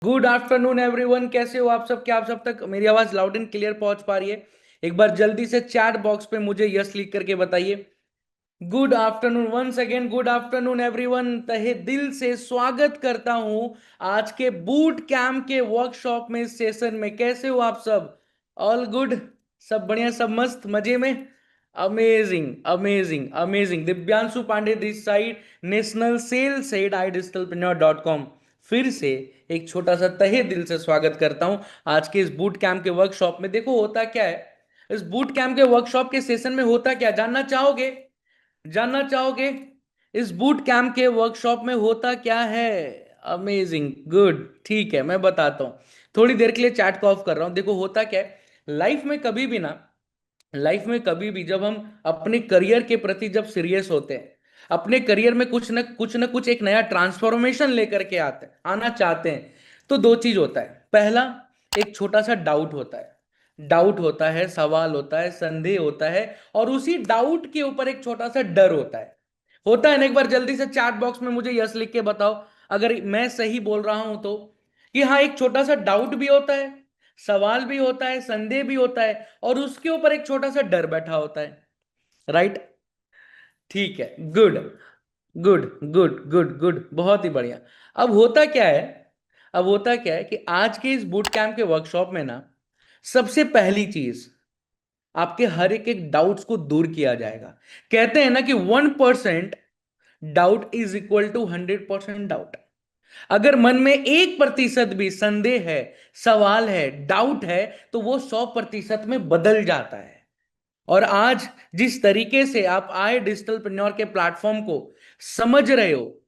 Good afternoon everyone, कैसे हो आप सब? क्या आप सब तक मेरी आवाज लाउड एंड क्लियर पहुंच पा रही है? एक बार जल्दी से चैट बॉक्स पे मुझे यस लिख करके बताइए। Good afternoon once again, good afternoon everyone. तहे दिल से स्वागत करता हूं आज के बूट कैंप के वर्कशॉप में, सेशन में। कैसे हो आप सब? All good? सब बढ़िया, सब मस्त मजे में? Amazing amazing amazing. Divyanshu Pandey this side, national sale said I digitalpreneur dot com. फिर से एक छोटा सा तहे दिल से स्वागत करता हूं आज के इस बूट कैंप के वर्कशॉप में। देखो होता क्या है इस बूट कैंप के वर्कशॉप के सेशन में, होता क्या जानना चाहोगे? जानना चाहोगे इस बूट कैंप के वर्कशॉप में होता क्या है? अमेजिंग, गुड, ठीक है, मैं बताता हूं। थोड़ी देर के लिए चैट को ऑफ कर रहा हूं। देखो होता क्या है, लाइफ में कभी भी ना, लाइफ में कभी भी जब हम अपने करियर के प्रति जब सीरियस होते हैं, अपने करियर में कुछ न कुछ एक नया ट्रांसफॉर्मेशन लेकर के आना चाहते हैं, तो दो चीज होता है। पहला, एक छोटा सा डाउट होता है। डाउट होता है, सवाल होता है, संदेह होता है, और उसी डाउट के ऊपर एक छोटा सा डर होता है ना? एक बार जल्दी से चैट बॉक्स में मुझे यस लिख के बताओ अगर मैं सही बोल रहा हूं तो, कि हाँ, एक छोटा सा डाउट भी होता है, सवाल भी होता है, संदेह भी होता है, और उसके ऊपर एक छोटा सा डर बैठा होता है। राइट? ठीक है, good good good good good, बहुत ही बढ़िया। अब होता क्या है अब होता क्या है कि आज के इस बूट कैंप के वर्कशॉप में ना, सबसे पहली चीज, आपके हर एक एक डाउट्स को दूर किया जाएगा। कहते हैं ना कि 1% doubt is equal to 100% doubt. अगर मन में 1% भी संदेह है, सवाल है, डाउट है, तो वो 100% में बदल जाता है। और आज जिस तरीके से आप आए डिजिटलप्रेन्योर के प्लेटफॉर्म को समझ रहे हो,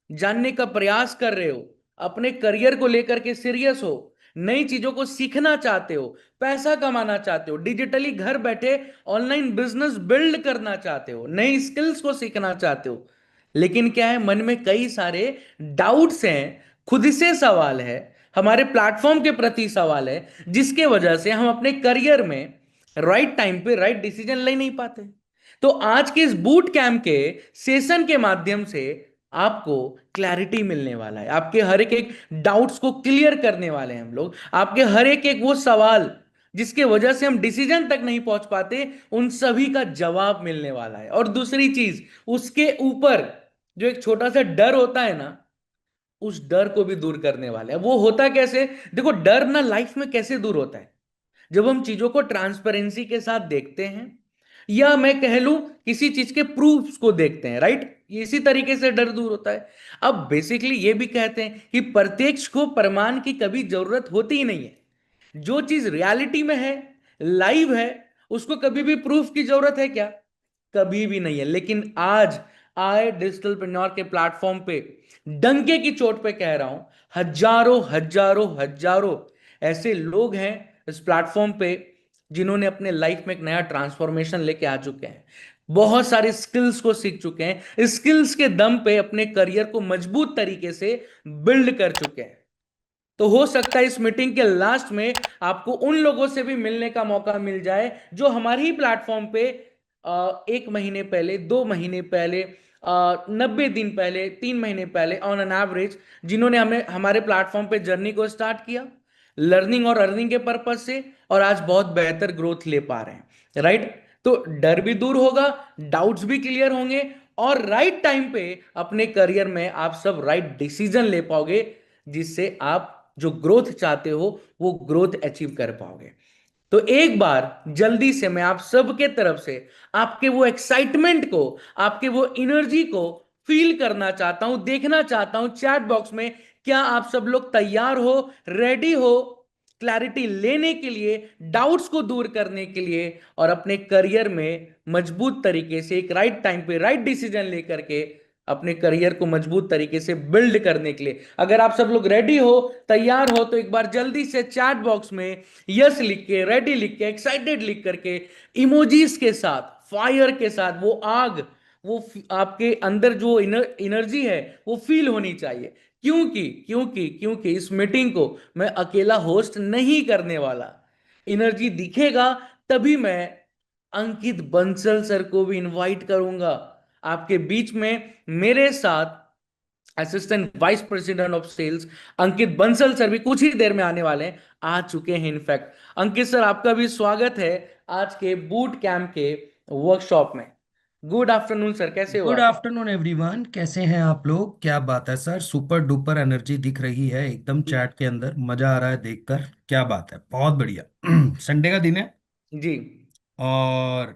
जानने का प्रयास कर रहे हो, अपने करियर को लेकर के सीरियस हो, नई चीजों को सीखना चाहते हो, पैसा कमाना चाहते हो, डिजिटली घर बैठे ऑनलाइन बिजनेस बिल्ड करना चाहते हो, नई स्किल्स को सीखना चाहते हो, लेकिन क्या है, मन में कई सारे डाउट्स हैं, खुद से सवाल है, हमारे प्लेटफॉर्म के प्रति सवाल है, जिसके वजह से हम अपने करियर में राइट टाइम पे राइट डिसीजन ले नहीं पाते। तो आज के इस बूट कैंप के सेशन के माध्यम से आपको क्लैरिटी मिलने वाला है, आपके हर एक एक डाउट्स को क्लियर करने वाले हैं हम लोग, आपके हर एक एक वो सवाल जिसके वजह से हम डिसीजन तक नहीं पहुंच पाते, उन सभी का जवाब मिलने वाला है। और दूसरी चीज, उसके ऊपर जो एक छोटा सा डर होता है ना, उस डर को भी दूर करने वाले हैं। वो होता कैसे? देखो, डर ना लाइफ में कैसे दूर होता है, जब हम चीजों को ट्रांसपेरेंसी के साथ देखते हैं, या मैं कह लूं किसी चीज के प्रूफ्स को देखते हैं। राइट? इसी तरीके से डर दूर होता है। अब बेसिकली ये भी कहते हैं कि प्रत्यक्ष को प्रमाण की कभी जरूरत होती ही नहीं है। जो चीज रियलिटी में है, लाइव है, उसको कभी भी प्रूफ की जरूरत है क्या? कभी भी नहीं है। लेकिन आज आए डिजिटलप्रेन्योर के प्लेटफॉर्म पे, डंके की चोट पे कह रहा हूं, हजारों हजारों हजारों ऐसे लोग हैं इस प्लेटफॉर्म पे, जिन्होंने अपने लाइफ में एक नया ट्रांसफॉर्मेशन लेके आ चुके हैं, बहुत सारे स्किल्स को सीख चुके हैं, स्किल्स के दम पे अपने करियर को मजबूत तरीके से बिल्ड कर चुके हैं। तो हो सकता है इस मीटिंग के लास्ट में आपको उन लोगों से भी मिलने का मौका मिल जाए, जो हमारे ही प्लेटफॉर्म पे 1 महीने पहले, 2 महीने पहले, 90 दिन पहले, 3 महीने पहले, ऑन एन एवरेज, जिन्होंने हमें हमारे प्लेटफॉर्म पे जर्नी को स्टार्ट किया लर्निंग और अर्निंग के पर्पज से, और आज बहुत बेहतर ग्रोथ ले पा रहे हैं। राइट? तो डर भी दूर होगा, डाउट्स भी क्लियर होंगे, और राइट टाइम पे अपने करियर में आप सब राइट डिसीजन ले पाओगे, जिससे आप जो ग्रोथ चाहते हो वो ग्रोथ अचीव कर पाओगे। तो एक बार जल्दी से मैं आप सबके तरफ से आपके वो एक्साइटमेंट को, आपके वो एनर्जी को फील करना चाहता हूं, देखना चाहता हूं चैट बॉक्स में। क्या आप सब लोग तैयार हो, रेडी हो क्लैरिटी लेने के लिए, डाउट्स को दूर करने के लिए, और अपने करियर में मजबूत तरीके से एक राइट टाइम पे राइट डिसीजन लेकर के अपने करियर को मजबूत तरीके से बिल्ड करने के लिए? अगर आप सब लोग रेडी हो, तैयार हो, तो एक बार जल्दी से चैट बॉक्स में यस लिख के, रेडी लिख के, एक्साइटेड लिख करके, इमोजीज के साथ, फायर के साथ, वो आग, आपके अंदर जो एनर्जी है वो फील होनी चाहिए। क्योंकि इस मीटिंग को मैं अकेला होस्ट नहीं करने वाला। एनर्जी दिखेगा तभी मैं अंकित बंसल सर को भी इनवाइट करूंगा आपके बीच में, मेरे साथ assistant vice president of sales Ankit Bansal sir भी कुछ ही देर में आने वाले हैं, आ चुके हैं इनफैक्ट। अंकित सर, आपका भी स्वागत है आज के बूट कैंप के वर्कशॉप में। गुड आफ्टरनून सर, कैसे हो गुड आप? आफ्टरनून एवरीवन, कैसे हैं आप लोग? क्या बात है सर, सुपर डुपर एनर्जी दिख रही है एकदम चैट के अंदर। मजा आ रहा है देखकर। क्या बात है, बहुत बढ़िया। संडे का दिन है जी। और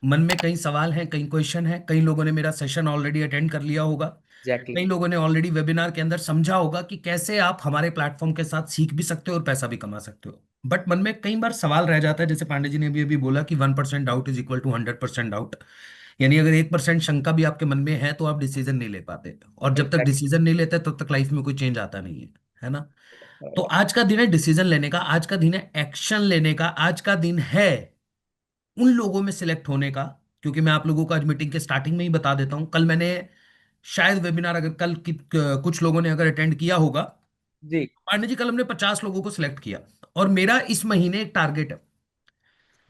मन में कई सवाल हैं, कई क्वेश्चन हैं। कई लोगों ने मेरा सेशन ऑलरेडी अटेंड कर लिया होगा। एग्जैक्टली। कई लोगों ने ऑलरेडी वेबिनार के अंदर समझा होगा कि कैसे आप हमारे प्लेटफॉर्म के साथ सीख भी सकते हो और पैसा भी कमा सकते हो। बट मन में कई बार सवाल रह जाता है, जैसे पांडे जी ने अभी अभी बोला कि 1% doubt is equal to 100% doubt. यानी अगर 1% शंका भी आपके मन में है तो आप डिसीजन नहीं ले पाते, और जब तक एग्जैक्टली। डिसीजन नहीं लेते तब तक लाइफ में कोई चेंज आता नहीं है ना? तो आज का दिन है डिसीजन लेने का, आज का दिन है एक्शन लेने का, आज का दिन है उन लोगों में सिलेक्ट होने का। क्योंकि मैं आप लोगों को आज मीटिंग के स्टार्टिंग में ही बता देता हूं, कल मैंने शायद वेबिनार, अगर कल की कुछ लोगों ने अगर अटेंड किया होगा, जी। पांडे जी, कल हमने 50 लोगों को सिलेक्ट किया। और मेरा इस महीने एक टारगेट है।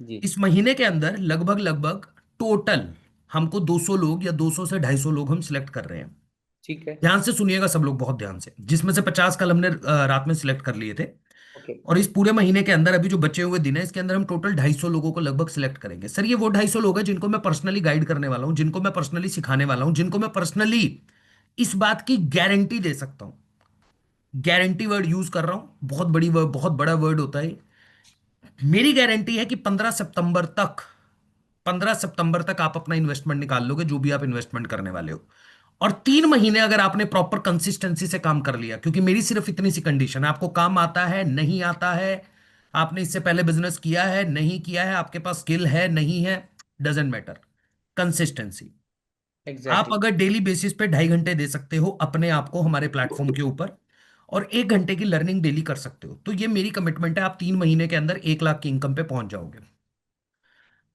जी। इस महीने के अंदर लगभग लगभग टोटल हमको 200 लोग या 200 से 250 लोग हम सिलेक्ट कर रहे हैं। ठीक है। ध्यान से सुनिएगा सब लोग, बहुत ध्यान से, जिसमें से 50 कल हमने रात में सिलेक्ट कर लिए थे। ओके। और इस पूरे महीने के अंदर अभी जो बचे हुए दिन है, इसके अंदर हम टोटल 250 लोगों को लगभग सिलेक्ट करेंगे। सर, ये वो 250 लोग हैं जिनको मैं पर्सनली गाइड करने वाला हूं, जिनको मैं पर्सनली सिखाने वाला हूं, जिनको मैं पर्सनली इस बात की गारंटी दे सकता हूं। गारंटी वर्ड यूज कर रहा हूं, बहुत बड़ी वर्ड, बहुत बड़ा वर्ड होता है। मेरी गारंटी है कि 15 सितंबर तक आप अपना इन्वेस्टमेंट निकाल लोगे, जो भी आप इन्वेस्टमेंट करने वाले हो। और 3 महीने अगर आपने प्रॉपर कंसिस्टेंसी से काम कर लिया, क्योंकि मेरी सिर्फ इतनी सी कंडीशन है, आपको काम आता है नहीं आता है, आपने इससे पहले बिजनेस किया है नहीं किया है, आपके पास स्किल है नहीं है, डजेंट मैटर, कंसिस्टेंसी। आप एग्जैक्टली। अगर डेली बेसिस पे 2.5 घंटे दे सकते हो अपने आप को हमारे प्लेटफॉर्म के ऊपर, और 1 घंटे की लर्निंग डेली कर सकते हो, तो ये मेरी कमिटमेंट है, आप 3 महीने के अंदर 1 लाख की इनकम पे पहुंच जाओगे।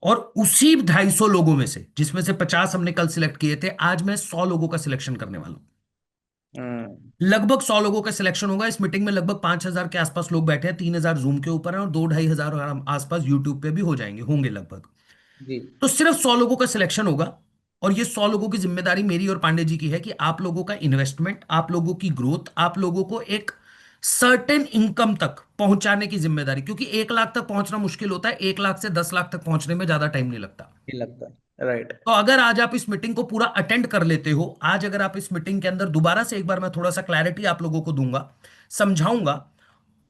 और उसी 250 लोगों में से, जिसमें से 50 हमने कल सिलेक्ट किए थे, आज मैं 100 लोगों का सिलेक्शन करने वाला हूं। हम्म। लगभग 100 लोगों का सिलेक्शन होगा। इस मीटिंग में लगभग 5,000 के आसपास लोग बैठे हैं, 3,000 जूम के ऊपर हैं, और 2-2,500 आसपास यूट्यूब पे भी हो जाएंगे, होंगे लगभग। जी। तो सिर्फ 100 लोगों का सिलेक्शन होगा। और ये 100 लोगों की जिम्मेदारी मेरी और पांडे जी की है कि आप लोगों का इन्वेस्टमेंट, आप लोगों की ग्रोथ, आप लोगों को एक सर्टेन इनकम तक पहुंचाने की जिम्मेदारी। क्योंकि 1 लाख तक पहुंचना मुश्किल होता है, 1 लाख से 10 लाख तक पहुंचने में ज्यादा टाइम नहीं लगता। नहीं लगता है, राइट। तो अगर आज आप इस मीटिंग को पूरा अटेंड कर लेते हो, आज अगर आप इस मीटिंग के अंदर दोबारा से एक बार मैं थोड़ा सा क्लैरिटी आप लोगों को दूंगा, समझाऊंगा,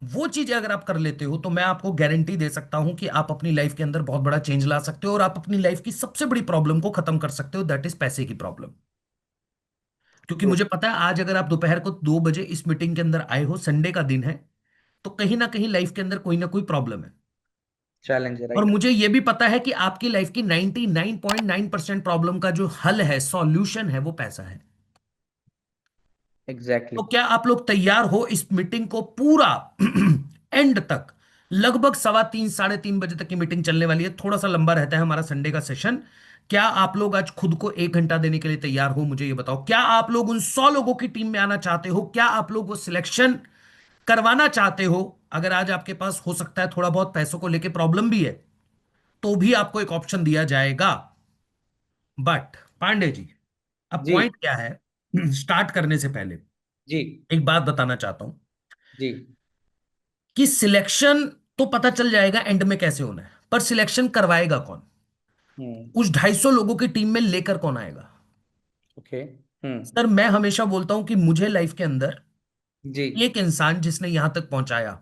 वो चीजें अगर आप कर लेते हो, तो मैं आपको गारंटी दे सकता हूं कि आप अपनी लाइफ के अंदर बहुत बड़ा चेंज ला सकते हो, और आप अपनी लाइफ की सबसे बड़ी प्रॉब्लम को खत्म कर सकते हो, दैट इज पैसे की प्रॉब्लम। क्योंकि ट्रू। मुझे पता है, आज अगर आप दोपहर को 2 बजे इस मीटिंग के अंदर आए हो, संडे का दिन है, तो कहीं ना कहीं लाइफ के अंदर कोई ना कोई प्रॉब्लम है। चैलेंज है, और राइट। मुझे यह भी पता है कि आपकी लाइफ की 99.9% प्रॉब्लम का जो हल है, सॉल्यूशन है, वो पैसा है। एग्जैक्टली। तो क्या आप लोग तैयार हो इस मीटिंग को पूरा एंड तक? लगभग 3:15 साढ़े 3 बजे तक की मीटिंग चलने वाली है, थोड़ा सा लंबा रहता है हमारा संडे का सेशन। क्या आप लोग आज खुद को 1 घंटा देने के लिए तैयार हो? मुझे ये बताओ, क्या आप लोग उन 100 लोगों की टीम में आना चाहते हो? क्या आप लोग वो सिलेक्शन करवाना चाहते हो? अगर आज आपके पास हो सकता है थोड़ा बहुत पैसों को लेके प्रॉब्लम भी है, तो भी आपको एक ऑप्शन दिया जाएगा। बट पांडे जी, अब जी। पॉइंट क्या है? स्टार्ट करने से पहले जी। एक बात बताना चाहता हूं जी। कि सिलेक्शन तो पता चल जाएगा एंड में कैसे होना है, पर सिलेक्शन करवाएगा कौन? हम्म। उस 250 लोगों की टीम में लेकर कौन आएगा? ओके। हम्म। सर, मैं हमेशा बोलता हूं कि मुझे लाइफ के अंदर जी। एक इंसान जिसने यहां तक पहुंचाया,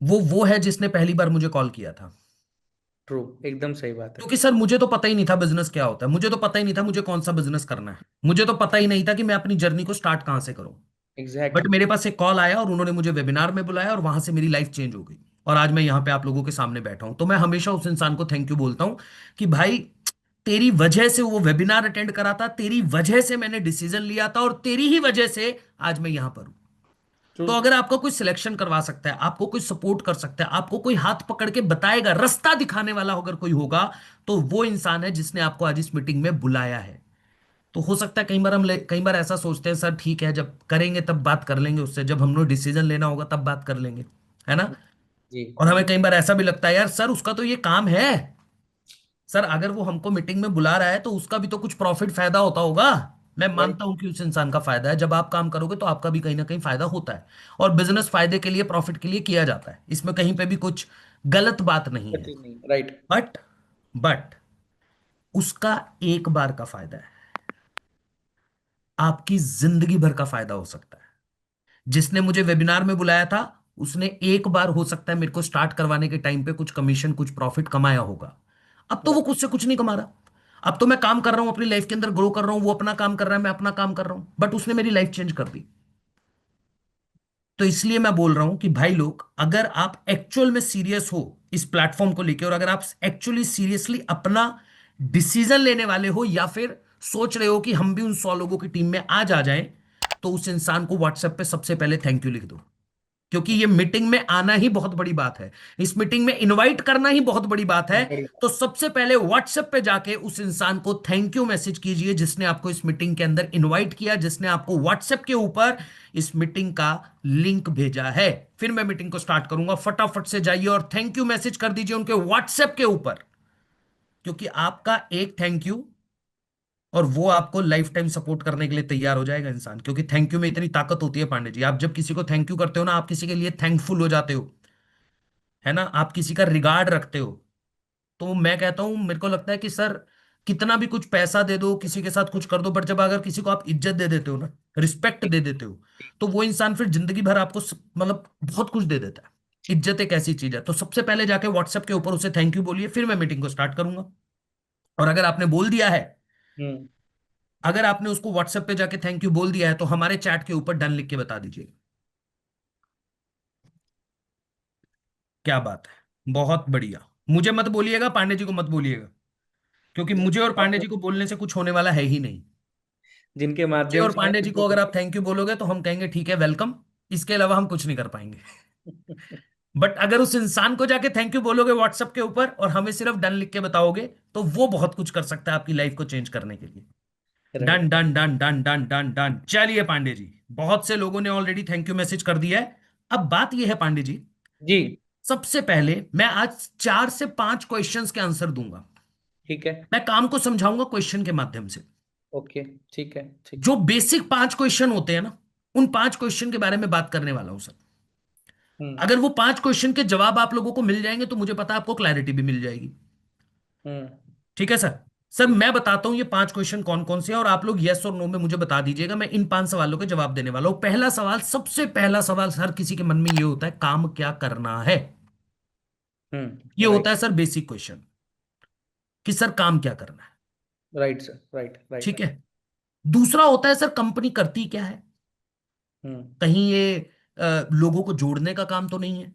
वो है जिसने पहली बार मुझे कॉल किया था। ट्रू, एकदम सही बात है। क्योंकि सर, मुझे तो पता ही नहीं था बिजनेस क्या होता है, मुझे तो पता ही नहीं था मुझे कौन सा बिजनेस करना है, मुझे तो पता ही नहीं था कि मैं अपनी जर्नी को स्टार्ट कहां से करूं। But exactly. मेरे पास एक कॉल आया और उन्होंने मुझे वेबिनार में बुलाया, और वहां से मेरी लाइफ चेंज हो गई। और आज मैं यहाँ पे आप लोगों के सामने बैठा हूं। तो मैं हमेशा उस इंसान को थैंक यू बोलता हूं कि भाई, तेरी वजह से वो वेबिनार अटेंड करा था, तेरी वजह से मैंने डिसीजन लिया था, और तेरी ही वजह से आज मैं यहां पर हूं। ट्रू। तो अगर आपका कोई सिलेक्शन करवा सकता है, आपको कोई सपोर्ट कर सकता है, आपको कोई हाथ पकड़ के बताएगा, रास्ता दिखाने वाला अगर कोई होगा, तो वो इंसान है जिसने आपको आज इस मीटिंग में बुलाया है। तो हो सकता है कई बार कई बार ऐसा सोचते हैं, सर ठीक है, जब करेंगे तब बात कर लेंगे उससे, जब हम लोग डिसीजन लेना होगा तब बात कर लेंगे, है ना? जी। और हमें कई बार ऐसा भी लगता है, यार सर उसका तो ये काम है, सर अगर वो हमको मीटिंग में बुला रहा है तो उसका भी तो कुछ प्रॉफिट फायदा होता होगा। मैं राइट। मानता हूं कि उस इंसान का फायदा है। जब आप काम करोगे तो आपका भी कहीं ना कहीं फायदा होता है, और बिजनेस फायदे के लिए, प्रॉफिट के लिए किया जाता है, इसमें कहीं पे भी कुछ गलत बात नहीं है। नहीं, राइट। बट बट उसका एक बार का फायदा है, आपकी जिंदगी भर का फायदा हो सकता है। जिसने मुझे वेबिनार में बुलाया था, उसने एक बार हो सकता है मेरे को स्टार्ट करवाने के टाइम पे कुछ कमीशन, कुछ प्रॉफिट कमाया होगा। अब तो वो राइट। खुद से कुछ नहीं कमा रहा। अब तो मैं काम कर रहा हूं, अपनी लाइफ के अंदर ग्रो कर रहा हूं, वो अपना काम कर रहा है, मैं अपना काम कर रहा हूं, बट उसने मेरी लाइफ चेंज कर दी। तो इसलिए मैं बोल रहा हूं कि भाई लोग, अगर आप एक्चुअल में सीरियस हो इस प्लेटफॉर्म को लेकर, और अगर आप एक्चुअली सीरियसली अपना डिसीजन लेने वाले हो, या फिर सोच रहे हो कि हम भी उन 100 लोगों की टीम में आज आ जाएं, तो उस इंसान को व्हाट्सएप पे सबसे पहले थैंक यू लिख दो। क्योंकि ये मीटिंग में आना ही बहुत बड़ी बात है, इस मीटिंग में इनवाइट करना ही बहुत बड़ी बात है। बढ़िया। तो सबसे पहले व्हाट्सएप पे जाके उस इंसान को थैंक यू मैसेज कीजिए, जिसने आपको इस मीटिंग के अंदर इनवाइट किया, जिसने आपको व्हाट्सएप के ऊपर इस मीटिंग का लिंक भेजा है। फिर मैं मीटिंग को स्टार्ट करूंगा, फटाफट से जाइए और थैंक यू मैसेज कर दीजिए उनके व्हाट्सएप के ऊपर। क्योंकि आपका एक थैंक यू, और वो आपको लाइफ टाइम सपोर्ट करने के लिए तैयार हो जाएगा इंसान। क्योंकि थैंक यू में इतनी ताकत होती है पांडे जी। आप जब किसी को थैंक यू करते हो ना, आप किसी के लिए थैंकफुल हो जाते हो, है ना, आप किसी का रिगार्ड रखते हो। तो मैं कहता हूं, मेरे को लगता है कि सर, कितना भी कुछ पैसा दे दो, किसी के साथ कुछ कर दो, बट जब अगर किसी को आप इज्जत दे देते हो ना, रिस्पेक्ट दे देते हो, तो वो इंसान फिर जिंदगी भर आपको मतलब बहुत कुछ दे देता है। इज्जत एक ऐसी चीज है। तो सबसे पहले जाके व्हाट्सएप के ऊपर उसे थैंक यू बोलिए, फिर मैं मीटिंग को स्टार्ट करूंगा। और अगर आपने बोल दिया है, हम्म। अगर आपने उसको व्हाट्सएप पे जाके थैंक यू बोल दिया है, तो हमारे चैट के ऊपर डन लिख के बता दीजिए। क्या बात है, बहुत बढ़िया। मुझे मत बोलिएगा, पांडे जी को मत बोलिएगा, क्योंकि मुझे और पांडे जी को बोलने से कुछ होने वाला है ही नहीं। जिनके मुझे माध्यम और से पांडे आप जी को अगर आप थैंक यू बोलोगे तो हम कहेंगे ठीक है, वेलकम। इसके अलावा हम कुछ नहीं कर पाएंगे। बट अगर उस इंसान को जाके थैंक यू बोलोगे व्हाट्सएप के ऊपर, और हमें सिर्फ डन लिख के बताओगे, तो वो बहुत कुछ कर सकता है आपकी लाइफ को चेंज करने के लिए। Right. Done done done done done done done. चलिए पांडे जी, बहुत से लोगों ने ऑलरेडी थैंक यू मैसेज कर दिया है। अब बात यह है पांडे जी, जी। सबसे पहले मैं आज 4 से 5 क्वेश्चंस के आंसर दूंगा। ठीक है। मैं काम को समझाऊंगा क्वेश्चन के माध्यम से। ओके। ठीक है, ठीक जो है। बेसिक 5 क्वेश्चन होते हैं ना, उन 5 क्वेश्चन के बारे में बात करने वाला हूं सर। हम्म। अगर वो 5 क्वेश्चन के जवाब आप लोगों को मिल जाएंगे, तो मुझे पता है आपको क्लैरिटी भी मिल जाएगी। हम्म। ठीक है सर। सर मैं बताता हूं ये 5 क्वेश्चन कौन कौन से हैं, और आप लोग यस और नो में मुझे बता दीजिएगा। मैं इन 5 सवालों के जवाब देने वाला हूं। पहला सवाल, सबसे पहला सवाल हर किसी के मन में ये होता है, काम क्या करना है। ये होता राइट। है सर बेसिक क्वेश्चन, कि सर काम क्या करना है। Right sir, right, right. ठीक है। दूसरा होता है सर, कंपनी करती क्या है। हम्म। कहीं ये लोगों को जोड़ने का काम तो नहीं है।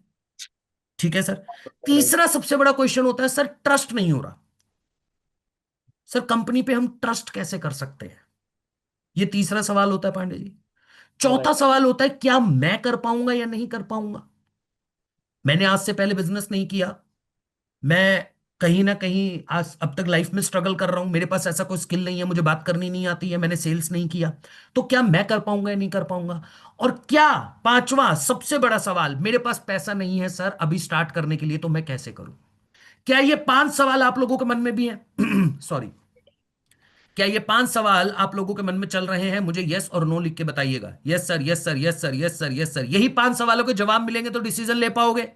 ठीक है सर। राइट। तीसरा सबसे बड़ा क्वेश्चन होता है सर, ट्रस्ट नहीं हो रहा। सर कंपनी पे हम ट्रस्ट कैसे कर सकते हैं। ये तीसरा सवाल होता है पांडे जी। चौथा राइट। सवाल होता है, क्या मैं कर पाऊंगा या नहीं कर पाऊंगा। मैंने आज से पहले बिजनेस नहीं किया, मैं कहीं ना कहीं आज अब तक लाइफ में स्ट्रगल कर रहा हूं, मेरे पास ऐसा कोई स्किल नहीं है, मुझे बात करनी नहीं आती है, मैंने सेल्स नहीं किया। तो क्या मैं कर पाऊंगा या नहीं कर पाऊंगा। और क्या, पांचवा सबसे बड़ा सवाल, मेरे पास पैसा नहीं है सर अभी स्टार्ट करने के लिए, तो मैं कैसे करूं। क्या ये 5 सवाल आप लोगों के मन में भी हैं? सॉरी, क्या ये 5 सवाल आप लोगों के मन में चल रहे हैं। मुझे यस और नो लिख के बताइएगा। Yes sir, yes sir, yes sir, yes sir, yes sir. यही 5 सवालों के जवाब मिलेंगे तो डिसीजन ले पाओगे।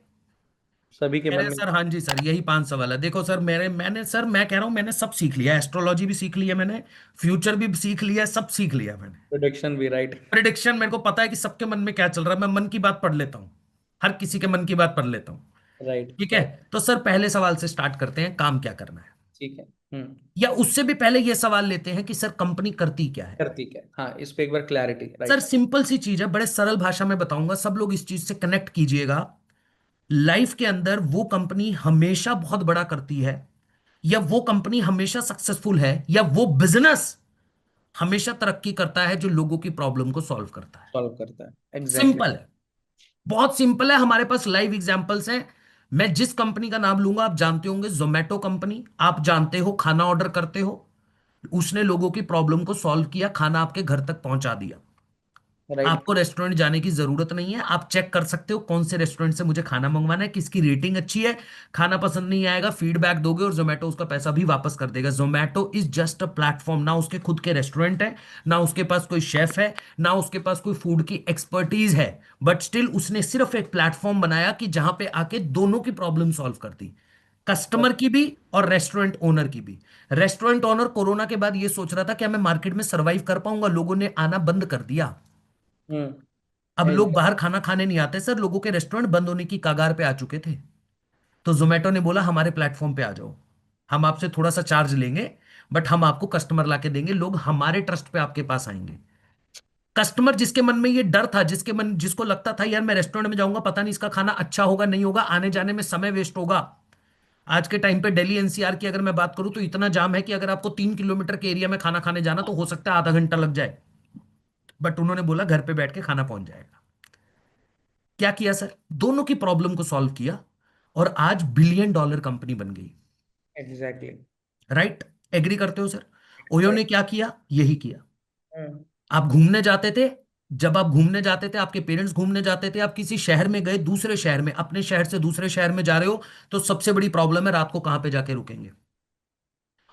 सभी के कह रहे मन हैं में। सर हाँ जी सर, यही 5 सवाल है। देखो सर, मैंने सर, मैं कह रहा हूं मैंने सब सीख लिया, एस्ट्रोलॉजी भी सीख लिया मैंने, फ्यूचर भी सीख लिया, सब सीख लिया मैंने। प्रोडक्शन भी, राइट। प्रिडिक्शन, मेरे को पता है कि सबके मन में क्या चल रहा है। मैं मन की बात पढ़ लेता हूँ, हर किसी के मन की बात पढ़ लेता हूँ। राइट, ठीक है। राइट। तो सर पहले सवाल से स्टार्ट करते हैं, काम क्या करना है। ठीक है। हम्म। या उससे भी पहले ये सवाल लेते हैं कि सर कंपनी करती क्या है। करती क्या है? हाँ, इस पे एक बार क्लैरिटी, सर राइट। सिंपल सी चीज है, बड़े सरल भाषा में बताऊंगा, सब लोग इस चीज से कनेक्ट कीजिएगा। लाइफ के अंदर वो कंपनी हमेशा बहुत बड़ा करती है, या वो कंपनी हमेशा सक्सेसफुल है, या वो बिजनेस हमेशा तरक्की करता है जो लोगों की प्रॉब्लम को सॉल्व करता है। सॉल्व करता है, एग्जैक्टली। सिंपल है, बहुत सिंपल है। हमारे पास लाइव एग्जांपल्स हैं। मैं जिस कंपनी का नाम लूंगा आप जानते होंगे, जोमेटो कंपनी। आप जानते हो, खाना ऑर्डर करते हो, उसने लोगों की प्रॉब्लम को सॉल्व किया, खाना आपके घर तक पहुंचा दिया। राइट। आपको रेस्टोरेंट जाने की जरूरत नहीं है। आप चेक कर सकते हो कौन से रेस्टोरेंट से मुझे खाना मंगवाना है, किसकी रेटिंग अच्छी है। खाना पसंद नहीं आएगा, फीडबैक दोगे और जोमेटो उसका पैसा भी वापस कर देगा। Zomato is just a platform. ना उसके खुद के रेस्टोरेंट है, ना उसके पास कोई शेफ है, ना उसके पास कोई फूड की एक्सपर्टीज है, बट स्टिल उसने सिर्फ एक प्लेटफॉर्म बनाया कि जहां पे आके दोनों की प्रॉब्लम सॉल्व कर दी, कस्टमर की भी और रेस्टोरेंट ओनर की भी। रेस्टोरेंट ओनर कोरोना के बाद ये सोच रहा था कि मैं मार्केट में सरवाइव कर पाऊंगा, लोगों ने आना बंद कर दिया। हम्म। अब लोग बाहर खाना खाने नहीं आते सर, लोगों के रेस्टोरेंट बंद होने की कगार पे आ चुके थे। तो जोमेटो ने बोला हमारे प्लेटफॉर्म पे आ जाओ, हम आपसे थोड़ा सा चार्ज लेंगे, बट हम आपको कस्टमर लाके देंगे, लोग हमारे ट्रस्ट पे आपके पास आएंगे। कस्टमर जिसके मन में ये डर था, जिसको लगता था यार मैं रेस्टोरेंट में जाऊंगा पता नहीं इसका खाना अच्छा होगा नहीं होगा, आने जाने में समय वेस्ट होगा। आज के टाइम पे दिल्ली एनसीआर की अगर मैं बात करूं तो इतना जाम है कि अगर आपको 3 किलोमीटर के एरिया में खाना खाने जाना तो हो सकता है आधा घंटा लग जाए। बट उन्होंने बोला घर पे बैठ के खाना पहुंच जाएगा। क्या किया सर, दोनों की प्रॉब्लम को सॉल्व किया और आज बिलियन डॉलर कंपनी बन गई। एग्जैक्टली। राइट, एग्री करते हो सर? ओयो ने राइट। क्या किया, यही किया। आप घूमने जाते थे, जब आप घूमने जाते थे, आपके पेरेंट्स घूमने जाते थे, आप किसी शहर में गए, दूसरे शहर में, अपने शहर से दूसरे शहर में जा रहे हो, तो सबसे बड़ी प्रॉब्लम है रात को कहां पे जाके रुकेंगे।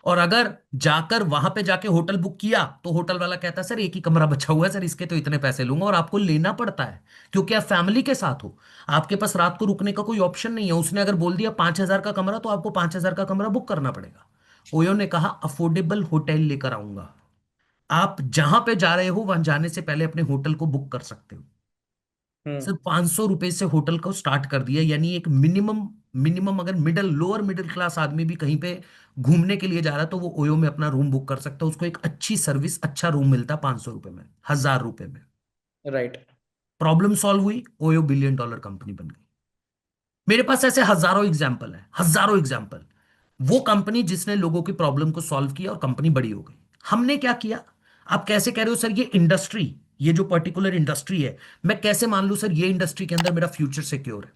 और अगर जाकर वहां पे जाके होटल बुक किया तो होटल वाला कहता है सर एक ही कमरा बचा हुआ है सर, इसके तो इतने पैसे लूंगा, और आपको लेना पड़ता है क्योंकि आप फैमिली के साथ हो, आपके पास रात को रुकने का कोई ऑप्शन नहीं है। उसने अगर बोल दिया 5,000 का कमरा तो आपको 5,000 का कमरा बुक करना पड़ेगा। ओयो ने कहा अफोर्डेबल होटल लेकर आऊंगा। आप जहां पे जा रहे हो वहां जाने से पहले अपने होटल को बुक कर सकते हो। हम्म। सिर्फ 500 रुपए से होटल को स्टार्ट कर दिया, यानी एक मिनिमम, अगर लोअर मिडिल क्लास आदमी भी कहीं पे घूमने के लिए जा रहा है तो वो ओयो में अपना रूम बुक कर सकता है, उसको एक अच्छी सर्विस, अच्छा रूम मिलता है 500 रुपए में, 1,000 रुपए में। राइट। प्रॉब्लम सॉल्व हुई, ओयो बिलियन डॉलर कंपनी बन गई। मेरे पास ऐसे हजारों एग्जाम्पल है, हजारों एग्जाम्पल। वो कंपनी जिसने लोगों की प्रॉब्लम को सॉल्व किया और कंपनी बड़ी हो गई। हमने क्या किया? आप कैसे कह रहे हो सर ये इंडस्ट्री, ये जो पर्टिकुलर इंडस्ट्री है, मैं कैसे मान लूं सर ये इंडस्ट्री के अंदर मेरा फ्यूचर सिक्योर है?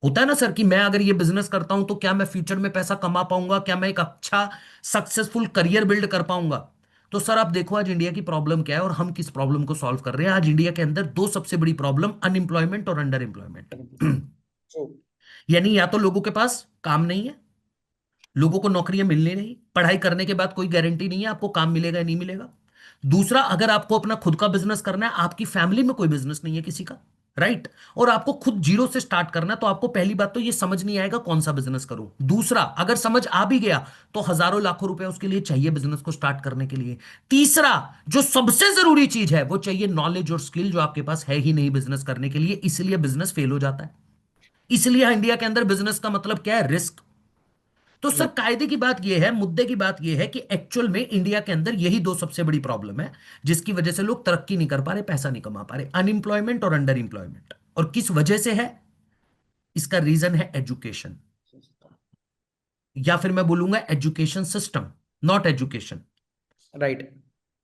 होता है ना सर कि मैं अगर ये बिजनेस करता हूं तो क्या मैं फ्यूचर में पैसा कमा पाऊंगा, क्या मैं एक अच्छा सक्सेसफुल करियर बिल्ड कर पाऊंगा? तो सर आप देखो आज इंडिया की प्रॉब्लम क्या है और हम किस प्रॉब्लम को सॉल्व कर रहे हैं। आज इंडिया के अंदर दो सबसे बड़ी प्रॉब्लम, अनएम्प्लॉयमेंट और अंडर एम्प्लॉयमेंट। ट्रू। यानी या तो लोगों के पास काम नहीं है, लोगों को नौकरियां मिलनी नहीं, पढ़ाई करने के बाद कोई गारंटी नहीं है आपको काम मिलेगा या नहीं मिलेगा। दूसरा, अगर आपको अपना खुद का बिजनेस करना है, आपकी फैमिली में कोई बिजनेस नहीं है किसी का, राइट, और आपको खुद जीरो से स्टार्ट करना है, तो आपको पहली बात तो ये समझ नहीं आएगा कौन सा बिजनेस करूं। दूसरा, अगर समझ आ भी गया तो हजारों लाखों रुपए उसके लिए चाहिए बिजनेस को स्टार्ट करने के लिए। तीसरा, जो सबसे जरूरी चीज है वो चाहिए नॉलेज और स्किल, जो आपके पास है ही नहीं बिजनेस करने के लिए, इसलिए बिजनेस फेल हो जाता है। इसलिए इंडिया के अंदर बिजनेस का मतलब क्या है, रिस्क। तो सर कायदे की बात यह है, मुद्दे की बात यह है कि एक्चुअल में इंडिया के अंदर यही दो सबसे बड़ी प्रॉब्लम है जिसकी वजह से लोग तरक्की नहीं कर पा रहे, पैसा नहीं कमा पा रहे, अनएम्प्लॉयमेंट और अंडर एम्प्लॉयमेंट। और किस वजह से है? इसका रीजन है एजुकेशन, या फिर मैं बोलूंगा education system, not education. Right.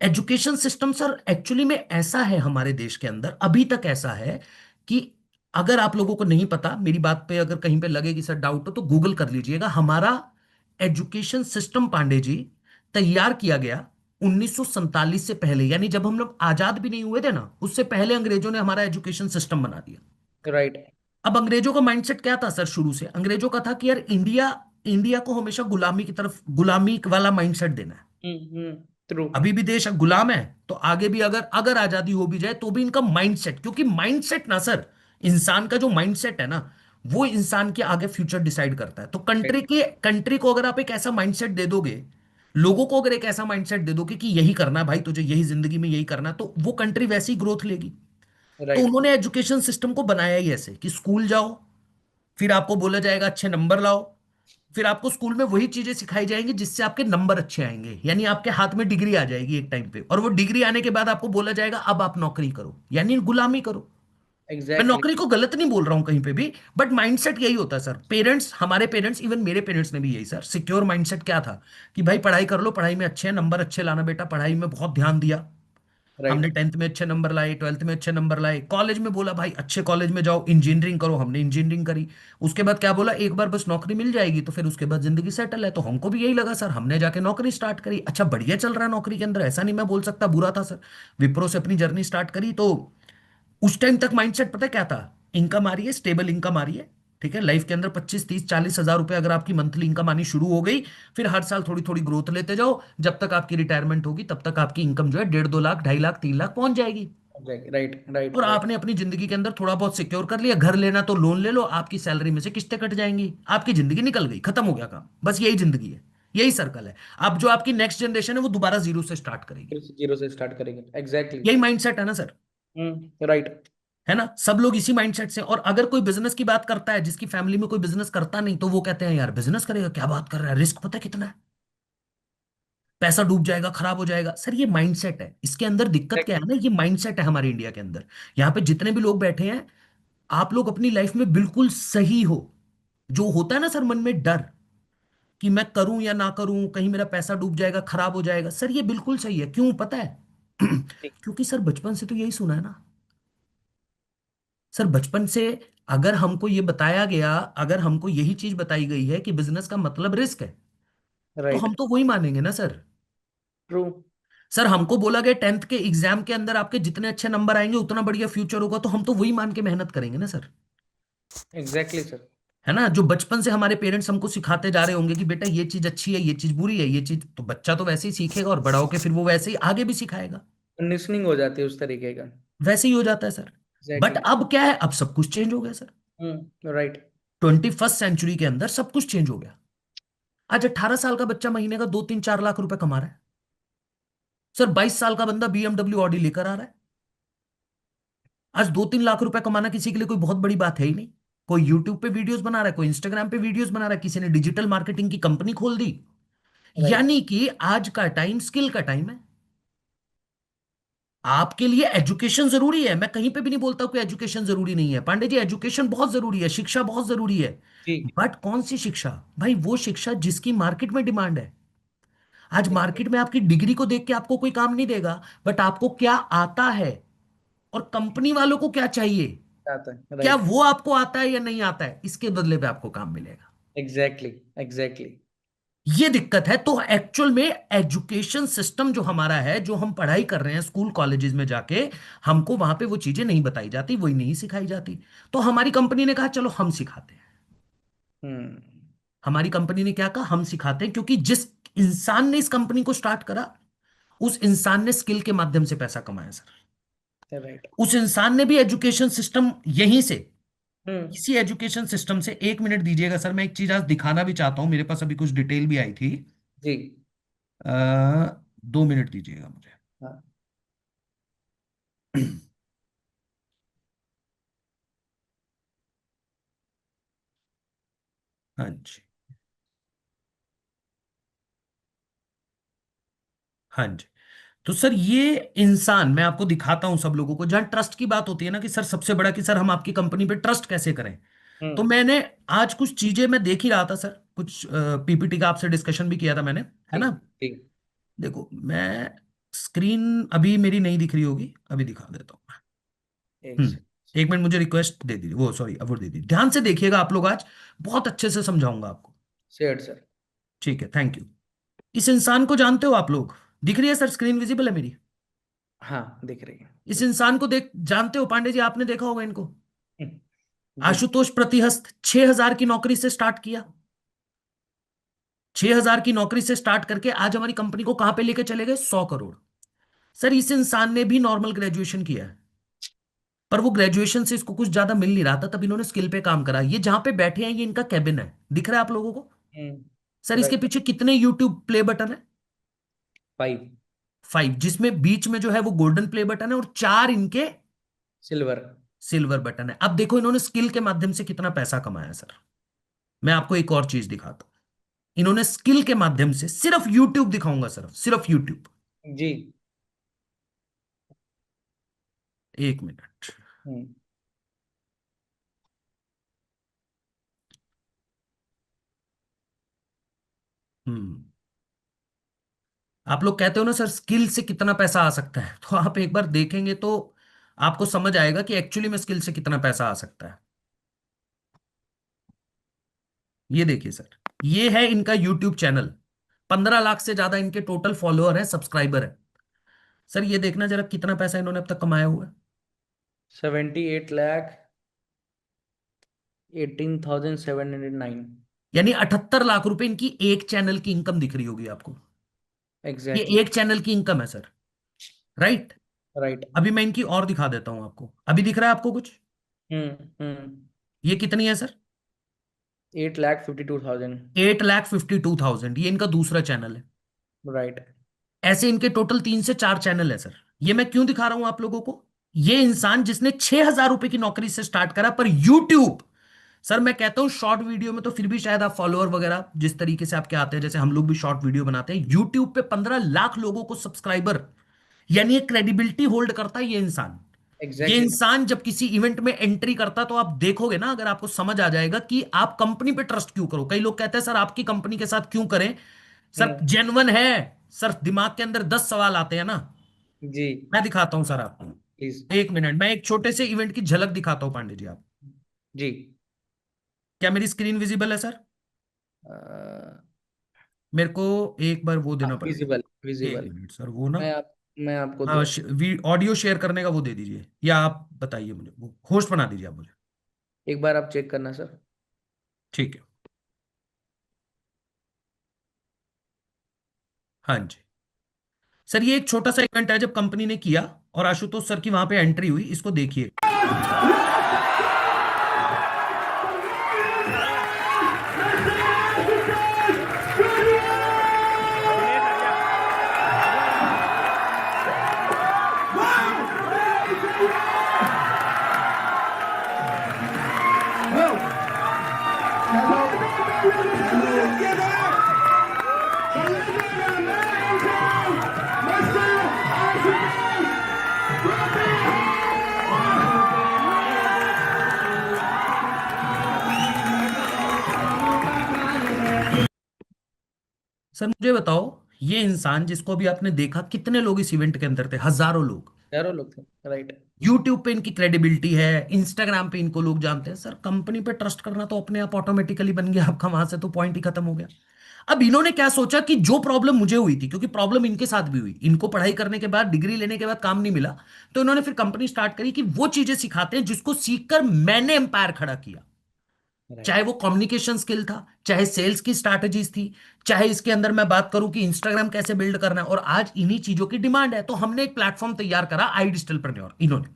Education system sir actually में ऐसा है हमारे देश के अंदर, अभी तक ऐसा है कि अगर आप लोगों को नहीं पता, मेरी बात पे अगर कहीं पे लगे कि सर डाउट हो तो गूगल कर लीजिएगा। हमारा एजुकेशन सिस्टम पांडे जी तैयार किया गया 1947 से पहले, यानी जब हम लोग आजाद भी नहीं हुए थे ना, उससे पहले अंग्रेजों ने हमारा एजुकेशन सिस्टम बना दिया। राइट। अब अंग्रेजों का माइंडसेट क्या था सर? शुरू से अंग्रेजों का था कि यार इंडिया, इंडिया को हमेशा गुलामी की तरफ, गुलामी वाला माइंडसेट देना है। हम्म। ट्रू। अभी भी देश गुलाम है तो आगे भी अगर अगर आजादी हो भी जाए तो भी इनका माइंडसेट, क्योंकि माइंडसेट ना सर, इंसान का जो माइंडसेट है ना, वो इंसान के आगे फ्यूचर डिसाइड करता है। तो राइट। कंट्री को अगर आप एक ऐसा माइंडसेट दे दोगे, लोगों को अगर एक ऐसा माइंडसेट दे दोगे कि यही करना है भाई, तुझे यही जिंदगी में यही करना है, तो वो कंट्री वैसी ग्रोथ लेगी। तो राइट। उन्होंने एजुकेशन सिस्टम को बनाया ही ऐसे कि स्कूल जाओ, फिर आपको बोला जाएगा अच्छे नंबर लाओ, फिर आपको स्कूल में वही चीजें सिखाई जाएंगी जिससे आपके नंबर अच्छे आएंगे, यानी आपके हाथ में डिग्री आ जाएगी एक टाइम पे, और वो डिग्री आने के बाद आपको बोला जाएगा अब आप नौकरी करो, यानी गुलामी करो। मैं एग्जैक्टली। नौकरी को गलत नहीं बोल रहा हूं कहीं पे भी, बट माइंडसेट यही होता है सर। पेरेंट्स, हमारे पेरेंट्स, इवन मेरे पेरेंट्स ने भी यही सर, सिक्योर माइंडसेट क्या था कि भाई पढ़ाई कर लो, पढ़ाई में अच्छे हैं, नंबर अच्छे लाना बेटा, पढ़ाई में बहुत ध्यान दिया। हमने राइट। 10th में अच्छे नंबर लाए, 12th में अच्छे नंबर लाए, कॉलेज में बोला भाई अच्छे कॉलेज में जाओ, इंजीनियरिंग करो, हमने इंजीनियरिंग करी। उसके बाद क्या बोला, एक बार बस नौकरी मिल जाएगी तो फिर उसके बाद जिंदगी सेटल है। तो हमको भी यही लगा सर, हमने जाके नौकरी स्टार्ट करी। अच्छा बढ़िया चल रहा है नौकरी के अंदर, ऐसा नहीं मैं बोल सकता बुरा था सर। विप्रो से अपनी जर्नी स्टार्ट करी तो उस टाइम तक माइंडसेट पता है क्या था, इनकम आ रही है, स्टेबल इनकम आ रही है, ठीक है, लाइफ के अंदर 25 30 40 हजार रुपए अगर आपकी मंथली इनकम आनी शुरू हो गई, फिर हर साल थोड़ी थोड़ी ग्रोथ लेते जाओ, जब तक आपकी रिटायरमेंट होगी तब तक आपकी इनकम जो है 1.5 2 लाख 2.5 लाख 3 लाख पहुंच जाएगी। राइट राइट और राइट। आपने अपनी जिंदगी के अंदर थोड़ा बहुत सिक्योर कर लिया, घर लेना तो लोन ले लो, आपकी सैलरी में से किस्तें कट जाएंगी, आपकी जिंदगी निकल गई, खत्म हो गया काम, बस यही जिंदगी है, यही सर्कल है। अब जो आपकी नेक्स्ट जनरेशन है वो दोबारा जीरो से स्टार्ट करेगी। फिर से जीरो से स्टार्ट करेंगे, एग्जैक्टली। यही माइंडसेट है ना सर, राइट। है ना, सब लोग इसी माइंडसेट से। और अगर कोई बिजनेस की बात करता है, जिसकी फैमिली में कोई बिजनेस करता नहीं, तो वो कहते हैं यार बिजनेस करेगा, क्या बात कर रहा है, रिस्क पता है कितना है, पैसा डूब जाएगा, खराब हो जाएगा। सर ये माइंडसेट है, इसके अंदर दिक्कत क्या है एग्जैक्टली। ना, ये माइंडसेट है हमारे इंडिया के अंदर। यहाँ पे जितने भी लोग बैठे हैं, आप लोग अपनी लाइफ में बिल्कुल सही हो। जो होता है ना सर मन में डर, कि मैं करूं या ना करूं, कहीं मेरा पैसा डूब जाएगा, खराब हो जाएगा, सर ये बिल्कुल सही है। क्यों पता है? क्योंकि सर बचपन से तो यही सुना है ना सर, बचपन से अगर हमको ये बताया गया, अगर हमको यही चीज बताई गई है कि बिजनेस का मतलब रिस्क है, तो राइट। हम तो वही मानेंगे ना सर। ट्रू। सर हमको बोला गया 10th के एग्जाम के अंदर आपके जितने अच्छे नंबर आएंगे उतना बढ़िया फ्यूचर होगा, तो हम तो वही मान के मेहनत करेंगे ना सर। Exactly sir. है ना, जो बचपन से हमारे पेरेंट्स हमको सिखाते जा रहे होंगे कि बेटा ये चीज अच्छी है, ये चीज बुरी है, ये चीज, तो बच्चा तो वैसे ही सीखेगा और बड़ा होके फिर वो वैसे ही आगे भी सिखाएगा। कंडीशनिंग हो जाती है उस तरीके का। वैसे ही हो जाता है सर। But exactly. अब क्या है, अब सब कुछ चेंज हो गया सर। राइट। 21st सेंचुरी के अंदर सब कुछ चेंज हो गया। आज 18 साल का बच्चा महीने का 2 3 4 लाख रुपए कमा रहा है। सर 22 साल का बंदा BMW ऑडी लेकर आ रहा है। आज 2 3 लाख रुपए कमाना किसी के लिए कोई बहुत बड़ी बात है ही नहीं। कोई यूट्यूब पे वीडियोस बना रहा है, कोई इंस्टाग्राम पे वीडियोस बना रहा है, किसी ने डिजिटल मार्केटिंग की कंपनी खोल दी। राइट। यानी कि आज का टाइम स्किल का टाइम है। आपके लिए एजुकेशन जरूरी है, मैं कहीं पे भी नहीं बोलता कि एजुकेशन जरूरी नहीं है, पांडे जी एजुकेशन बहुत जरूरी है, शिक्षा बहुत जरूरी है। जी। बट कौन सी शिक्षा? भाई वो शिक्षा जिसकी मार्केट में डिमांड है। आज मार्केट में आपकी डिग्री को देख के आपको कोई काम नहीं देगा, बट आपको क्या आता है और कंपनी वालों को क्या चाहिए, आता है, क्या राइट। वो आपको आता है या नहीं आता है, इसके बदले पे आपको काम मिलेगा। Exactly exactly. ये दिक्कत है। तो एक्चुअल में एजुकेशन सिस्टम जो हमारा है, जो हम पढ़ाई कर रहे हैं स्कूल कॉलेजेस में जाके, हमको वहां पे वो चीजें नहीं बताई जाती, वही नहीं सिखाई जाती। तो हमारी कंपनी ने कहा चलो हम सिखाते हैं। हम्म। हमारी कंपनी ने क्या कहा, हम सिखाते हैं, क्योंकि जिस इंसान ने इस कंपनी को स्टार्ट करा, उस इंसान ने स्किल के माध्यम से पैसा कमाया सर। राइट। उस इंसान ने भी एजुकेशन सिस्टम यहीं से, हम्म। इसी एजुकेशन सिस्टम से, 1 मिनट दीजिएगा सर, मैं एक चीज आज दिखाना भी चाहता हूं, मेरे पास अभी कुछ डिटेल भी आई थी। जी। 2 मिनट दीजिएगा मुझे। हाँ। हाँ जी, हाँ जी। तो सर ये इंसान मैं आपको दिखाता हूं सब लोगों को, जहां ट्रस्ट की बात होती है ना कि सर सबसे बड़ा कि सर हम आपकी कंपनी पे ट्रस्ट कैसे करें। तो हम्म। मैंने आज कुछ चीजें मैं देख ही रहा था सर, कुछ पीपीटी का आपसे डिस्कशन भी किया था मैंने, है ठीक ना। ठीक। देखो मैं स्क्रीन अभी मेरी नहीं दिख रही होगी, अभी दिखा देता हूँ। एक से। 1 मिनट मुझे रिक्वेस्ट दे दीजिए, वो सॉरी अब वो दे दीजिए, ध्यान से देखिएगा आप लोग, आज बहुत अच्छे से समझाऊंगा आपको। Share sir. ठीक है, थैंक यू। इस इंसान को जानते हो आप लोग? दिख रही है सर, स्क्रीन विजिबल है मेरी? हाँ दिख रही है। इस इंसान को देख जानते हो पांडे जी, आपने देखा होगा इनको। जी। आशुतोष प्रतिहस्त 6 हजार की नौकरी से स्टार्ट किया, 6 हजार की नौकरी से स्टार्ट करके आज हमारी कंपनी को कहां पे लेके चले गए, 100 करोड़। सर इस इंसान ने भी नॉर्मल ग्रेजुएशन किया है, पर वो ग्रेजुएशन से इसको कुछ ज्यादा मिल नहीं रहा था, तब इन्होंने स्किल पे काम करा। ये जहां पे बैठे हैं ये इनका कैबिन है, दिख रहा है आप लोगों को? सर इसके राइट। पीछे कितने यूट्यूब प्ले बटन है? 5। 5, जिसमें बीच में जो है वो गोल्डन प्ले बटन है और 4 इनके सिल्वर। सिल्वर बटन है। अब देखो इन्होंने स्किल के माध्यम से कितना पैसा कमाया सर। मैं आपको एक और चीज दिखाता हूं, इन्होंने स्किल के माध्यम से, सिर्फ यूट्यूब दिखाऊंगा सर, सिर्फ यूट्यूब। जी। 1 मिनट। हम्म। हम्म आप लोग कहते हो ना सर स्किल से कितना पैसा आ सकता है, तो आप एक बार देखेंगे तो आपको समझ आएगा कि एक्चुअली में स्किल से कितना पैसा आ सकता है। ये देखिए सर, ये है इनका यूट्यूब चैनल। 15 लाख से ज्यादा इनके टोटल फॉलोअर है, सब्सक्राइबर है। सर ये देखना जरा कितना पैसा इन्होंने अब तक कमाया हुआ है। 78 लाख 18,709। यानी 78 लाख रुपए इनकी एक चैनल की इनकम दिख रही होगी आपको। ये एग्जैक्टली। एक चैनल की इनकम है सर, राइट। राइट। अभी मैं इनकी और दिखा देता हूं आपको, अभी दिख रहा है आपको कुछ? हम्म। ये कितनी है सर? 8,52,000। 8,52,000, ये इनका दूसरा चैनल है। राइट। ऐसे इनके टोटल 3 से 4 चैनल है सर। ये मैं क्यों दिखा रहा हूं आप लोगों को? ये इंसान जिसने 6,000 रुपए की नौकरी से स्टार्ट करा, पर यूट्यूब, सर मैं कहता हूं शॉर्ट वीडियो में तो फिर भी शायद आप फॉलोअर वगैरह जिस तरीके से आपके आते हैं, जैसे हम लोग भी शॉर्ट वीडियो बनाते हैं, यूट्यूब पे 15 लाख लोगों को सब्सक्राइबर, यानी एक क्रेडिबिलिटी होल्ड करता है ये इंसान। ये एग्जैक्टली। इंसान जब किसी इवेंट में एंट्री करता तो आप देखोगे ना, अगर आपको समझ आ जाएगा कि आप कंपनी पे ट्रस्ट क्यों करो। कई लोग कहते हैं सर आपकी कंपनी के साथ क्यों करें। सर हम्म। जेन्युइन है। सर दिमाग के अंदर 10 सवाल आते हैं ना। जी। मैं दिखाता हूं सर आपको, प्लीज। 1 मिनट, मैं एक छोटे से इवेंट की झलक दिखाता हूं पांडे जी आप। जी। क्या मेरी स्क्रीन विजिबल है सर? मेरे को एक बार वो देना पड़ेगा। विजिबल एक विजिबल। मिनट सर, वो ना, मैं आपको हाँ, दे। ऑडियो शेयर करने का वो दे दीजिए, या आप बताइए मुझे, वो होस्ट बना दीजिए आप मुझे। एक बार आप चेक करना सर। ठीक है। हाँ जी। सर ये एक छोटा सा इवेंट है जब कंपनी ने किया, और आशुतोष सर की वहां पे एंट्री हुई, इसको देखिए। सर मुझे बताओ, ये इंसान जिसको अभी आपने देखा, कितने लोग इस इवेंट के अंदर थे? हजारों लोग। चारों लोग थे। राइट। यूट्यूब पे इनकी क्रेडिबिलिटी है, इंस्टाग्राम पे इनको लोग जानते हैं। सर कंपनी पे ट्रस्ट करना तो अपने आप ऑटोमेटिकली बन गया आपका, वहां से तो पॉइंट ही खत्म हो गया। अब इन्होंने क्या सोचा कि जो प्रॉब्लम मुझे हुई थी, क्योंकि प्रॉब्लम इनके साथ भी हुई, इनको पढ़ाई करने के बाद, डिग्री लेने के बाद काम नहीं मिला, तो इन्होंने फिर कंपनी स्टार्ट करी कि वो चीजें सिखाते हैं जिसको सीखकर मैंने एम्पायर खड़ा किया। चाहे राइट। वो कम्युनिकेशन स्किल था, चाहे सेल्स की स्ट्रैटेजीज थी, चाहे इसके अंदर मैं बात करूं कि इंस्टाग्राम कैसे बिल्ड करना है, और आज इन्हीं चीजों की डिमांड है। तो हमने एक प्लेटफॉर्म तैयार करा, आई डिजिटलप्रेन्योर, इन्होंने।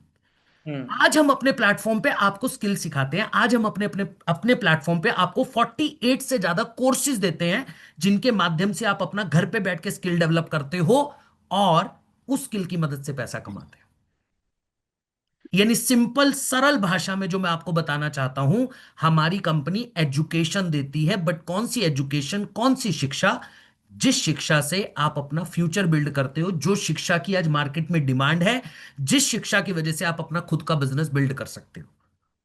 हम्म। आज हम अपने प्लेटफॉर्म पे आपको स्किल सिखाते हैं। आज हम अपने अपने अपने प्लेटफॉर्म पे आपको 48 से ज्यादा कोर्सेज देते हैं, जिनके माध्यम से आप अपना घर पे बैठ के स्किल डेवलप करते हो, और उस स्किल की मदद से पैसा कमाते हैं। यानी सिंपल सरल भाषा में जो मैं आपको बताना चाहता हूं, हमारी कंपनी एजुकेशन देती है, बट कौन सी एजुकेशन, कौन सी शिक्षा? जिस शिक्षा से आप अपना फ्यूचर बिल्ड करते हो, जो शिक्षा की आज मार्केट में डिमांड है, जिस शिक्षा की वजह से आप अपना खुद का बिजनेस बिल्ड कर सकते हो।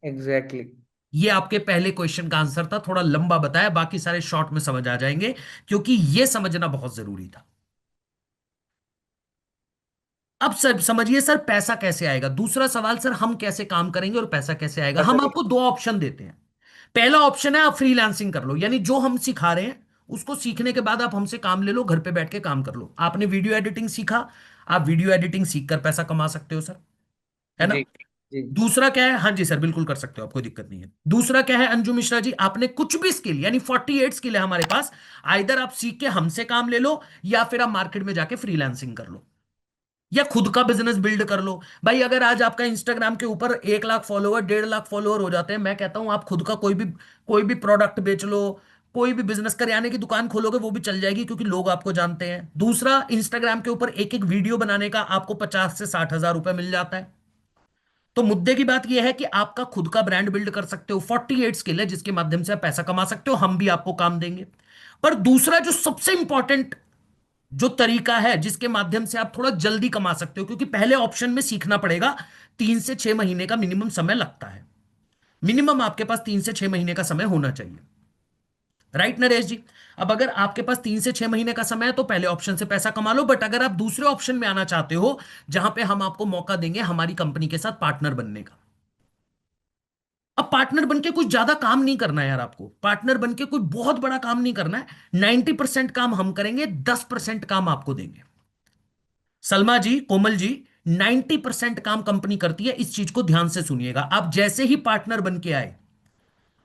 एग्जैक्टली। ये आपके पहले क्वेश्चन का आंसर था, थोड़ा लंबा बताया, बाकी सारे शॉर्ट में समझ आ जाएंगे, क्योंकि ये समझना बहुत जरूरी था। अब सर समझिए सर, पैसा कैसे आएगा? दूसरा सवाल, सर हम कैसे काम करेंगे और पैसा कैसे आएगा? पैसा हम कैसे? आपको दो ऑप्शन देते हैं। पहला ऑप्शन है आप फ्रीलांसिंग कर लो, यानी जो हम सिखा रहे हैं उसको सीखने के बाद आप हमसे काम ले लो, घर पे बैठ के काम कर लो। आपने वीडियो एडिटिंग सीखा, आप वीडियो एडिटिंग सीखकर पैसा कमा सकते हो सर, है ना? जी। जी। दूसरा क्या है? हाँ जी सर, बिल्कुल कर सकते हो आप, कोई दिक्कत नहीं है। दूसरा क्या है अंजू मिश्रा जी, आपने कुछ भी स्किल, यानी 48 स्किल है हमारे पास, आइदर आप सीख के हमसे काम ले लो, या फिर आप मार्केट में जाके फ्रीलांसिंग कर लो, या खुद का बिजनेस बिल्ड कर लो। भाई अगर आज आपका इंस्टाग्राम के ऊपर 1 लाख फॉलोअर, 1.5 लाख फॉलोअर हो जाते हैं, मैं कहता हूं आप खुद का कोई भी प्रोडक्ट बेच लो, कोई भी बिजनेस, करियाने की दुकान खोलोगे वो भी चल जाएगी, क्योंकि लोग आपको जानते हैं। दूसरा, इंस्टाग्राम के ऊपर एक एक वीडियो बनाने का आपको 50 से 60 हजार रुपए मिल जाता है। तो मुद्दे की बात यह है कि आपका खुद का ब्रांड बिल्ड कर सकते हो, 48 स्किल है जिसके माध्यम से आप पैसा कमा सकते हो, हम भी आपको काम देंगे। पर दूसरा जो सबसे इंपॉर्टेंट जो तरीका है जिसके माध्यम से आप थोड़ा जल्दी कमा सकते हो, क्योंकि पहले ऑप्शन में सीखना पड़ेगा, 3 से 6 महीने का मिनिमम समय लगता है। मिनिमम आपके पास 3 से 6 महीने का समय होना चाहिए, राइट नरेश जी? अब अगर आपके पास 3 से 6 महीने का समय है तो पहले ऑप्शन से पैसा कमा लो, बट अगर आप दूसरे ऑप्शन में आना चाहते हो जहां पे हम आपको मौका देंगे हमारी कंपनी के साथ पार्टनर बनने का। अब पार्टनर बनके कुछ ज्यादा काम नहीं करना है यार, आपको पार्टनर बनके कुछ बहुत बड़ा काम नहीं करना है। 90% काम हम करेंगे, 10% काम आपको देंगे। सलमा जी, कोमल जी, 90% काम कंपनी करती है, इस चीज को ध्यान से सुनिएगा। आप जैसे ही पार्टनर बन के आए,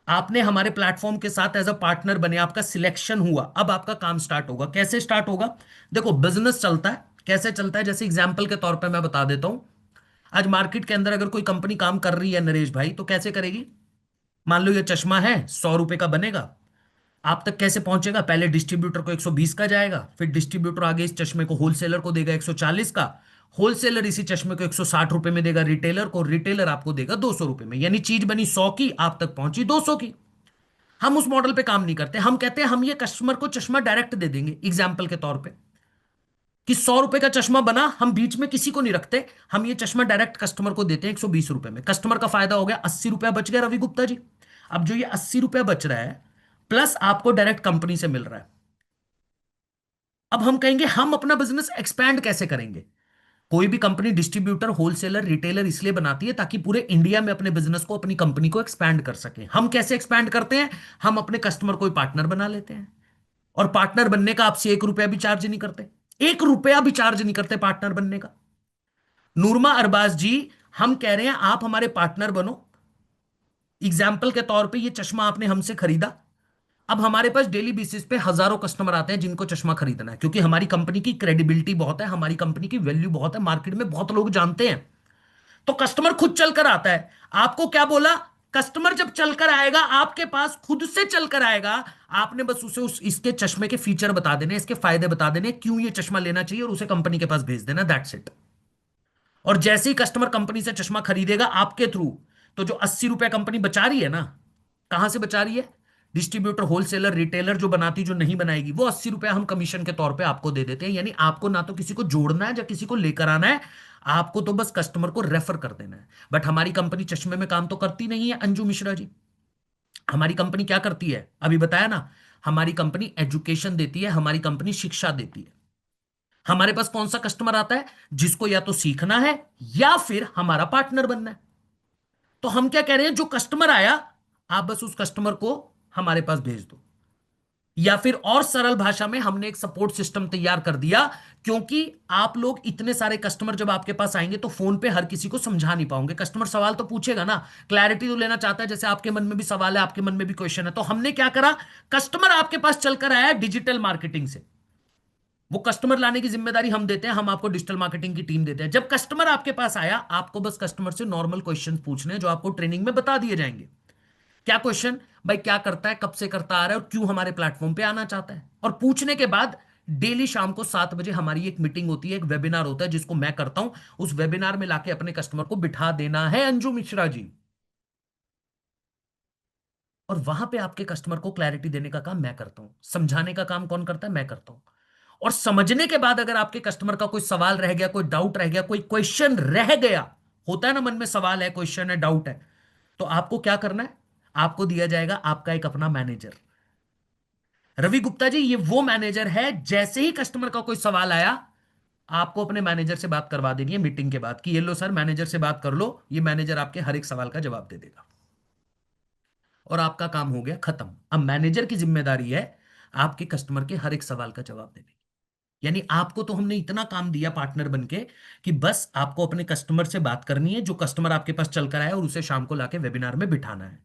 आपने हमारे प्लेटफॉर्म के साथ एज अ पार्टनर बने, आपका सिलेक्शन हुआ, अब आपका काम स्टार्ट होगा। कैसे स्टार्ट होगा? देखो, बिजनेस चलता है, कैसे चलता है, जैसे एग्जांपल के तौर पे मैं बता देता हूं। आज मार्केट के अंदर अगर कोई कंपनी काम कर रही है नरेश भाई, तो कैसे करेगी? मान लो ये चश्मा है, 100 रुपए का बनेगा, आप तक कैसे पहुंचेगा? पहले डिस्ट्रीब्यूटर को 120 का जाएगा, फिर डिस्ट्रीब्यूटर आगे इस चश्मे को होलसेलर को देगा 140 का, होलसेलर इसी चश्मे को 160 रुपए में देगा रिटेलर को, रिटेलर आपको देगा 200 रुपए में, यानी चीज बनी 100 की, आप तक पहुंची 200 की। हम उस मॉडल पे काम नहीं करते, हम कहते हैं हम ये कस्टमर को चश्मा डायरेक्ट दे देंगे। एग्जाम्पल के तौर पे कि 100 रुपए का चश्मा बना, हम बीच में किसी को नहीं रखते, हम ये चश्मा डायरेक्ट कस्टमर को देते हैं 120 रुपए में। कस्टमर का फायदा हो गया, 80 रुपया बच गया रवि गुप्ता जी। अब जो ये 80 रुपया बच रहा है, प्लस आपको डायरेक्ट कंपनी से मिल रहा है। अब हम कहेंगे हम अपना बिजनेस एक्सपैंड कैसे करेंगे? कोई भी कंपनी डिस्ट्रीब्यूटर, होलसेलर, रिटेलर इसलिए बनाती है ताकि पूरे इंडिया में अपने बिजनेस को, अपनी कंपनी को एक्सपैंड कर सके। हम कैसे एक्सपैंड करते हैं? हम अपने कस्टमर को पार्टनर बना लेते हैं, और पार्टनर बनने का आपसे 1 रुपया भी चार्ज नहीं करते, 1 रुपया भी चार्ज नहीं करते पार्टनर बनने का। नूरमा अरबाज जी, हम कह रहे हैं आप हमारे पार्टनर बनो। एग्जाम्पल के तौर पे ये चश्मा आपने हमसे खरीदा, अब हमारे पास डेली बेसिस पे हजारों कस्टमर आते हैं जिनको चश्मा खरीदना है, क्योंकि हमारी कंपनी की क्रेडिबिलिटी बहुत है, हमारी कंपनी की वैल्यू बहुत है, मार्केट में बहुत लोग जानते हैं। तो कस्टमर खुद चलकर आता है। आपको क्या बोला? कस्टमर जब चलकर आएगा आपके पास, खुद से चलकर आएगा, आपने बस उसे उस इसके चश्मे के फीचर बता देने, इसके फायदे बता देने, क्यों ये चश्मा लेना चाहिए, और उसे कंपनी के पास भेज देना, दैट्स इट। और जैसे ही कस्टमर कंपनी से चश्मा खरीदेगा आपके थ्रू, तो जो 80 रुपया कंपनी बचा रही है ना, कहां से बचा रही है? डिस्ट्रीब्यूटर, होलसेलर, रिटेलर जो बनाती, जो नहीं बनाएगी, वो 80 रुपया हम कमीशन के तौर पे आपको दे देते हैं। यानी आपको ना तो किसी को जोड़ना है या किसी को लेकर आना है, आपको तो बस कस्टमर को रेफर कर देना है। बट हमारी कंपनी चश्मे में काम तो करती नहीं है अंजू मिश्रा जी। हमारी कंपनी क्या करती है? अभी बताया ना, हमारी कंपनी एजुकेशन देती है, हमारी कंपनी शिक्षा देती है। हमारे पास कौन सा कस्टमर आता है? जिसको या तो सीखना है या फिर हमारा पार्टनर बनना है। तो हम क्या कह रहे हैं, जो कस्टमर आया, आप बस उस कस्टमर को हमारे पास भेज दो। या फिर और सरल भाषा में, हमने एक सपोर्ट सिस्टम तैयार कर दिया, क्योंकि आप लोग इतने सारे कस्टमर जब आपके पास आएंगे तो फोन पे हर किसी को समझा नहीं पाओगे। कस्टमर सवाल तो पूछेगा ना, क्लैरिटी तो लेना चाहता है, जैसे आपके मन में भी सवाल है, आपके मन में भी क्वेश्चन है। तो हमने क्या करा, कस्टमर आपके पास चलकर आया डिजिटल मार्केटिंग से, वो कस्टमर लाने की जिम्मेदारी हम देते हैं, हम आपको डिजिटल मार्केटिंग की टीम देते हैं। जब कस्टमर आपके पास आया, आपको बस कस्टमर से नॉर्मल क्वेश्चन पूछने हैं जो आपको ट्रेनिंग में बता दिए जाएंगे। क्या क्वेश्चन? भाई क्या करता है, कब से करता आ रहा है, और क्यों हमारे प्लेटफॉर्म पे आना चाहता है। और पूछने के बाद डेली शाम को 7 बजे हमारी एक मीटिंग होती है, एक वेबिनार होता है जिसको मैं करता हूं। उस वेबिनार में लाके अपने कस्टमर को बिठा देना है अंजू मिश्रा जी, और वहां पे आपके कस्टमर को क्लैरिटी देने का काम मैं करता हूं। समझाने का काम कौन करता है? मैं करता हूं। और समझने के बाद अगर आपके कस्टमर का कोई सवाल रह गया, कोई डाउट रह गया, कोई क्वेश्चन रह गया, होता है ना मन में सवाल है, क्वेश्चन है, डाउट है, तो आपको क्या करना है? आपको दिया जाएगा आपका एक अपना मैनेजर। रवि गुप्ता जी, ये वो मैनेजर है, जैसे ही कस्टमर का कोई सवाल आया, आपको अपने मैनेजर से बात करवा देनी है मीटिंग के बाद, कि ये लो सर, मैनेजर से बात कर लो, ये मैनेजर आपके हर एक सवाल का जवाब दे देगा, और आपका काम हो गया खत्म। अब मैनेजर की जिम्मेदारी है आपके कस्टमर के हर एक सवाल का जवाब देने की। यानी आपको तो हमने इतना काम दिया पार्टनर बनके, कि बस आपको अपने कस्टमर से बात करनी है, जो कस्टमर आपके पास चलकर आया, और उसे शाम को लाके वेबिनार में बिठाना है।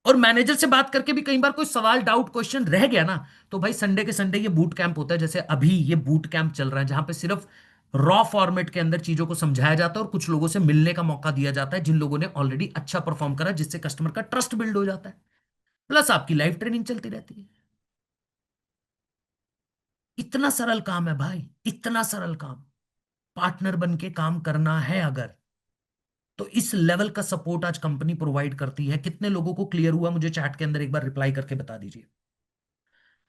और मैनेजर से बात करके भी कई बार कोई सवाल, डाउट, क्वेश्चन रह गया ना, तो भाई संडे के संडे ये बूट कैंप होता है। जैसे अभी ये बूट कैंप चल रहा है, जहां पे सिर्फ रॉ फॉर्मेट के अंदर चीजों को समझाया जाता है, और कुछ लोगों से मिलने का मौका दिया जाता है जिन लोगों ने ऑलरेडी अच्छा परफॉर्म करा, जिससे कस्टमर का ट्रस्ट बिल्ड हो जाता है, प्लस आपकी लाइव ट्रेनिंग चलती रहती है। इतना सरल काम है भाई, इतना सरल काम। पार्टनर बन के काम करना है अगर, तो इस लेवल का सपोर्ट आज कंपनी प्रोवाइड करती है। कितने लोगों को क्लियर हुआ, मुझे चैट के अंदर एक बार रिप्लाई करके बता दीजिए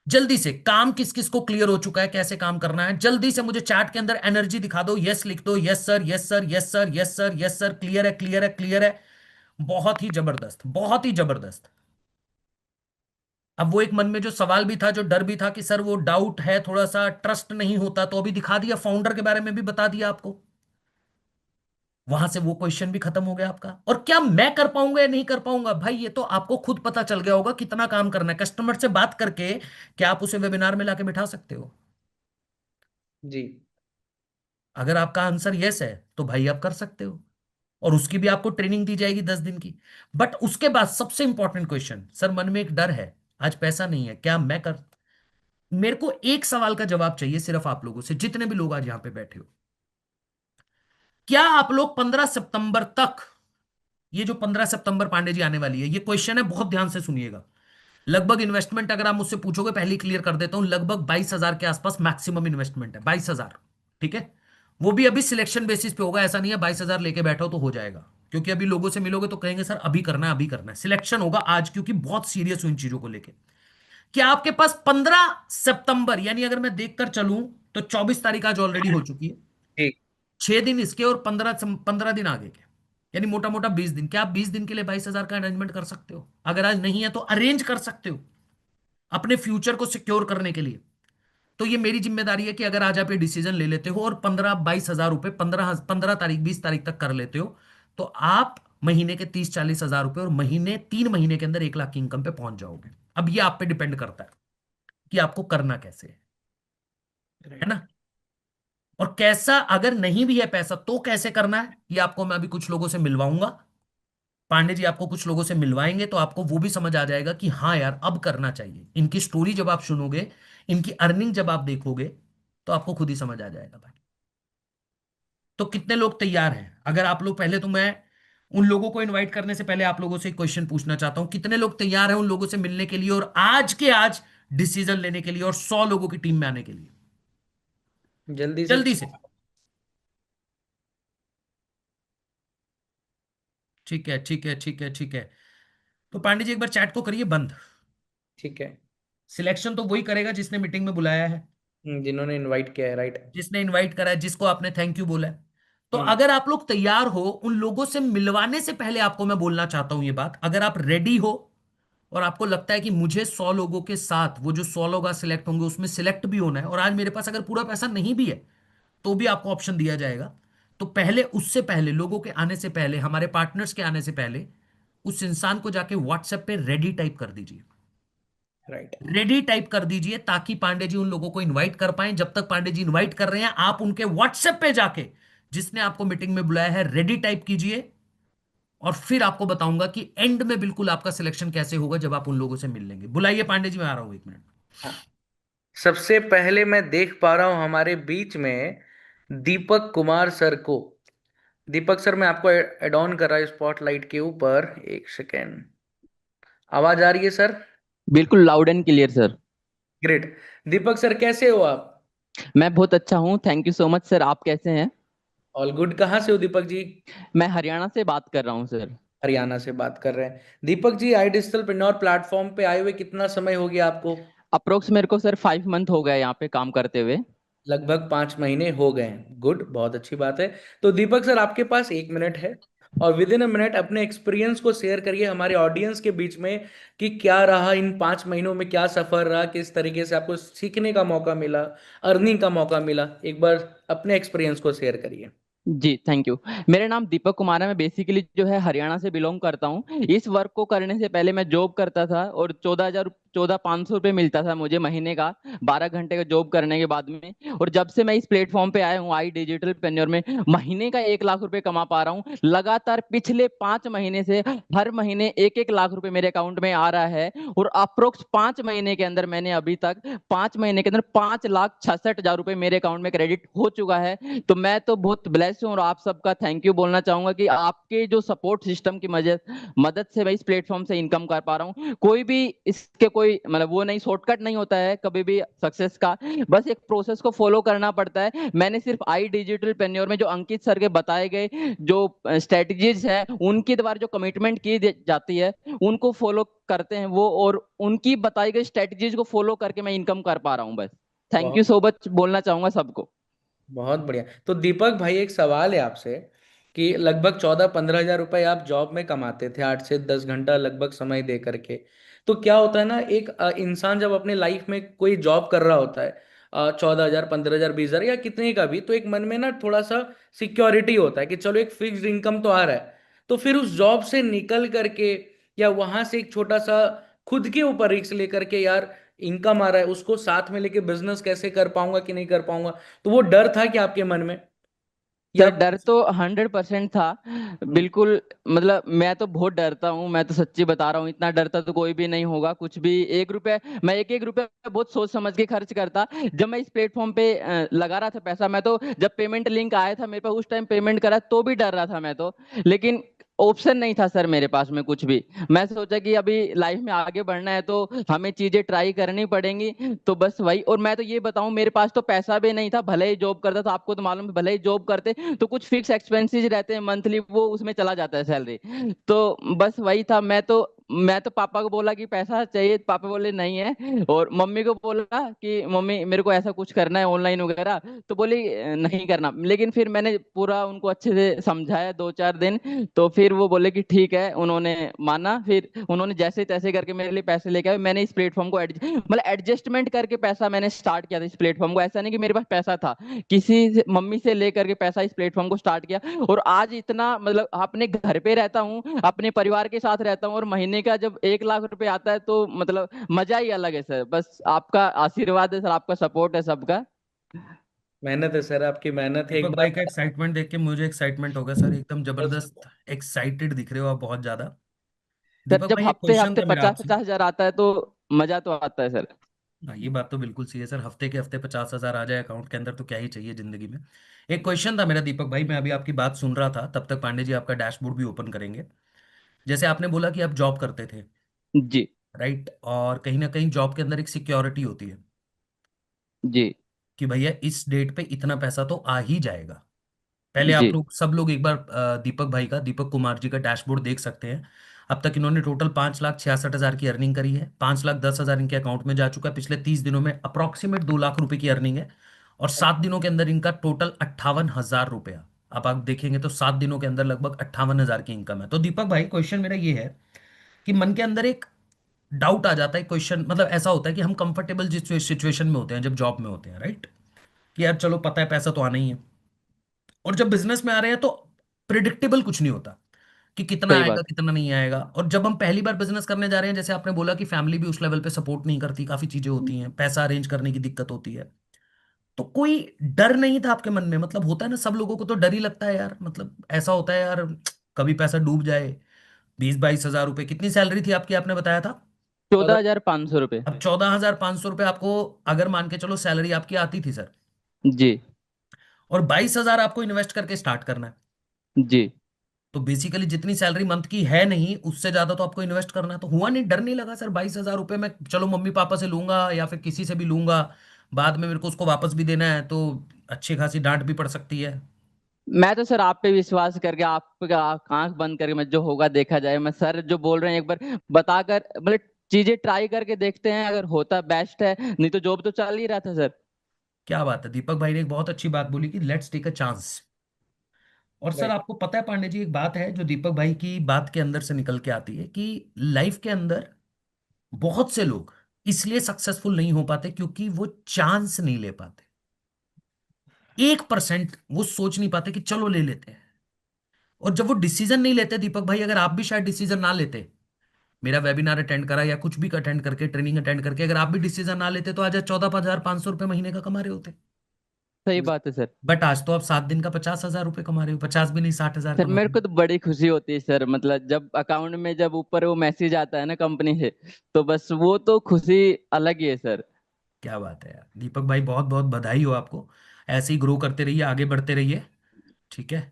जल्दी से। काम किस किस को क्लियर हो चुका है, कैसे काम करना है, जल्दी से मुझे चैट के अंदर एनर्जी दिखा दो, यस लिख दो, yes sir, yes sir, yes sir, yes sir, yes sir, clear है, क्लियर है, क्लियर है। बहुत ही जबरदस्त, बहुत ही जबरदस्त। अब वो एक मन में जो सवाल भी था, जो डर भी था कि सर वो डाउट है, थोड़ा सा ट्रस्ट नहीं होता, तो अभी दिखा दिया, फाउंडर के बारे में भी बता दिया आपको। वहां से वो क्वेश्चन भी खत्म हो गया आपका। और क्या मैं कर पाऊंगा या नहीं कर पाऊंगा, भाई ये तो आपको खुद पता चल गया होगा कितना काम करना है। कस्टमर से बात करके क्या आप उसे वेबिनार में लाके बिठा सकते हो? जी। अगर आपका आंसर यस है तो भाई आप कर सकते हो, और उसकी भी आपको ट्रेनिंग दी जाएगी 10 दिन की। बट उसके बाद सबसे इंपॉर्टेंट क्वेश्चन, सर मन में एक डर है, आज पैसा नहीं है, क्या मैं कर। मेरे को एक सवाल का जवाब चाहिए सिर्फ आप लोगों से, जितने भी लोग आज यहां पे बैठे हो। क्या आप लोग 15 सितंबर तक, ये जो 15 सितंबर पांडे जी आने वाली है, ये क्वेश्चन है, बहुत ध्यान से सुनिएगा। लगभग इन्वेस्टमेंट अगर आप मुझसे पूछोगे, पहले क्लियर कर देता हूं, लगभग 22,000 के आसपास मैक्सिमम इन्वेस्टमेंट है, 22,000। ठीक है, वो भी अभी सिलेक्शन बेसिस पे होगा, ऐसा नहीं है 22,000 लेके बैठो तो हो जाएगा। क्योंकि अभी लोगों से मिलोगे तो कहेंगे सर अभी करना है, अभी करना है। सिलेक्शन होगा आज, क्योंकि बहुत सीरियस हूं इन चीजों को लेके। क्या आपके पास 15 सितंबर, यानी अगर मैं देखकर चलूं तो 24 तारीख आज ऑलरेडी हो चुकी है, ठीक। 6 दिन इसके और 15 दिन आगे के, यानी मोटा मोटा 20 दिन। क्या आप 20 दिन के लिए 22,000 का अरेंजमेंट कर सकते हो? अगर आज नहीं है तो अरेंज कर सकते हो अपने फ्यूचर को सिक्योर करने के लिए। तो ये मेरी जिम्मेदारी है कि अगर आज आप ये डिसीजन ले लेते हो और 15-22 हजार रुपए 15 तारीख 20 तारीख तक कर लेते हो, तो आप महीने के 30-40 हजार रुपए और महीने 3 महीने के अंदर 1 लाख की इनकम पे पहुंच जाओगे। अब ये आप पे डिपेंड करता है कि आपको करना कैसे है राइट। ना। और कैसा, अगर नहीं भी है पैसा तो कैसे करना है, ये आपको मैं अभी कुछ लोगों से मिलवाऊंगा। पांडे जी आपको कुछ लोगों से मिलवाएंगे, तो आपको वो भी समझ आ जाएगा कि हाँ यार अब करना चाहिए। इनकी स्टोरी जब आप सुनोगे, इनकी अर्निंग जब आप देखोगे, तो आपको खुद ही समझ आ जाएगा भाई। तो कितने लोग तैयार हैं? अगर आप लोग, पहले तो मैं उन लोगों को इनवाइट करने से पहले आप लोगों से एक क्वेश्चन पूछना चाहता हूं, कितने लोग तैयार हैं उन लोगों से मिलने के लिए और आज के आज डिसीजन लेने के लिए और 100 लोगों की टीम में आने के लिए? जल्दी से जल्दी से। ठीक है, ठीक है, ठीक है, ठीक है। तो पांडे जी एक बार चैट को करिए बंद। ठीक है। सिलेक्शन तो वही करेगा जिसने मीटिंग में बुलाया है, जिन्होंने इनवाइट किया है, राइट। जिसने इनवाइट करा है, जिसको आपने थैंक यू बोला है। तो हम्म। अगर आप लोग तैयार हो, उन लोगों से मिलवाने से पहले आपको मैं बोलना चाहता हूं ये बात, अगर आप रेडी हो और आपको लगता है कि मुझे 100 लोगों के साथ, वो जो 100 लोग आज सिलेक्ट होंगे उसमें सिलेक्ट भी होना है, और आज मेरे पास अगर पूरा पैसा नहीं भी है तो भी आपको ऑप्शन दिया जाएगा, तो पहले, उससे पहले, लोगों के आने से पहले, हमारे पार्टनर्स के आने से पहले, उस इंसान को जाके व्हाट्सएप पे रेडी टाइप कर दीजिए। राइट। रेडी टाइप कर दीजिए, ताकि पांडे जी उन लोगों को इनवाइट कर पाए। जब तक पांडे जी इनवाइट कर रहे हैं, आप उनके व्हाट्सएप पे जाके, जिसने आपको मीटिंग में बुलाया है, रेडी टाइप कीजिए। और फिर आपको बताऊंगा कि एंड में बिल्कुल आपका सिलेक्शन कैसे होगा जब आप उन लोगों से मिल लेंगे। बुलाइए पांडे जी, मैं आ रहा हूं 1 मिनट। हाँ। सबसे पहले मैं देख पा रहा हूं हमारे बीच में दीपक कुमार सर को। दीपक सर, मैं आपको एड ऑन कर रहा हूं स्पॉटलाइट के ऊपर, एक सेकेंड। आवाज आ रही है सर? बिल्कुल loud and clear sir. Great. Deepak sir कैसे हो आप? मैं बहुत अच्छा हूँ, thank you so much sir. आप कैसे हैं? All good. कहाँ से हो दीपक जी? मैं हरियाणा से बात कर रहा हूँ सर। हरियाणा से बात कर रहे हैं। दीपक जी, आई डिजिटल प्रेन्योर प्लेटफॉर्म पे आए हुए कितना समय हो गया आपको? अप्रोक्स मेरे को सर 5 मंथ हो गए यहाँ पे काम करते हुए। लगभग 5 महीने हो गए हैं। गुड, बहुत अच्छी बात है। तो दीपक सर, आपके पास 1 मिनट है, और विद इन अ मिनट अपने एक्सपीरियंस को शेयर करिए हमारे ऑडियंस के बीच में कि क्या रहा इन 5 महीनों में, क्या सफर रहा, किस तरीके से आपको सीखने का मौका मिला, अर्निंग का मौका मिला। एक बार अपने एक्सपीरियंस को शेयर करिए। जी थैंक यू। मेरा नाम दीपक कुमार है। मैं बेसिकली जो है हरियाणा से बिलोंग करता हूँ। इस वर्क को करने से पहले मैं जॉब करता था और 14,500 रुपये मिलता था मुझे महीने का, 12 घंटे का जॉब करने के बाद में। और जब से मैं इस प्लेटफॉर्म पे आया हूँ आई डिजिटल पेन्योर में, महीने का 1 लाख रुपए कमा पा रहा हूँ लगातार। पिछले 5 महीने से हर महीने 1-1 लाख रुपए मेरे अकाउंट में आ रहा है। और अप्रोक्स 5 महीने के अंदर मैंने अभी तक 5 महीने के अंदर 5,66,000 रुपए मेरे अकाउंट में क्रेडिट हो चुका है। तो मैं तो बहुत ब्लेस्ड हूँ और आप सबका थैंक यू बोलना चाहूंगा कि आपके जो सपोर्ट सिस्टम की मदद मदद से मैं इस प्लेटफॉर्म से इनकम कर पा रहा हूँ। कोई भी इसके कोई मतलब वो नहीं, शॉर्टकट नहीं होता है कभी भी सक्सेस का। बस एक प्रोसेस को फॉलो करना पड़ता है। मैंने सिर्फ आई डिजिटल पेन्योर में जो अंकित सर के बताए गए जो स्ट्रेटजीज है, उनके द्वारा जो कमिटमेंट की जाती है, उनको फॉलो करते हैं वो, और उनकी बताई गई स्ट्रेटजीज को फॉलो करके मैं इनकम कर पा रहा हूँ बस। थैंक यू बहुत सो मच बोलना चाहूंगा सबको। बहुत बढ़िया। तो दीपक भाई, एक सवाल है आपसे कि लगभग 14-15 हजार रुपए आप जॉब में कमाते थे, 8 से 10 घंटा लगभग समय दे करके। तो क्या होता है ना, एक इंसान जब अपने लाइफ में कोई जॉब कर रहा होता है, 14 हजार, 15 हजार, 20 हजार या कितने का भी, तो एक मन में ना थोड़ा सा सिक्योरिटी होता है कि चलो एक फिक्स्ड इनकम तो आ रहा है। तो फिर उस जॉब से निकल करके या वहां से एक छोटा सा खुद के ऊपर रिस्क लेकर के, यार इनकम आ रहा है उसको साथ में लेके बिजनेस कैसे कर पाऊंगा कि नहीं कर पाऊंगा, तो वो डर था कि आपके मन में या? सर डर तो 100% था। हम्म। बिल्कुल। मतलब मैं तो बहुत डरता हूँ, मैं तो सच्ची बता रहा हूँ, इतना डरता तो कोई भी नहीं होगा कुछ भी। 1 रुपए मैं एक एक रुपए बहुत सोच समझ के खर्च करता। जब मैं इस प्लेटफॉर्म पे लगा रहा था पैसा, मैं तो जब पेमेंट लिंक आया था मेरे पास उस टाइम पेमेंट करा तो भी डर रहा था मैं तो। लेकिन ऑप्शन नहीं था सर मेरे पास में कुछ भी। मैं सोचा कि अभी लाइफ में आगे बढ़ना है तो हमें चीजें ट्राई करनी पड़ेंगी। तो बस वही। और मैं तो ये बताऊं, मेरे पास तो पैसा भी नहीं था, भले ही जॉब करता था, आपको तो मालूम है, भले ही जॉब करते तो कुछ फिक्स एक्सपेंसेस रहते हैं मंथली, वो उसमें चला जाता है सैलरी। तो बस वही था। मैं तो पापा को बोला कि पैसा चाहिए, पापा बोले नहीं है। और मम्मी को बोला कि मम्मी मेरे को ऐसा कुछ करना है ऑनलाइन वगैरह, तो बोली नहीं करना। लेकिन फिर मैंने पूरा उनको अच्छे से समझाया 2-4 दिन, तो फिर वो बोले कि ठीक है, उन्होंने माना। फिर उन्होंने जैसे तैसे करके मेरे लिए पैसे लेके आए। मैंने इस प्लेटफॉर्म को मतलब एडजस्टमेंट करके पैसा मैंने स्टार्ट किया था इस प्लेटफॉर्म को। ऐसा नहीं कि मेरे पास पैसा था, मम्मी से लेकर के पैसा इस प्लेटफॉर्म को स्टार्ट किया। और आज इतना मतलब अपने घर पे रहता हूँ, अपने परिवार के साथ रहता हूँ, और महीने का जब 1 लाख रुपए आता है तो मतलब मजा ही अलग है सर। बस आपका आशीर्वाद है सर, आपका सपोर्ट है सबका। मेहनत है सर, आपकी मेहनत है, एक दीपक भाई का बार। एक्साइटमेंट देख के मुझे एक्साइटमेंट हो गया सर, एकदम जबरदस्त एक्साइटेड दिख रहे हो आप बहुत ज्यादा। सर दीपक जब भाई एक हफ्ते क्वेश्चन हफ्ते था मेरा पचास आपसे। पचास हजार आता है तो मजा तो आता है सर। हाँ, ये बात तो बिल्कुल सही है सर, हफ्ते के हफ्ते 50,000 आ जाए अकाउंट के अंदर तो क्या ही चाहिए जिंदगी में। एक क्वेश्चन था मेरा दीपक भाई, मैं अभी आपकी बात सुन रहा था, तब तक पांडे जी आपका डैशबोर्ड भी ओपन करेंगे। जैसे आपने बोला कि आप जॉब करते थे, जी। राइट, और कहीं ना कहीं जॉब के अंदर एक सिक्योरिटी होती है जी। कि भैया इस डेट पे इतना पैसा तो आ ही जाएगा। पहले आप जी। लोग सब लोग एक बार दीपक भाई का, दीपक कुमार जी का डैशबोर्ड देख सकते हैं। अब तक इन्होंने टोटल 5,66,000 की अर्निंग करी है, 5,10,000 इनके अकाउंट में जा चुका है, पिछले 30 दिनों में अप्रोक्सीमेट 2 लाख रुपए की अर्निंग है। और 7 दिनों के अंदर इनका टोटल 58,000 रुपया। अब आप देखेंगे तो 7 दिनों के अंदर लगभग 58,000 की इनकम है। तो दीपक भाई क्वेश्चन मेरा ये है कि मन के अंदर एक डाउट आ जाता है, क्वेश्चन मतलब ऐसा होता है कि हम कंफर्टेबल जिस सिचुएशन में होते हैं जब जॉब में होते हैं, राइट, कि यार चलो पता है पैसा तो आना ही है, और जब बिजनेस में आ रहे हैं तो प्रिडिक्टेबल कुछ नहीं होता कि कितना सही आएगा बात। कितना नहीं आएगा। और जब हम पहली बार बिजनेस करने जा रहे हैं, जैसे आपने बोला कि फैमिली भी उस लेवल पे सपोर्ट नहीं करती, काफी चीजें होती हैं, पैसा अरेंज करने की दिक्कत होती है, तो कोई डर नहीं था आपके मन में? मतलब होता है ना, सब लोगों को तो डर ही लगता है यार, मतलब ऐसा होता है यार, कभी पैसा डूब जाए। 20-22 हजार रुपए कितनी सैलरी थी आपकी, आपने बताया था? 14,500 रुपये। अब 14,500 रुपये आपको, अगर मान के चलो सैलरी आपकी आती थी सर, जी। और 22,000 आपको इन्वेस्ट करके स्टार्ट करना है, जी। तो बेसिकली जितनी सैलरी मंथ की है नहीं उससे ज्यादा तो आपको इन्वेस्ट करना है। तो हुआ नहीं, डर नहीं लगा सर? 22,000 रुपये में चलो मम्मी पापा से लूंगा या फिर किसी से भी लूंगा, बाद में मेरे को उसको वापस भी देना है, तो अच्छी खासी डांट भी पड़ सकती है। मैं तो सर आप पे विश्वास करके, आपका आंख बंद करके, मैं जो होगा देखा जाए, मैं सर जो बोल रहे हैं एक बार बताकर मतलब चीजें ट्राई करके देखते हैं, अगर होता बेस्ट है, नहीं तो जॉब तो चल ही रहा था सर। क्या बात है, दीपक भाई ने एक बहुत अच्छी बात बोली कि लेट्स टेक अ चांस। और सर राइट। आपको पता है पांडे जी, एक बात है जो दीपक भाई की बात के अंदर से निकल के आती है कि लाइफ के अंदर बहुत से लोग इसलिए सक्सेसफुल नहीं हो पाते क्योंकि वो चांस नहीं ले पाते। 1% वो सोच नहीं पाते कि चलो ले लेते हैं। और जब वो डिसीजन नहीं लेते दीपक भाई, अगर आप भी शायद डिसीजन ना लेते, मेरा वेबिनार अटेंड करा या कुछ भी अटेंड करके, ट्रेनिंग अटेंड करके, अगर आप भी डिसीजन ना लेते तो आज 14,500 रुपये महीने का कमा रहे होते। सही बात है सर। बट आज तो आप 7 दिन का 50,000 रुपये कमा रहे हो, 50 भी नहीं, 60,000 सर कमा मेरे रहे हो। को तो बड़ी खुशी होती है सर, मतलब जब अकाउंट में जब ऊपर वो मैसेज आता है ना कंपनी से, तो बस वो तो खुशी अलग ही है सर। क्या बात है यार दीपक भाई, बहुत बहुत बधाई हो आपको। ऐसे ही ग्रो करते रहिए, आगे बढ़ते रहिए, ठीक है।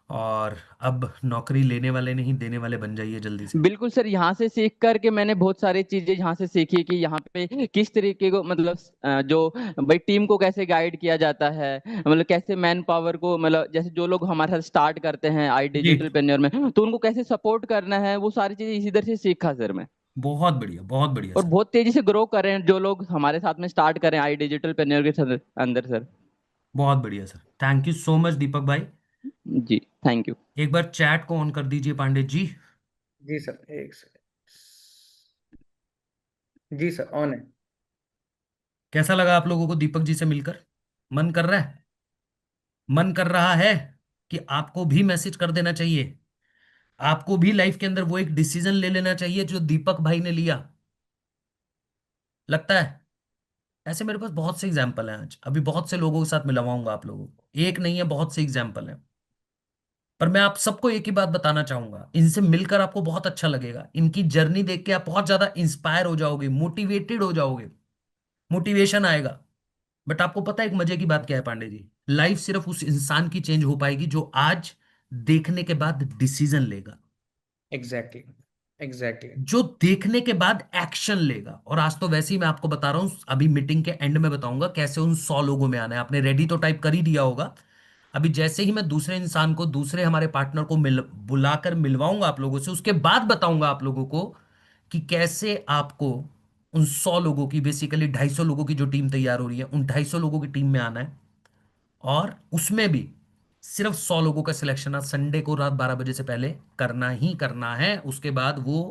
और अब नौकरी लेने वाले नहीं देने वाले बन जाइए जल्दी से। बिल्कुल सर, यहाँ से सीख करके मैंने बहुत सारी चीजें यहाँ से सीखी कि यहाँ पे किस तरीके को मतलब जो भाई टीम को कैसे गाइड किया जाता है, मतलब कैसे मैन पावर को, मतलब जैसे जो लोग हमारे साथ स्टार्ट करते हैं आई जी, डिजिटल पेन्योर में, तो उनको कैसे सपोर्ट करना है, वो सारी चीजें इसी तरह से सीखा सर मैं। बहुत बढ़िया और सर। बहुत तेजी से ग्रो कर रहे हैं जो लोग हमारे साथ में स्टार्ट करें आई डिजिटल पेन्योर के अंदर सर। बहुत बढ़िया sir, thank you so much Deepak भाई। जी, थैंक यू। एक बार चैट को ऑन कर दीजिए पांडे जी। जी सर, एक सेकंड। जी सर, ऑन है। कैसा लगा आप लोगों को दीपक जी से मिलकर? मन कर रहा है, मन कर रहा है कि आपको भी मैसेज कर देना चाहिए, आपको भी लाइफ के अंदर वो एक डिसीजन ले लेना चाहिए जो दीपक भाई ने लिया? लगता है? ऐसे मेरे पास बहुत से एग्जाम्पल हैं, आज अभी बहुत से लोगों के साथ मिलवाऊंगा आप लोगों को, एक नहीं है बहुत से एग्जाम्पल हैं। पर मैं आप सबको एक ही बात बताना चाहूंगा, इनसे मिलकर आपको बहुत अच्छा लगेगा, इनकी जर्नी देख के आप बहुत ज्यादा इंस्पायर हो जाओगे, मोटिवेटेड हो जाओगे, मोटिवेशन आएगा। बट आपको पता है एक मजे की बात क्या है पांडे जी? लाइफ सिर्फ उस इंसान की चेंज हो पाएगी जो आज देखने के बाद डिसीजन लेगा, एग्जैक्टली, एग्जैक्टली। जो देखने के बाद एक्शन लेगा। और आज तो वैसे ही मैं आपको बता रहा हूं, अभी मीटिंग के एंड में बताऊंगा कैसे उन 100 लोगों में आना है। आपने रेडी तो टाइप कर ही दिया होगा। अभी जैसे ही मैं दूसरे इंसान को, दूसरे हमारे पार्टनर को बुलाकर मिलवाऊंगा आप लोगों से, उसके बाद बताऊंगा आप लोगों को कि कैसे आपको उन 100 लोगों की, बेसिकली 250 लोगों की जो टीम तैयार हो रही है, उन 250 लोगों की टीम में आना है। और उसमें भी सिर्फ 100 लोगों का सिलेक्शन आज संडे को रात 12 बजे से पहले करना ही करना है। उसके बाद वो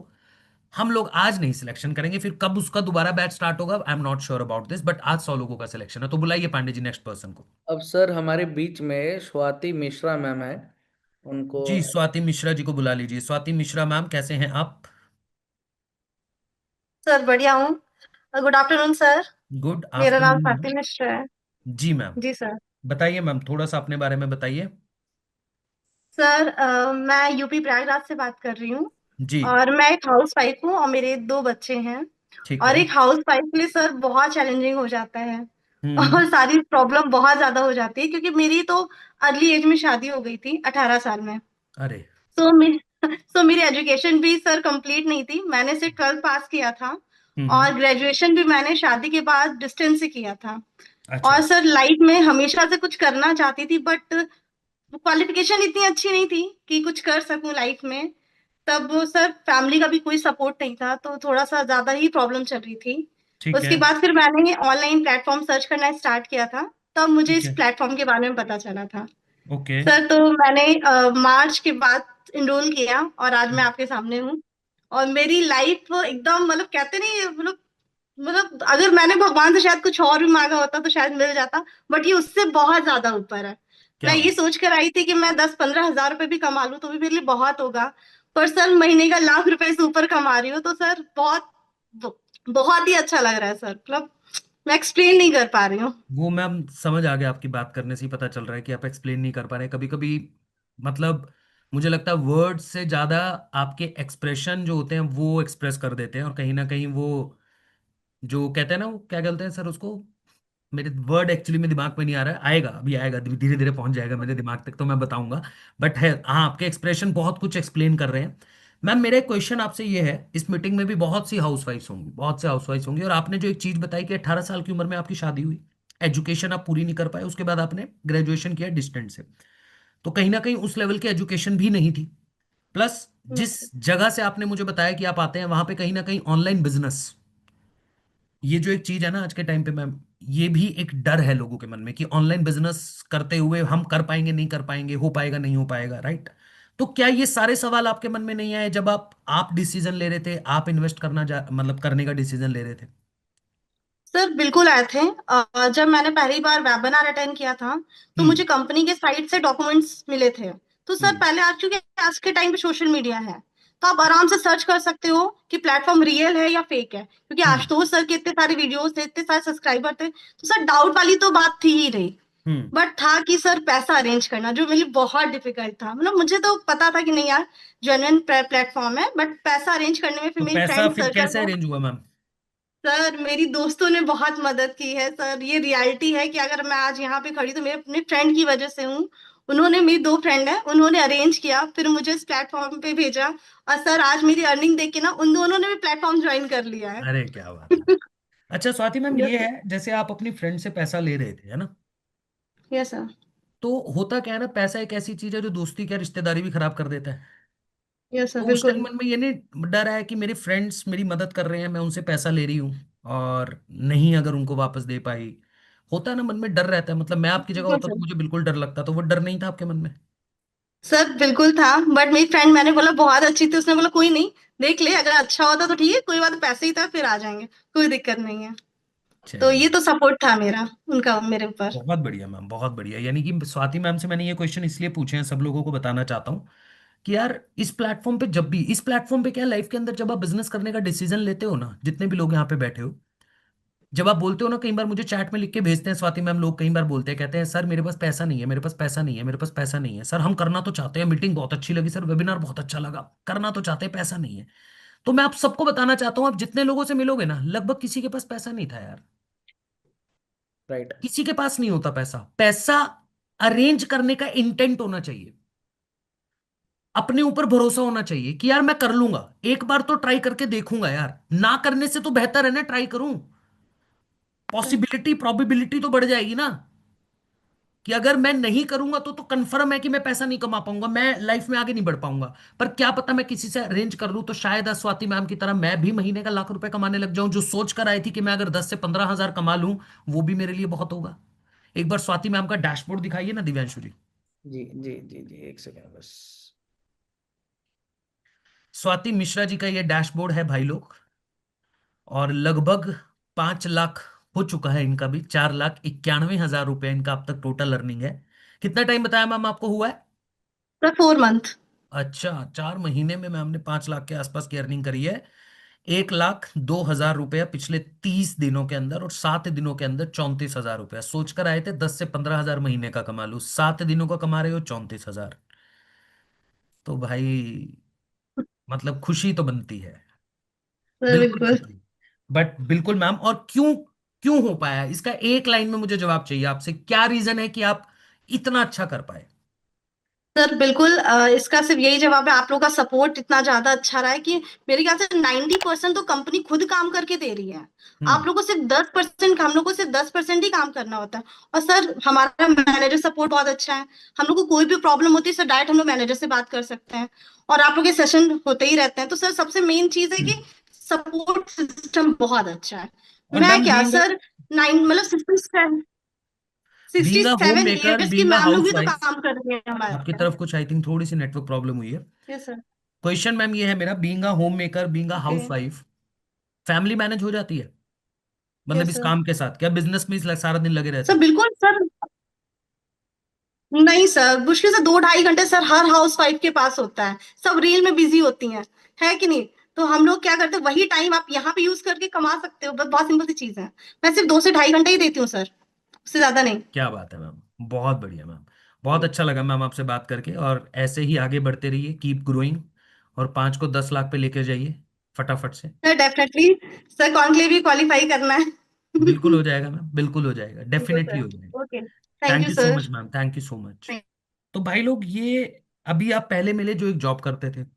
हम लोग आज नहीं सिलेक्शन करेंगे, फिर कब उसका दोबारा बैच स्टार्ट होगा I am not sure about this, but आज 100 लोगों का सिलेक्शन है। तो बुलाइए पांडे जी नेक्स्ट पर्सन को। अब सर हमारे बीच में स्वाति मिश्रा मैम है, उनको। जी स्वाति मिश्रा जी को बुला लीजिए। स्वाति मिश्रा मैम, कैसे हैं आप? सर बढ़िया हूँ। Good afternoon sir. गुड मेरा नाम आफ्टरनून मैम। स्वाति मिश्रा है। जी मैम, जी सर। बताइए मैम, थोड़ा सा अपने बारे में बताइए। सर मैं यूपी प्रयागराज से बात कर रही हूँ। जी। और मैं एक हाउस वाइफ हूँ और मेरे दो बच्चे हैं। ठीक और है। एक हाउस वाइफ के लिए सर बहुत चैलेंजिंग हो जाता है। हम्म। और सारी प्रॉब्लम बहुत ज्यादा हो जाती है क्योंकि मेरी तो अर्ली एज में शादी हो गई थी, 18 साल में। अरे। सो मेरी सो मेरी एजुकेशन भी सर कंप्लीट नहीं थी, मैंने सिर्फ 12th पास किया था। हम्म। और ग्रेजुएशन भी मैंने शादी के बाद डिस्टेंस से किया था। अच्छा। और सर लाइफ में हमेशा से कुछ करना चाहती थी, बट क्वालिफिकेशन इतनी अच्छी नहीं थी कि कुछ कर सकूं लाइफ में। तब वो सर फैमिली का भी कोई सपोर्ट नहीं था, तो थोड़ा सा ज्यादा ही प्रॉब्लम चल रही थी। ठीक है। उसके बाद फिर मैंने ऑनलाइन प्लेटफॉर्म सर्च करना स्टार्ट किया था। तब मुझे ठीक इस है। प्लेटफॉर्म के बारे में पता चला था। ओके। सर तो मैंने मार्च के बाद इनरोल किया और आज मैं आपके सामने हूँ। और मेरी लाइफ एकदम मतलब कहते नहीं मतलब अगर मैंने भगवान से शायद कुछ और भी मांगा होता तो शायद मिल जाता। बट ये उससे बहुत ज्यादा ऊपर है। मैं क्या ये बात। सोच कर आई थी कि मैं 10-15 हजार रुपए भी कमा लूं तो भी मेरे लिए बहुत होगा। पर सर महीने का लाख रुपए से ऊपर कमा रही हूँ तो सर बहुत बहुत ही अच्छा लग रहा है सर। मतलब मैं एक्सप्लेन नहीं कर पा रही हूँ। वो मैम समझ आ गया, आपकी बात करने से ही पता चल रहा है कि आप एक्सप्लेन नहीं कर पा रहे कभी कभी। मतलब मुझे लगता है वर्ड से ज्यादा आपके एक्सप्रेशन जो होते हैं वो एक्सप्रेस कर देते हैं, और कहीं ना कहीं वो जो कहते हैं ना, वो क्या कहते हैं सर उसको, मेरे वर्ड एक्चुअली में दिमाग में नहीं आ रहा है, आएगा अभी आएगा, धीरे धीरे पहुंच जाएगा मेरे दिमाग तक तो मैं बताऊंगा। बट है, हाँ आपके एक्सप्रेशन बहुत कुछ एक्सप्लेन कर रहे हैं। मैम मेरा एक क्वेश्चन आपसे ये है, इस मीटिंग में भी बहुत सी हाउसवाइफ्स होंगी, बहुत से हाउसवाइफ्स होंगी, और आपने जो एक चीज बताई कि 18 साल की उम्र में आपकी शादी हुई, एजुकेशन आप पूरी नहीं कर पाए, उसके बाद आपने ग्रेजुएशन किया डिस्टेंट से, तो कहीं ना कहीं उस लेवल की एजुकेशन भी नहीं थी। प्लस जिस जगह से आपने मुझे बताया कि आप आते हैं वहां पे कहीं ना कहीं ऑनलाइन बिजनेस, ये जो एक चीज है ना आज के टाइम पे मैम, ये भी एक डर है लोगों के मन में कि ऑनलाइन बिजनेस करते हुए हम कर पाएंगे नहीं कर पाएंगे, हो पाएगा नहीं हो पाएगा, राइट? तो क्या ये सारे सवाल आपके मन में नहीं आए जब आप डिसीजन ले रहे थे, आप इन्वेस्ट करना मतलब करने का डिसीजन ले रहे थे? सर बिल्कुल आए थे। जब मैंने पहली बार वेबिनार अटेंड किया था तो हम्म। मुझे कंपनी के साइट से डॉक्यूमेंट्स मिले थे। तो सर हम्म। पहले आज, चूंकि आज के टाइम पे सोशल मीडिया है तो आप आराम से सर्च कर सकते हो कि प्लेटफॉर्म रियल है या फेक है, क्योंकि हम्म। आशुतोष सर के इतने सारे वीडियोस थे, इतने सारे सब्सक्राइबर थे, तो सर डाउट वाली तो बात थी ही नहीं। हम्म। बट था कि सर पैसा अरेंज करना जो मेरे लिए बहुत डिफिकल्ट था। मतलब मुझे तो पता था कि नहीं यार, जेन्युइन प्लेटफॉर्म है, बट पैसा अरेंज करने में फिर तो मेरी पैसा फ्रेंड फिर सर्कल कैसे में। अरेंज हुआ मैम? सर मेरी दोस्तों ने बहुत मदद की है सर, ये रियलिटी है कि अगर मैं आज यहाँ पे खड़ी तो मेरे अपने फ्रेंड की वजह से हूँ। उन्होंने, मेरी दो फ्रेंड है, उन्होंने अरेंज किया फिर मुझे इस प्लेटफॉर्म पे भेजा। और सर आज मेरी अर्निंग देख के ना उन दोनों ने भी प्लेटफॉर्म ज्वाइन कर लिया है। अरे क्या बात है। अच्छा स्वाति मैम, यस ये सर। है जैसे आप अपनी फ्रेंड से पैसा ले रहे थे, है ना? Yes sir. तो होता क्या है ना, पैसा एक ऐसी चीज है जो दोस्ती क्या रिश्तेदारी भी खराब कर देता है। यस सर तो उस टाइम बिल्कुल। मन में ये नहीं डर है कि मेरे फ्रेंड्स मेरी मदद कर रहे हैं, मैं उनसे पैसा ले रही हूँ और नहीं अगर उनको वापस दे पाई, होता है ना मन में डर रहता है। मतलब मैं आपकी जगह बिल्कुल होता तो सर। मुझे बिल्कुल डर लगता, तो वो डर नहीं था आपके मन में? सर बिल्कुल था, बट मेरी फ्रेंड, मैंने बोला बहुत अच्छी थी, उसने बोला कोई नहीं, देख ले, अगर अच्छा होता तो ठीक है, कोई बात, पैसे ही था, फिर आ जाएंगे, कोई दिक्कत नहीं है। तो चलिए, ये तो सपोर्ट था मेरा, उनका मेरे ऊपर। बहुत बढ़िया मैम, बहुत बढ़िया। यानी कि स्वाति मैम से मैंने ये क्वेश्चन इसलिए पूछे हैं, सब लोगों को बताना चाहता हूँ कि यार इस प्लेटफॉर्म पे, जब भी इस प्लेटफॉर्म पे क्या लाइफ के अंदर जब आप बिजनेस करने का डिसीजन लेते हो ना, जितने भी लोग यहाँ पे बैठे हो, जब आप बोलते हो ना, कई बार मुझे चैट में लिख के भेजते हैं स्वाति मैम लोग, कई बार बोलते हैं, कहते हैं सर मेरे पास पैसा नहीं है, मेरे पास पैसा नहीं है, मेरे पास पैसा नहीं है, सर हम करना तो चाहते हैं, मीटिंग बहुत अच्छी लगी सर, वेबिनार बहुत अच्छा लगा, करना तो चाहते हैं, पैसा नहीं है। तो मैं आप सबको बताना चाहता हूँ, आप जितने लोगों से मिलोगे ना, लगभग किसी के पास पैसा नहीं था यार। राइट। किसी के पास नहीं होता पैसा। पैसा अरेंज करने का इंटेंट होना चाहिए, अपने ऊपर भरोसा होना चाहिए कि यार मैं कर लूंगा, एक बार तो ट्राई करके देखूंगा यार, ना करने से तो बेहतर है ना ट्राई करूं। पॉसिबिलिटी, प्रोबेबिलिटी तो बढ़ जाएगी ना, कि अगर मैं नहीं करूंगा तो कंफर्म है कि मैं पैसा नहीं कमा पाऊंगा, मैं लाइफ में आगे नहीं बढ़ पाऊंगा। पर क्या पता मैं किसी से अरेंज कर लूं तो शायद स्वाति मैम की तरह मैं भी महीने का लाख रुपए कमाने लग जाऊं, जो सोच कर आई थी कि मैं अगर 10 से 15 हजार कमा लूं वो भी मेरे लिए बहुत होगा। एक बार स्वाति मैम का डैशबोर्ड दिखाइए ना दिव्यांशु जी। जी जी जी जी, एक सेकेंड बस। स्वाति मिश्रा जी का ये डैशबोर्ड है भाई लोग, और लगभग 5 लाख हो चुका है इनका भी, 4,91,000 रुपया इनका अब तक टोटल अर्निंग है। कितना टाइम बताया मैम आपको हुआ है? Sir 4 month. अच्छा, 4 महीने में मैम ने 5 लाख के आसपास की अर्निंग करी है। 1,02,000 रुपया पिछले 30 दिनों के अंदर, और 7 दिनों के अंदर 34,000 रुपया। सोचकर आए थे 10 से 15 हजार महीने का कमा लूं, 7 दिनों का कमा रहे हो 34,000। तो भाई मतलब खुशी तो बनती है, सर बिल्कुल बिल्कुल। बनती है। बट बिल्कुल मैम, और क्यों, क्यों हो पाया इसका एक लाइन में मुझे जवाब चाहिए आपसे, क्या रीजन है कि आप इतना अच्छा कर पाए? सर बिल्कुल, इसका सिर्फ यही जवाब है, आप लोगों का सपोर्ट इतना ज्यादा अच्छा रहा है कि मेरे ख्याल से 90% तो कंपनी खुद काम करके दे रही है। हम्म। आप लोगों को सिर्फ 10%, हम लोग को सिर्फ 10% ही काम करना होता है। और सर हमारा मैनेजर सपोर्ट बहुत अच्छा है, हम लोग को कोई भी प्रॉब्लम होती है सर, डायरेक्ट हम लोग मैनेजर से बात कर सकते हैं। और आप लोग के सेशन होते ही रहते हैं, तो सर सबसे मेन चीज है कि सपोर्ट सिस्टम बहुत अच्छा है। और मैं मैम क्या बीइंग सर, नाइन मतलब होम 67 मेकर, ईयर्स की बीइंग मैम लोग हाउस भी तो वाइफ, काम कर रही है आपकी हमारे। तरफ कुछ आई थिंक थोड़ी सी नेटवर्क प्रॉब्लम हुई है। Yes sir. क्वेश्चन मैम ये है मेरा, being home maker, being okay. House wife, family manage हो जाती है मतलब यस इस सर। काम के साथ? क्या बिजनेस में सारा दिन लगे रहते सर हो? बिल्कुल सर। नहीं सर, मुश्किल से 2-2.5 घंटे सर हर हाउस वाइफ के पास होता है, सब रील में बिजी होती हैं, है कि नहीं? तो हम लोग क्या करते हैं, वही टाइम आप यहाँ पे यूज करके कमा सकते हो, बस बहुत सिंपल सी चीज है। मैं सिर्फ 2 से ढाई घंटे ही देती हूँ सर, उससे ज्यादा नहीं। क्या बात है मैम, बहुत बढ़िया मैम। बहुत अच्छा लगा मैम आपसे बात करके, और ऐसे ही आगे बढ़ते रहिए, कीप ग्रोइंग, और 5 को 10 लाख पे लेके जाइए फटाफट से। सर डेफिनेटली, सर कॉन्क्लेव भी क्वालिफाई करना है। बिल्कुल हो जाएगा मैम, बिल्कुल हो जाएगा, बिल्कुल डेफिनेटली सर। हो जाएगा। Okay, thank thank you you so sir. Much ma'am, thank you so much. तो भाई लोग ये, अभी आप पहले मिले जो एक जॉब करते थे,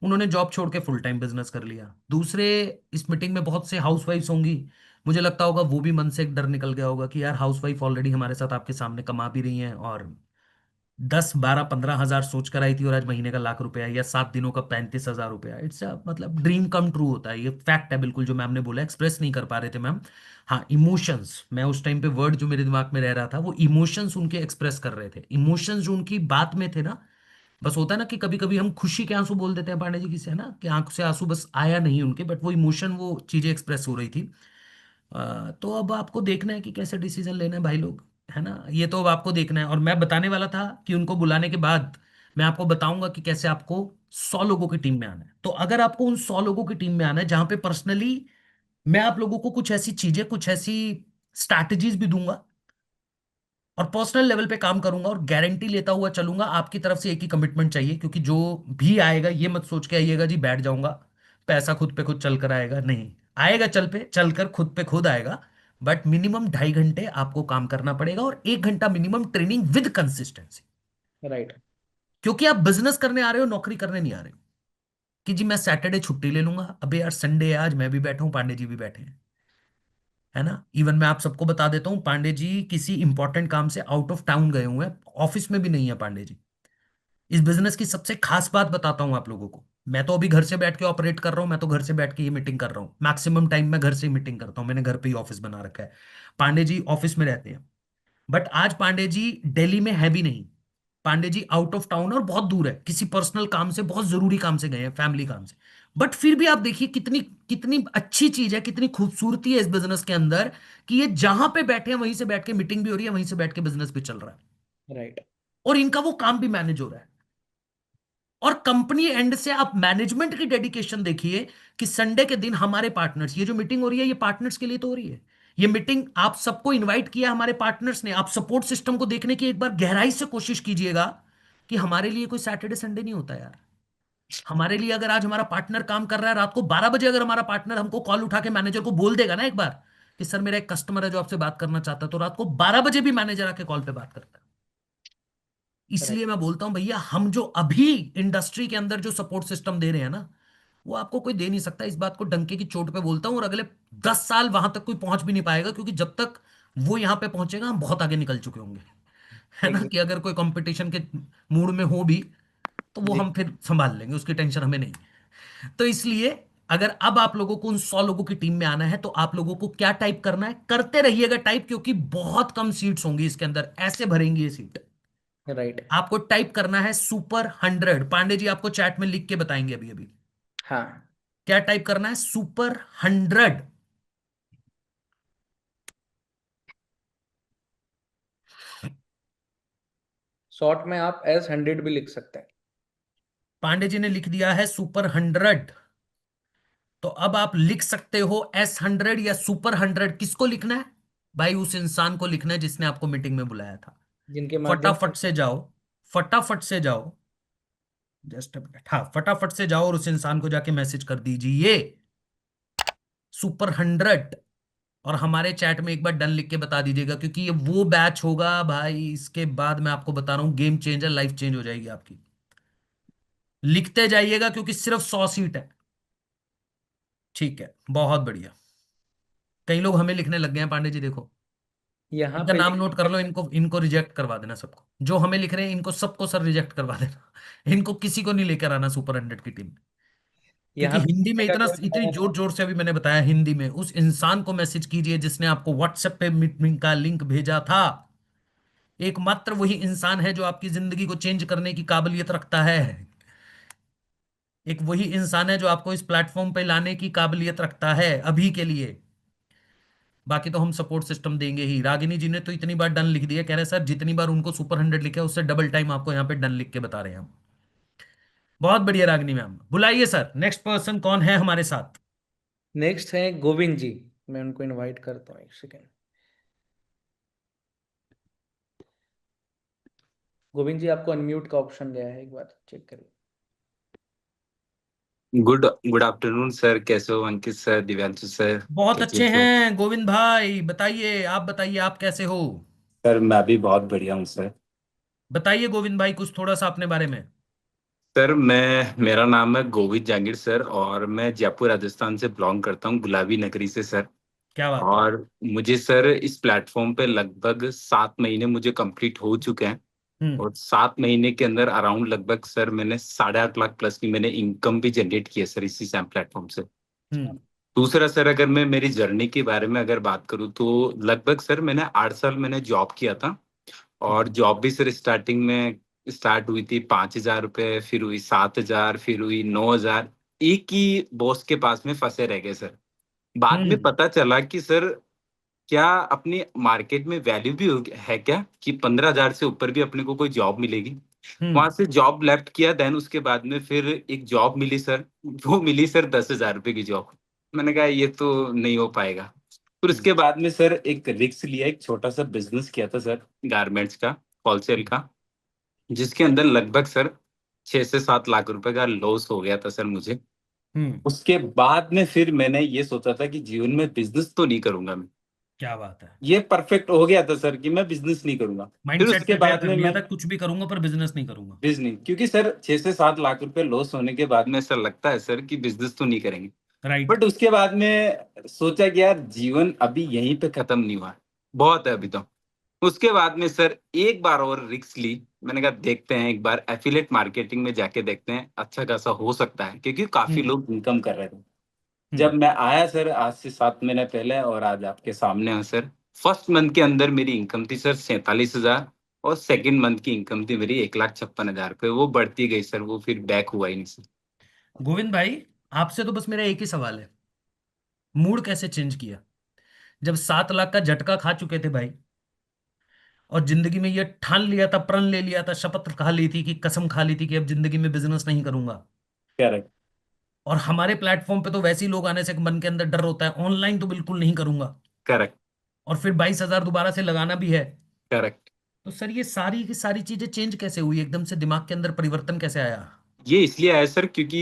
उन्होंने जॉब छोड़ के फुल टाइम बिजनेस कर लिया। दूसरे, इस मीटिंग में बहुत से हाउसवाइफ्स होंगी, मुझे लगता होगा वो भी मन से एक डर निकल गया होगा कि यार हाउसवाइफ ऑलरेडी हमारे साथ आपके सामने कमा भी रही हैं, और 10, 12, 15 हजार सोच कर आई थी, और आज महीने का लाख रुपया, या 7 दिनों का 35,000 रुपया। इट्स मतलब ड्रीम कम ट्रू होता है, ये फैक्ट है बिल्कुल, जो मैम ने बोला, एक्सप्रेस नहीं कर पा रहे थे मैम। हाँ, इमोशंस, मैं उस टाइम पे वर्ड जो मेरे दिमाग में रह रहा था वो इमोशंस उनके एक्सप्रेस कर रहे थे, इमोशंस जो उनकी बात में थे ना। बस होता है ना कि कभी कभी हम खुशी के आंसू बोल देते हैं पांडे जी किसे, है ना, कि आंख से आंसू बस आया नहीं उनके, बट वो इमोशन, वो चीजें एक्सप्रेस हो रही थी। तो अब आपको देखना है कि कैसे डिसीजन लेना है भाई लोग, है ना, ये तो अब आपको देखना है। और मैं बताने वाला था कि उनको बुलाने के बाद मैं आपको बताऊंगा कि कैसे आपको 100 लोगों की टीम में आना है। तो अगर आपको उन 100 लोगों की टीम में आना है जहां पे पर्सनली मैं आप लोगों को कुछ ऐसी चीजें, कुछ ऐसी स्ट्रैटेजीज भी दूंगा, और पर्सनल लेवल पे काम करूंगा, और गारंटी लेता हुआ चलूंगा, आपकी तरफ से एक ही कमिटमेंट चाहिए, क्योंकि जो भी आएगा ये मत सोच के आइएगा जी बैठ जाऊंगा, पैसा खुद पे खुद चल कर आएगा, नहीं आएगा, चल कर खुद पे खुद आएगा। बट मिनिमम 2.5 घंटे आपको काम करना पड़ेगा, और 1 घंटा minimum training with consistency. Right. क्योंकि आप बिजनेस करने आ रहे हो, नौकरी करने नहीं आ रहे हो कि जी मैं सैटरडे छुट्टी ले लूंगा। अबे यार संडे है, आज मैं भी बैठा हूं, पांडे जी भी बैठे हैं, है ना। इवन मैं आप सबको बता देता हूँ, पांडे जी किसी इंपॉर्टेंट काम से आउट ऑफ टाउन गए हुए हैं, ऑफिस में भी नहीं है पांडे जी। इस बिजनेस की सबसे खास बात बताता हूँ आप लोगों को, मैं तो अभी घर से बैठ के ऑपरेट कर रहा हूँ, मैं तो घर से बैठ के ये मीटिंग कर रहा हूँ, मैक्सिमम टाइम मैं घर से ही मीटिंग करता हूँ, मैंने घर पे ही ऑफिस बना रखा है। पांडे जी ऑफिस में रहते हैं, बट आज पांडे जी दिल्ली में है भी नहीं, Pandey ji out of town और बहुत दूर है, किसी पर्सनल काम से, बहुत जरूरी काम से गए हैं, फैमिली काम से। बट फिर भी आप देखिए कितनी कितनी अच्छी चीज है, कितनी खूबसूरती है इस बिजनेस के अंदर, कि ये जहां पे बैठे हैं वहीं से बैठ के मीटिंग भी हो रही है, वहीं से बैठ के बिजनेस भी चल रहा है, राइट। और इनका वो काम भी मैनेज हो रहा है। और कंपनी एंड से आप मैनेजमेंट की डेडिकेशन देखिए, कि संडे के दिन हमारे पार्टनर्स, ये जो मीटिंग हो रही है ये पार्टनर्स के लिए तो हो रही है। ये मीटिंग आप सबको इनवाइट किया हमारे पार्टनर्स ने। आप सपोर्ट सिस्टम को देखने की एक बार गहराई से कोशिश कीजिएगा, कि हमारे लिए कोई सैटरडे संडे नहीं होता यार। हमारे लिए अगर आज हमारा पार्टनर काम कर रहा है रात को 12 बजे, अगर हमारा पार्टनर हमको कॉल उठा के मैनेजर को बोल देगा ना एक बार, कि सर मेरा एक कस्टमर है जो आपसे बात करना चाहता है, तो रात को 12 बजे भी मैनेजर आके कॉल पे बात करता है। राइट। इसलिए मैं बोलता हूं भैया, हम जो अभी इंडस्ट्री के अंदर जो सपोर्ट सिस्टम दे रहे हैं ना, वो आपको कोई दे नहीं सकता। इस बात को डंके की चोट पे बोलता हूं, और अगले 10 साल वहां तक कोई पहुंच भी नहीं पाएगा, क्योंकि जब तक वो यहां पे पहुंचेगा हम बहुत आगे निकल चुके होंगे। है ना, एग्जैक्ट। कि अगर कोई कंपटीशन के मूड में हो भी, तो वो जी। हम फिर संभाल लेंगे, उसकी टेंशन हमें नहीं। तो इसलिए अगर अब आप लोगों को उन 100 लोगों की टीम में आना है, तो आप लोगों को क्या टाइप करना है, करते रहिएगा टाइप, क्योंकि बहुत कम सीट्स होंगी इसके अंदर, ऐसे भरेंगी ये सीट। राइट। आपको टाइप करना है सुपर 100। पांडे जी आपको चैट में लिख के बताएंगे अभी अभी हाँ। क्या टाइप करना है, सुपर 100। शॉर्ट में आप S100 भी लिख सकते हैं। पांडे जी ने लिख दिया है सुपर 100। तो अब आप लिख सकते हो S100 या सुपर 100। किसको लिखना है भाई? उस इंसान को लिखना है जिसने आपको मीटिंग में बुलाया था। जिनके माध्यम से। फटाफट से जाओ, फटाफट से जाओ, जस्ट अ मिनट, हाँ फटाफट से जाओ और उस इंसान को जाके मैसेज कर दीजिए सुपर 100। और हमारे चैट में एक बार डन लिख के बता दीजिएगा, क्योंकि ये वो बैच होगा भाई, इसके बाद मैं आपको बता रहा हूँ गेम चेंजर, लाइफ चेंज हो जाएगी आपकी। लिखते जाइएगा, क्योंकि सिर्फ 100 सीट है। ठीक है, बहुत बढ़िया। कई लोग हमें लिखने लग गए हैं पांडे जी, देखो यहाँ इनका पे नाम नोट कर लो, लिख। इनको इनको रिजेक्ट करवा देना सबको, जो हमें लिख रहे हैं इनको सबको सर रिजेक्ट करवा देना। इनको किसी को नहीं लेकर आना सुपर 100 की टीम। क्योंकि यहाँ पे हिंदी में लिखने का इतना, कोई इतनी फायदा जोर जोर से अभी मैंने बताया, हिंदी में उस इंसान को मैसेज कीजिए जिसने आपको व्हाट्सएप पे मीटिंग का लिंक भेजा था। एकमात्र वही इंसान है जो आपकी जिंदगी को चेंज करने की काबिलियत रखता है। एक वही इंसान है जो आपको इस प्लेटफॉर्म पे लाने की काबिलियत रखता है अभी के लिए। बाकी तो हम सपोर्ट सिस्टम देंगे ही। रागिनी जी ने तो इतनी बार डन लिख दिया, कह रहे सर जितनी बार उनको सुपर 100 लिखा है उससे डबल टाइम आपको यहाँ पे डन लिख के बता रहे हैं हम। बहुत बढ़िया रागिनी मैम, बुलाइए सर नेक्स्ट पर्सन कौन है हमारे साथ। नहीं। नेक्स्ट है गोविंद जी। मैं उनको इनवाइट करता हूँ, एक सेकेंड। गोविंद जी, आपको अनम्यूट का ऑप्शन गया है, एक बार चेक करिए। गुड गुड आफ्टरनून सर, कैसे हो अंकित सर, दिव्यांशु सर? बहुत कैसे अच्छे हो? हैं गोविंद भाई, बताइए, आप बताइए आप कैसे हो? सर मैं भी बहुत बढ़िया हूँ सर। बताइए गोविंद भाई कुछ थोड़ा सा अपने बारे में। सर मेरा नाम है गोविंद जांगिर सर, और मैं जयपुर राजस्थान से बिलोंग करता हूँ, गुलाबी नगरी से सर। क्या बात है। और मुझे सर इस प्लेटफॉर्म पे लगभग 7 महीने मुझे कंप्लीट हो चुके हैं। हम्म। और 7 महीने के अंदर अराउंड लगभग सर मैंने 8.5 लाख प्लस की मैंने इनकम भी जनरेट की है सर इसी सैम प्लेटफॉर्म से। हम्म। दूसरा सर, अगर मैं मेरी जर्नी के बारे में अगर बात करूँ तो लगभग सर मैंने 8 साल मैंने जॉब किया था। और हम्म। जॉब भी सर स्टार्टिंग में स्टार्ट हुई थी 5,000 रुपये, फिर हुई 7,000, फिर हुई 9,000। एक ही बॉस के पास में फंसे रह गए सर। बाद में हम्म। पता चला कि सर क्या अपनी मार्केट में वैल्यू भी है क्या, कि 15,000 से ऊपर भी अपने को कोई जॉब मिलेगी। हम्म। वहां से जॉब लेफ्ट किया, देन उसके बाद में फिर एक जॉब मिली सर। वो मिली सर 10,000 रुपये की जॉब। मैंने कहा ये तो नहीं हो पाएगा। फिर हम्म। उसके बाद में सर एक रिस्क लिया, एक छोटा सा बिजनेस किया था सर, गारमेंट्स का, होलसेल का, जिसके अंदर लगभग सर 6 से 7 लाख रुपए का लॉस हो गया था सर मुझे। हम्म। उसके बाद में फिर मैंने ये सोचा था कि जीवन में बिजनेस तो नहीं करूंगा मैं। क्या बात है। ये परफेक्ट हो गया था सर कि मैं बिजनेस नहीं करूंगा। फिर माइंडसेट उसके प्रिपेयर बाद कर में लिया मैं था, कुछ भी करूंगा पर बिजनेस नहीं करूंगा। बिजनेस, क्योंकि सर 6 से 7 लाख रुपए लॉस होने के बाद में ऐसा लगता है सर कि बिजनेस तो नहीं करेंगे। राइट। बट उसके बाद में सोचा कि यार जीवन अभी यहीं पे खत्म नहीं हुआ है, बहुत है अभी तो। उसके बाद में सर एक बार और रिस्क ली। मैंने कहा देखते हैं, एक बार एफिलेट मार्केटिंग में जाके देखते हैं, अच्छा खासा हो सकता है, क्योंकि काफी हम्म। लोग इनकम कर रहे थे। हम्म। जब मैं आया सर आज से 7 महीने पहले, और आज आपके सामने हूँ सर। फर्स्ट मंथ के अंदर मेरी इनकम थी सर 47,000। और सेकंड मंथ की इनकम थी मेरी 1,56,000 रुपये। वो बढ़ती गई सर, वो फिर बैक हुआ ही नहीं सर। गोविंद भाई, आपसे तो बस मेरा एक ही सवाल है, मूड कैसे चेंज किया जब 7 लाख का झटका खा चुके थे भाई, और जिंदगी में ये ठान लिया था, प्रण ले लिया था, शपथ खा ली थी, कि कसम खा ली थी कि अब जिंदगी में बिजनेस नहीं करूंगा। करेक्ट। और हमारे प्लेटफॉर्म पे तो वैसे ही लोग आने से मन के अंदर डर होता है, ऑनलाइन तो बिल्कुल नहीं करूंगा, करेक्ट। और फिर 22,000 दोबारा से लगाना भी है। करेक्ट। तो सर ये सारी की सारी चीजें चेंज कैसे हुई, एकदम से दिमाग के अंदर परिवर्तन कैसे आया? ये इसलिए आया सर क्योंकि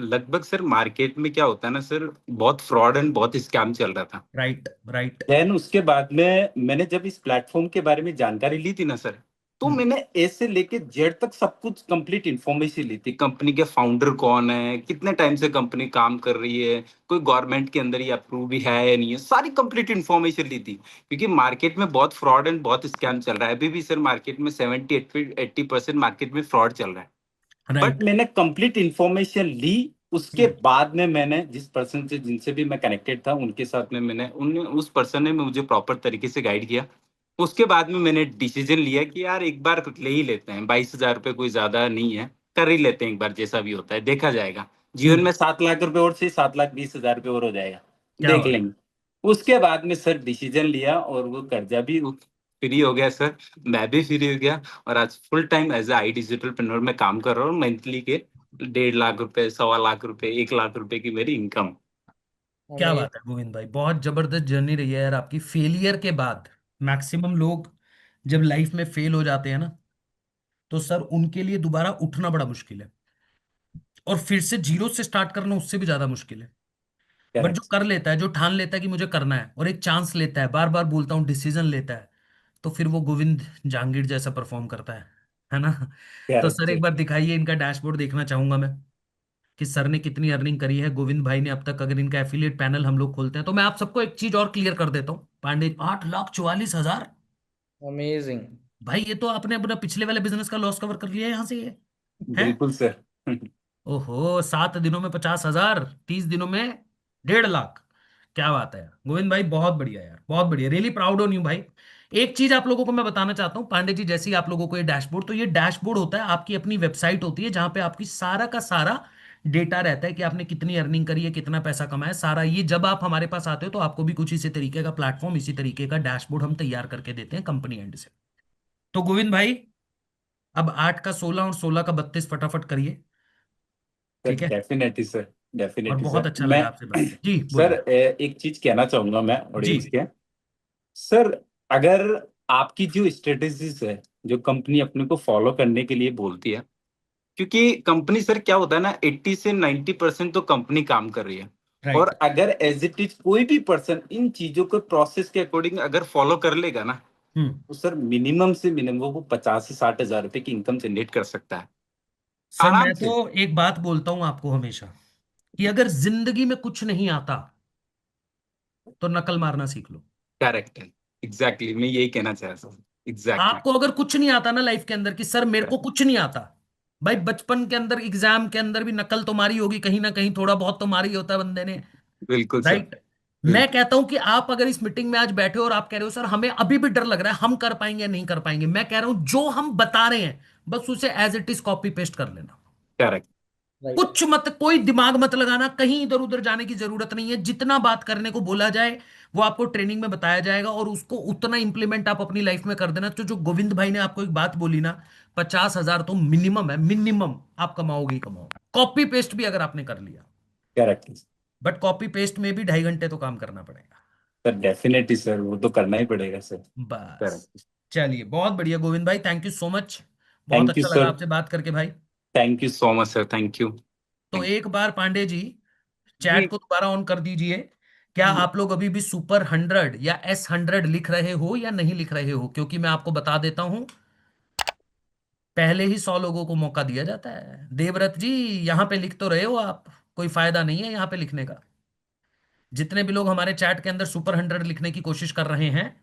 लगभग सर मार्केट में क्या होता है ना सर, बहुत फ्रॉड एंड बहुत स्कैम चल रहा था। Right, right. देन उसके बाद में मैंने जब इस प्लेटफॉर्म के बारे में जानकारी ली थी ना सर, तो मैंने ए से लेके जेड तक सब कुछ कंप्लीट इन्फॉर्मेशन ली थी। कंपनी के फाउंडर कौन है, कितने टाइम से कंपनी काम कर रही है, कोई गवर्नमेंट के अंदर ये अप्रूव भी है या नहीं है, सारी कंप्लीट इन्फॉर्मेशन ली थी। क्योंकि मार्केट में बहुत फ्रॉड एंड बहुत स्कैम चल रहा है अभी भी सर। मार्केट में 70-80% मार्केट में फ्रॉड चल रहा है। But right. मैंने कंप्लीट इंफॉर्मेशन ली। उसके बाद में मैंने जिस पर्सन से जिनसे भी मैं कनेक्टेड था उनके साथ में मैंने उस पर्सन ने मुझे प्रॉपर तरीके से गाइड किया। उसके बाद में मैंने डिसीजन लिया कि यार एक बार ले ही लेते हैं, 22,000 रुपये कोई ज्यादा नहीं है, कर ही लेते हैं एक बार, जैसा भी होता है देखा जाएगा। जीवन हम्म। में 7 लाख रुपए और से 7,20,000 रुपये और हो जाएगा, क्या देख बात। लेंगे। उसके बाद में सर डिसीजन लिया और वो कर्जा भी फ्री हो गया सर, मैं भी फ्री हो गया। और आज full time as I digital में काम कर रहा हूँ। मंथली के 1.5 लाख रुपए, 1.25 लाख रुपए, 1 लाख रुपए की मेरी इनकम। क्या अमेजिंग। बात है गोविंद भाई, बहुत जबरदस्त जर्नी रही है यार आपकी। फेलियर के बाद मैक्सिमम लोग जब लाइफ में फेल हो जाते हैं ना, तो सर उनके लिए दोबारा उठना बड़ा मुश्किल है, और फिर से जीरो से स्टार्ट करना उससे भी ज्यादा मुश्किल है। बट जो करेक्ट। कर लेता है, जो ठान लेता है कि मुझे करना है, और एक चांस लेता है, बार बार बोलता हूँ डिसीजन लेता है, तो फिर वो गोविंद जहांगीर जैसा परफॉर्म करता है ना? तो सर करेक्ट। एक बार दिखाइए, इनका डैशबोर्ड देखना चाहूंगा मैं, कि सर ने कितनी अर्निंग करी है गोविंद भाई ने अब तक। अगर इनका एफिलिएट पैनल हम लोग खोलते हैं, तो मैं आप सबको एक चीज और क्लियर कर देता हूँ पांडे, 8,44,000। अमेजिंग। भाई ये तो आपने अपना पिछले वाले बिजनेस का लॉस कवर कर लिया है यहाँ से, ये है। बिल्कुल सर। ओहो, 7 दिनों में 50,000, 30 दिनों में 1.5 लाख। क्या बात है यार गोविंद भाई, बहुत बढ़िया यार, बहुत बढ़िया, रियली प्राउड ऑन यू भाई। एक चीज आप लोगों को मैं बताना चाहता हूँ पांडे जी, जैसे ही आप लोगों को ये डैशबोर्ड, तो ये डैशबोर्ड होता है, आपकी अपनी वेबसाइट होती है, जहां पे आपकी सारा का सारा डेटा रहता है कि आपने कितनी अर्निंग करी है, कितना पैसा कमाया, सारा ये जब आप हमारे पास आते हो तो आपको भी कुछ इसी तरीके का प्लेटफॉर्म, इसी तरीके का डैशबोर्ड हम तैयार करके देते हैं कंपनी एंड से। तो गोविंद भाई, अब 8 का 16 और 16 का 32 फटाफट करिए। सर ठीक है। डेफिनेटली सर, और डेफिनेटली बहुत सर। अच्छा मैं लगा आपसे बात कर, जी सर बोलिए। एक चीज कहना चाहूंगा मैं जी। ऑडियंस के। सर अगर आपकी जो स्ट्रेटेजीज है, जो कंपनी अपने को फॉलो करने के लिए बोलती है, क्योंकि कंपनी सर क्या होता है ना, 80 से 90% तो कंपनी काम कर रही है। और राइट। अगर एज इट इज कोई भी पर्सन इन चीजों को प्रोसेस के अकॉर्डिंग अगर फॉलो कर लेगा ना, हम्म। तो सर मिनिमम से मिनिमम वो 50 से 60 हजार रुपए की इनकम जनरेट कर सकता है सर आराम मैं से। तो एक बात बोलता हूं आपको हमेशा, कि अगर जिंदगी में कुछ नहीं आता तो नकल मारना सीख लो। करेक्ट है। एग्जैक्टली मैं यही कहना चाह रहा था। एग्जैक्टली। आपको अगर कुछ नहीं आता ना लाइफ के अंदर, कि सर मेरे को कुछ नहीं आता, भाई बचपन के अंदर एग्जाम के अंदर भी नकल तो मारी होगी कहीं ना कहीं, थोड़ा बहुत तो मारी होता है बंदे ने। बिल्कुल सर। राइट। मैं बिल्कुल। कहता हूं कि आप अगर इस मीटिंग में आज बैठे हो और आप कह रहे हो सर हमें अभी भी डर लग रहा है, हम कर पाएंगे या नहीं कर पाएंगे, मैं कह रहा हूं जो हम बता रहे हैं बस उसे as it is copy paste कर लेना। करेक्ट। राइट। कुछ मत, कोई दिमाग मत लगाना, कहीं इधर उधर जाने की जरूरत नहीं है। जितना बात करने को बोला जाए वो आपको ट्रेनिंग में बताया जाएगा, और उसको उतना इंप्लीमेंट आप अपनी लाइफ में कर देना। तो जो गोविंद भाई ने आपको एक बात बोली ना, 50,000 तो मिनिमम है, मिनिमम आप कमाओगे ही कमाओगे, कॉपी पेस्ट भी अगर आपने कर लिया। करेक्ट। बट कॉपी पेस्ट में भी 2.5 घंटे तो काम करना पड़ेगा। सर डेफिनेटली सर, वो तो करना ही पड़ेगा सर। बस। करेक्ट। चलिए बहुत बढ़िया गोविंद भाई, थैंक यू सो मच। बहुत थैंक यू अच्छा लगा सर। आपसे बात करके भाई। Thank you so much sir. Thank you. तो एक बार पांडे जी, चैट जी। को दोबारा ऑन कर दीजिए। क्या आप लोग अभी भी सुपर 100 या S100 लिख रहे हो या नहीं लिख रहे हो? क्योंकि मैं आपको बता देता हूं, पहले ही 100 लोगों को मौका दिया जाता है। देवव्रत जी, यहाँ पे लिख तो रहे हो आप, कोई फायदा नहीं है यहाँ पे लिखने का। जितने भी लोग हमारे चैट के अंदर सुपर 100 लिखने की कोशिश कर रहे हैं,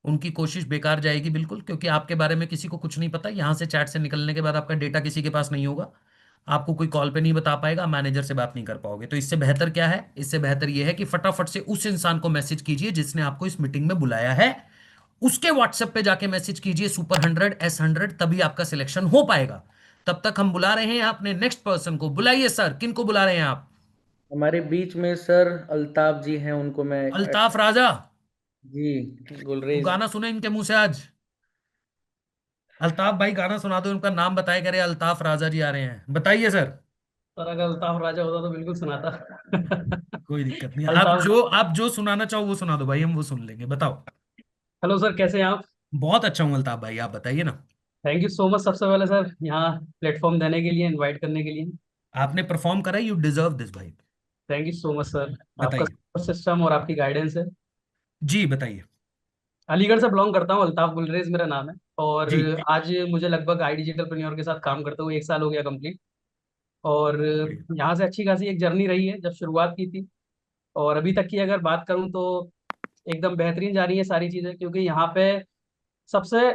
उनकी कोशिश बेकार जाएगी बिल्कुल, क्योंकि आपके बारे में किसी को कुछ नहीं पता। यहाँ से चैट से निकलने के बाद आपका डेटा किसी के पास नहीं होगा, आपको कोई कॉल पे नहीं बता पाएगा, मैनेजर से बात नहीं कर पाओगे। तो इससे बेहतर क्या है? इससे बेहतर यह है कि फटाफट से उस इंसान को मैसेज कीजिए जिसने आपको इस मीटिंग में बुलाया है, उसके व्हाट्सएप पे जाके मैसेज कीजिए Super 100 S100, तभी आपका सिलेक्शन हो पाएगा। तब तक हम बुला रहे हैं अपने नेक्स्ट पर्सन को। बुलाइए सर, किन को बुला रहे हैं आप? हमारे बीच में सर अल्ताफ जी हैं, उनको मैं अल्ताफ राजा। जी तो गुलरेज। गाना सुने इनके मुंह से आज। अल्ताफ भाई गाना सुना दो, उनका नाम बताए, करे अल्ताफ राजा जी आ रहे हैं, बताइए सर। सर अगर अल्ताफ राजा होता तो बिल्कुल सुनाता। कोई दिक्कत नहीं, अल्ताफ। आप जो सुनाना चाहो वो सुना दो भाई, हम वो सुन लेंगे, बताओ। हेलो सर, कैसे हैं आप? बहुत अच्छा हूँ अल्ताफ भाई, आप बताइए ना। थैंक यू सो मच सबसे पहले सर, यहाँ प्लेटफॉर्म देने के लिए, इनवाइट करने के लिए। आपने परफॉर्म करा, यू डिजर्व दिस भाई। Thank you so much sir. आपका बताइए। सिस्टम और आपकी गाइडेंस है। जी बताइए। अलीगढ़ से बिलोंग करता हूँ, अल्ताफ गुलरेज मेरा नाम है। और जी। आज मुझे लगभग आई डिजिटल के साथ काम करते हुए 1 साल हो गया कंप्लीट। और बढ़िया। यहाँ से अच्छी खासी एक जर्नी रही है जब शुरुआत की थी। और अभी तक की अगर बात करूँ तो एकदम बेहतरीन जा रही है सारी चीज़ें, क्योंकि यहाँ पे सबसे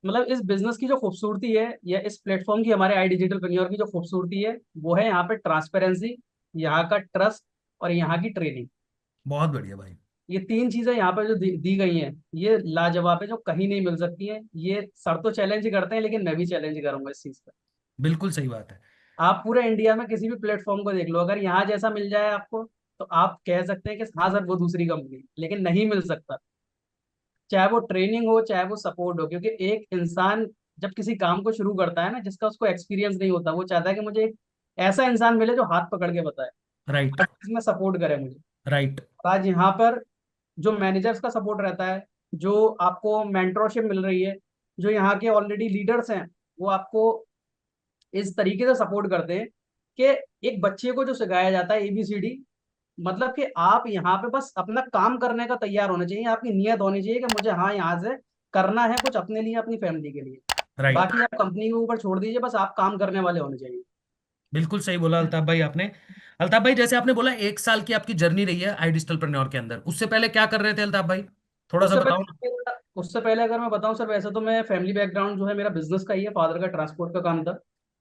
मतलब इस बिजनेस की जो खूबसूरती है, या इस प्लेटफॉर्म की, हमारे आई डिजिटल की जो खूबसूरती है, वो है यहाँ पे ट्रांसपेरेंसी, यहाँ का ट्रस्ट और यहाँ की ट्रेनिंग। बहुत बढ़िया भाई। ये 3 चीजें यहाँ पे जो दी गई हैं, ये लाजवाब है, जो कहीं नहीं मिल सकती हैं। ये सर तो चैलेंज ही करते हैं, लेकिन मैं भी चैलेंज करूंगा इस चीज पे। बिल्कुल सही बात है। आप पूरे इंडिया में किसी भी प्लेटफॉर्म को देख लो, अगर यहाँ जैसा मिल जाए आपको, तो आप कह सकते हैं कि हाँ सर वो दूसरी कंपनी, लेकिन नहीं मिल सकता। चाहे वो ट्रेनिंग हो, चाहे वो सपोर्ट हो, क्योंकि एक इंसान जब किसी काम को शुरू करता है ना, जिसका उसको एक्सपीरियंस नहीं होता, वो चाहता है कि मुझे एक ऐसा इंसान मिले जो हाथ पकड़ के बताए, राइट। हर चीज में सपोर्ट करे मुझे। राइट। आज यहाँ पर जो मैनेजर्स का सपोर्ट रहता है, जो आपको मेंटरशिप मिल रही है, जो यहाँ के ऑलरेडी लीडर्स हैं, वो आपको इस तरीके से सपोर्ट करते हैं कि एक बच्चे को जो सिखाया जाता है ABCD, मतलब कि आप यहाँ पे बस अपना काम करने का तैयार होना चाहिए, आपकी नीयत होनी चाहिए कि मुझे हाँ यहाँ से करना है कुछ अपने लिए, अपनी फैमिली के लिए। राइट। बाकी आप कंपनी के ऊपर छोड़ दीजिए, बस आप काम करने वाले होने चाहिए। बिल्कुल सही बोला अल्ताफ भाई आपने। अल्ताफ भाई, जैसे आपने बोला 1 साल की आपकी जर्नी रही है आई डिजिटल के अंदर, उससे पहले क्या कर रहे थे अल्ताफ भाई? थोड़ा सा उससे बताओ ना। पहले उससे पहले अगर मैं बताऊं सर, वैसे तो मैं फैमिली बैकग्राउंड जो है मेरा बिजनेस का ही है, फादर का ट्रांसपोर्ट का काम था।